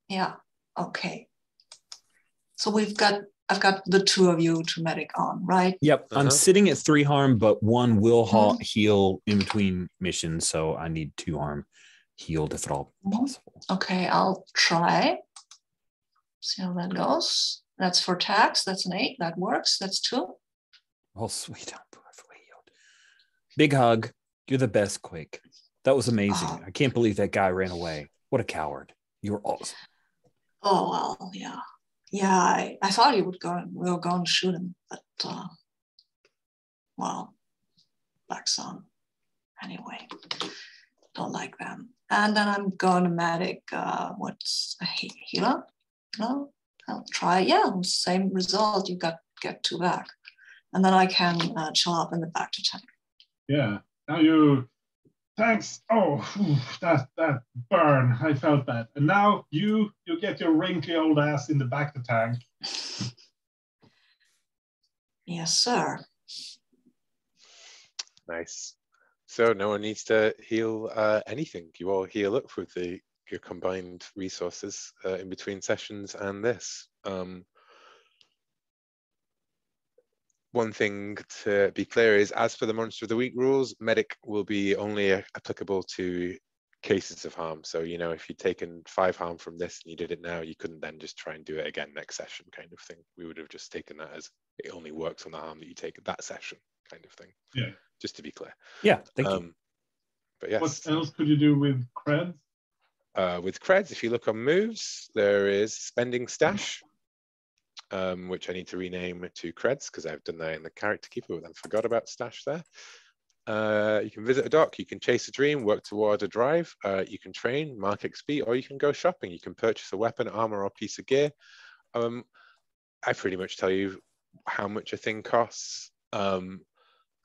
[SPEAKER 2] Yeah. Okay. So I've got the 2 of you to medic on, right?
[SPEAKER 5] Yep. I'm sitting at 3 harm, but 1 will heal in between missions, so I need 2 harm healed if at all possible.
[SPEAKER 2] Okay, I'll try. See how that goes. That's for tax. That's an 8. That works. That's 2.
[SPEAKER 5] Oh, sweet. Big hug. You're the best, Quake. That was amazing. I can't believe that guy ran away. What a coward. You're awesome.
[SPEAKER 2] Oh, well, yeah. Yeah, I thought we were going to shoot him, but, well, black's on. Anyway, don't like them. And then I'm going to medic, what's a healer? No, I'll try. Yeah, same result. Get 2 back. And then I can chill up in the Bacta tank.
[SPEAKER 4] Yeah, Now you, thanks. Oh, phew, that burn. I felt that. And now you get your wrinkly old ass in the back of the tank.
[SPEAKER 2] Yes, sir.
[SPEAKER 1] Nice. So no one needs to heal anything. You all heal up with your combined resources in between sessions and this. One thing to be clear is, as for the Monster of the Week rules, medic will be only applicable to cases of harm. So, you know, if you'd taken 5 harm from this and you did it now, you couldn't then just try and do it again next session kind of thing. We would have just taken that as it only works on the harm that you take that session kind of thing.
[SPEAKER 4] Yeah.
[SPEAKER 1] Just to be clear.
[SPEAKER 5] Yeah, thank you.
[SPEAKER 1] But yes.
[SPEAKER 4] What else could you do with creds?
[SPEAKER 1] With creds, if you look on moves, there is spending stash, which I need to rename to creds because I've done that in the character keeper, but then forgot about stash there. You can visit a dock, you can chase a dream, work toward a drive, you can train, mark XP, or you can go shopping. You can purchase a weapon, armor, or piece of gear. I pretty much tell you how much a thing costs.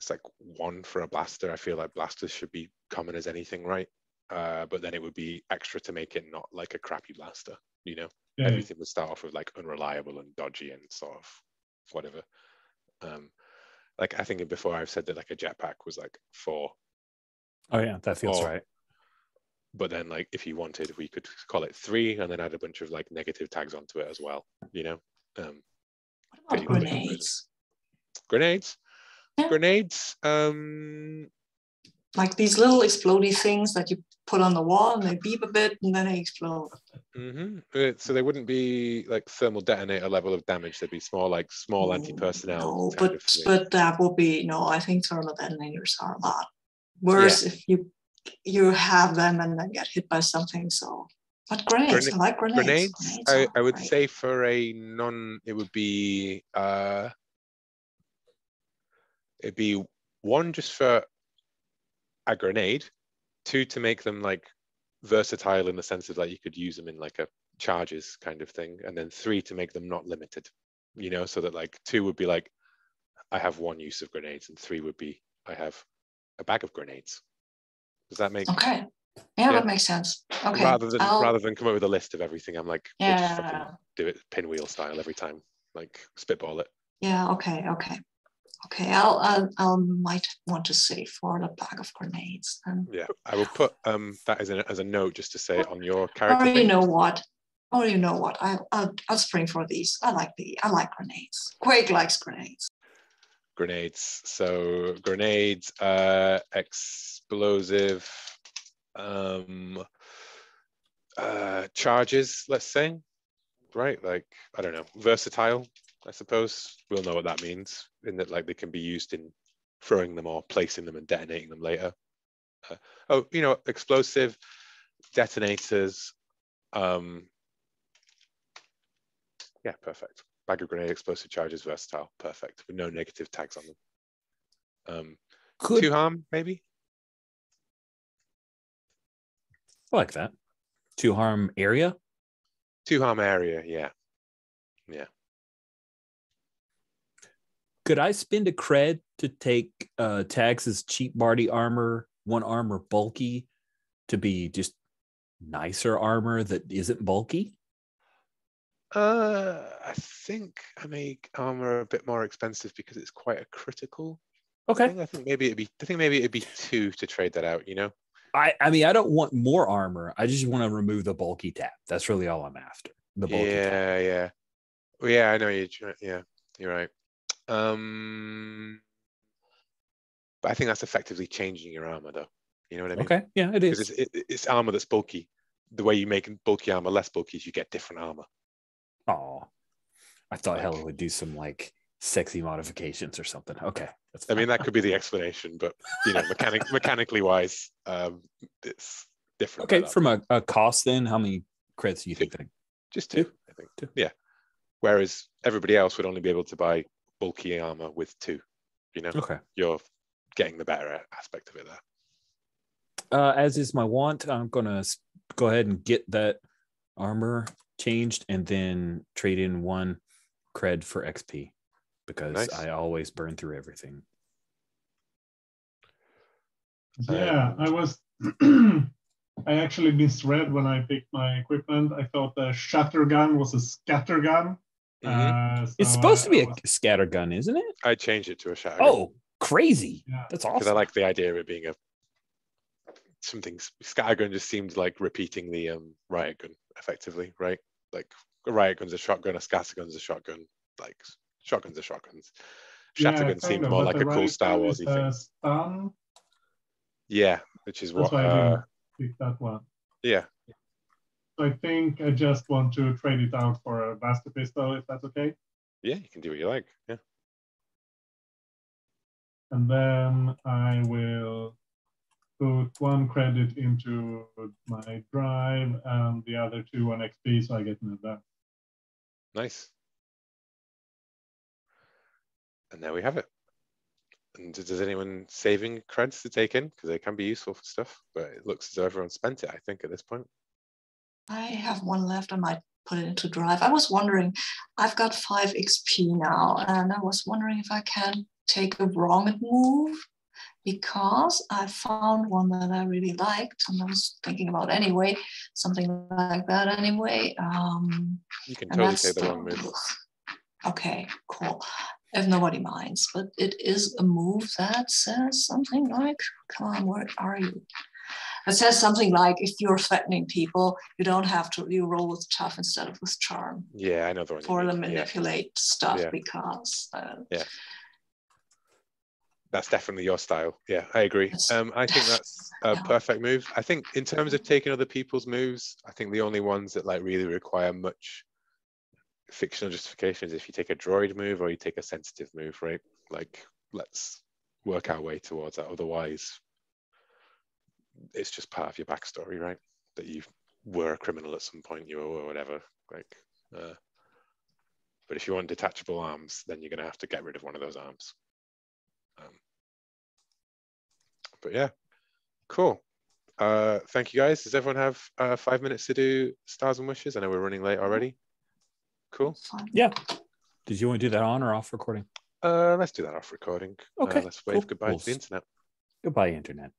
[SPEAKER 1] It's like 1 for a blaster. I feel like blasters should be common as anything, right? But then it would be extra to make it not like a crappy blaster, you know?
[SPEAKER 4] Yeah.
[SPEAKER 1] Everything would start off with like unreliable and dodgy and sort of whatever. Like I think before I've said that like a jetpack was like 4.
[SPEAKER 5] Oh yeah, that feels right.
[SPEAKER 1] But then like if you wanted, we could call it 3 and then add a bunch of like negative tags onto it as well, you know?
[SPEAKER 2] What about grenades?
[SPEAKER 1] Grenades?
[SPEAKER 2] Yeah.
[SPEAKER 1] Grenades,
[SPEAKER 2] like these little explodey things that you put on the wall and they beep a bit and then they explode.
[SPEAKER 1] So they wouldn't be like thermal detonator level of damage. They'd be small anti-personnel.
[SPEAKER 2] No, but that would be I think thermal detonators are a lot worse if you have them and then get hit by something. So, but grenades, I like grenades.
[SPEAKER 1] I would say for a it would be it'd be 1 just for a grenade, 2 to make them like versatile in the sense of like you could use them in like a charges kind of thing, and then 3 to make them not limited, you know, so that like 2 would be like I have 1 use of grenades, and 3 would be I have a bag of grenades. Does that make
[SPEAKER 2] that makes sense. Okay,
[SPEAKER 1] rather than come up with a list of everything, I'm like, we'll just fucking do it pinwheel style every time, like spitball it.
[SPEAKER 2] Okay, I'll might want to save for the bag of grenades.
[SPEAKER 1] Yeah, I will put that as a note just to say on your character.
[SPEAKER 2] Or you know what? I'll spring for these. I like grenades. Quake likes grenades.
[SPEAKER 1] Grenades. So grenades, explosive, charges. Let's say, right? Like I don't know, versatile. I suppose we'll know what that means, in that like they can be used in throwing them or placing them and detonating them later. Explosive, detonators. Yeah, perfect. Bag of grenade, explosive charges, versatile, perfect, with no negative tags on them. 2 harm, maybe.
[SPEAKER 5] I like that. 2 harm area.
[SPEAKER 1] 2 harm area, yeah.
[SPEAKER 5] Could I spend a cred to take tags as cheap body armor, 1 armor bulky, to be just nicer armor that isn't bulky?
[SPEAKER 1] I think I make armor a bit more expensive because it's quite a critical.
[SPEAKER 5] Okay.
[SPEAKER 1] Thing. I think maybe it'd be 2 to trade that out. You know.
[SPEAKER 5] I mean, I don't want more armor. I just want to remove the bulky tab. That's really all I'm after. The bulky tab.
[SPEAKER 1] Yeah. Well, yeah, I know you. Yeah, you're right. But I think that's effectively changing your armor, though. You know what I mean?
[SPEAKER 5] Okay. Yeah, it is.
[SPEAKER 1] Because it's armor that's bulky. The way you make bulky armor less bulky is you get different armor.
[SPEAKER 5] Oh, I thought Hella would do some like sexy modifications or something. Okay.
[SPEAKER 1] I mean, that could be the explanation, but mechanically wise, it's different.
[SPEAKER 5] Okay. From a cost, then, how many creds do you think?
[SPEAKER 1] Just 2, I think. 2. Yeah. Whereas everybody else would only be able to buy bulky armor with 2. You know.
[SPEAKER 5] Okay.
[SPEAKER 1] You're getting the better aspect of it there.
[SPEAKER 5] As is my want, I'm gonna go ahead and get that armor changed and then trade in 1 cred for XP because I always burn through everything.
[SPEAKER 4] Yeah, I was. I actually misread when I picked my equipment. I thought the shatter gun was a scatter gun.
[SPEAKER 5] It's supposed to be a scatter gun, isn't it?
[SPEAKER 1] I changed it to a shatter gun.
[SPEAKER 5] Oh, crazy.
[SPEAKER 4] Yeah.
[SPEAKER 5] That's
[SPEAKER 1] Because I
[SPEAKER 5] awesome.
[SPEAKER 1] like the idea of it being something. Scattergun just seems like repeating the riot gun effectively, right? Like a riot gun's a shotgun, a scattergun's a shotgun. Like shotguns are shotguns. Shattergun seems more like a cool Star Warsy thing.
[SPEAKER 4] Stun.
[SPEAKER 1] Yeah, which is
[SPEAKER 4] That's
[SPEAKER 1] what.
[SPEAKER 4] why I didn't pick that one.
[SPEAKER 1] Yeah.
[SPEAKER 4] So I think I just want to trade it out for a blaster pistol, if that's okay.
[SPEAKER 1] Yeah, you can do what you like. Yeah.
[SPEAKER 4] And then I will put 1 credit into my drive and the other 2 on XP, so I get an advance.
[SPEAKER 1] Nice. And there we have it. And does anyone saving creds to take in? Because they can be useful for stuff, but it looks as though everyone spent it, I think, at this point.
[SPEAKER 2] I have 1 left. I might put it into drive. I was wondering, I've got 5 XP now, and I was wondering if I can take a wronged move, because I found one that I really liked, and I was thinking about anyway, something like that anyway.
[SPEAKER 1] You can totally take the wrong move.
[SPEAKER 2] Okay, cool. If nobody minds, but it is a move that says something like, come on, where are you? It says something like, if you're threatening people, you don't have to, you roll with tough instead of with charm.
[SPEAKER 1] Yeah, I know the one.
[SPEAKER 2] For the manipulate stuff, because.
[SPEAKER 1] Yeah. That's definitely your style. Yeah, I agree. I think that's a perfect move. I think in terms of taking other people's moves, I think the only ones that like really require much fictional justification is if you take a droid move or you take a sensitive move, right? Like, let's work our way towards that. Otherwise, it's just part of your backstory, right? That you were a criminal at some point, you were, or whatever. Like, but if you want detachable arms, then you're going to have to get rid of one of those arms. But yeah, cool. Thank you guys. Does everyone have 5 minutes to do stars and wishes? I know we're running late already. Cool.
[SPEAKER 5] Yeah. Did you want to do that on or off recording?
[SPEAKER 1] Let's do that off recording.
[SPEAKER 5] Okay.
[SPEAKER 1] Let's wave goodbye to the internet.
[SPEAKER 5] Goodbye, internet.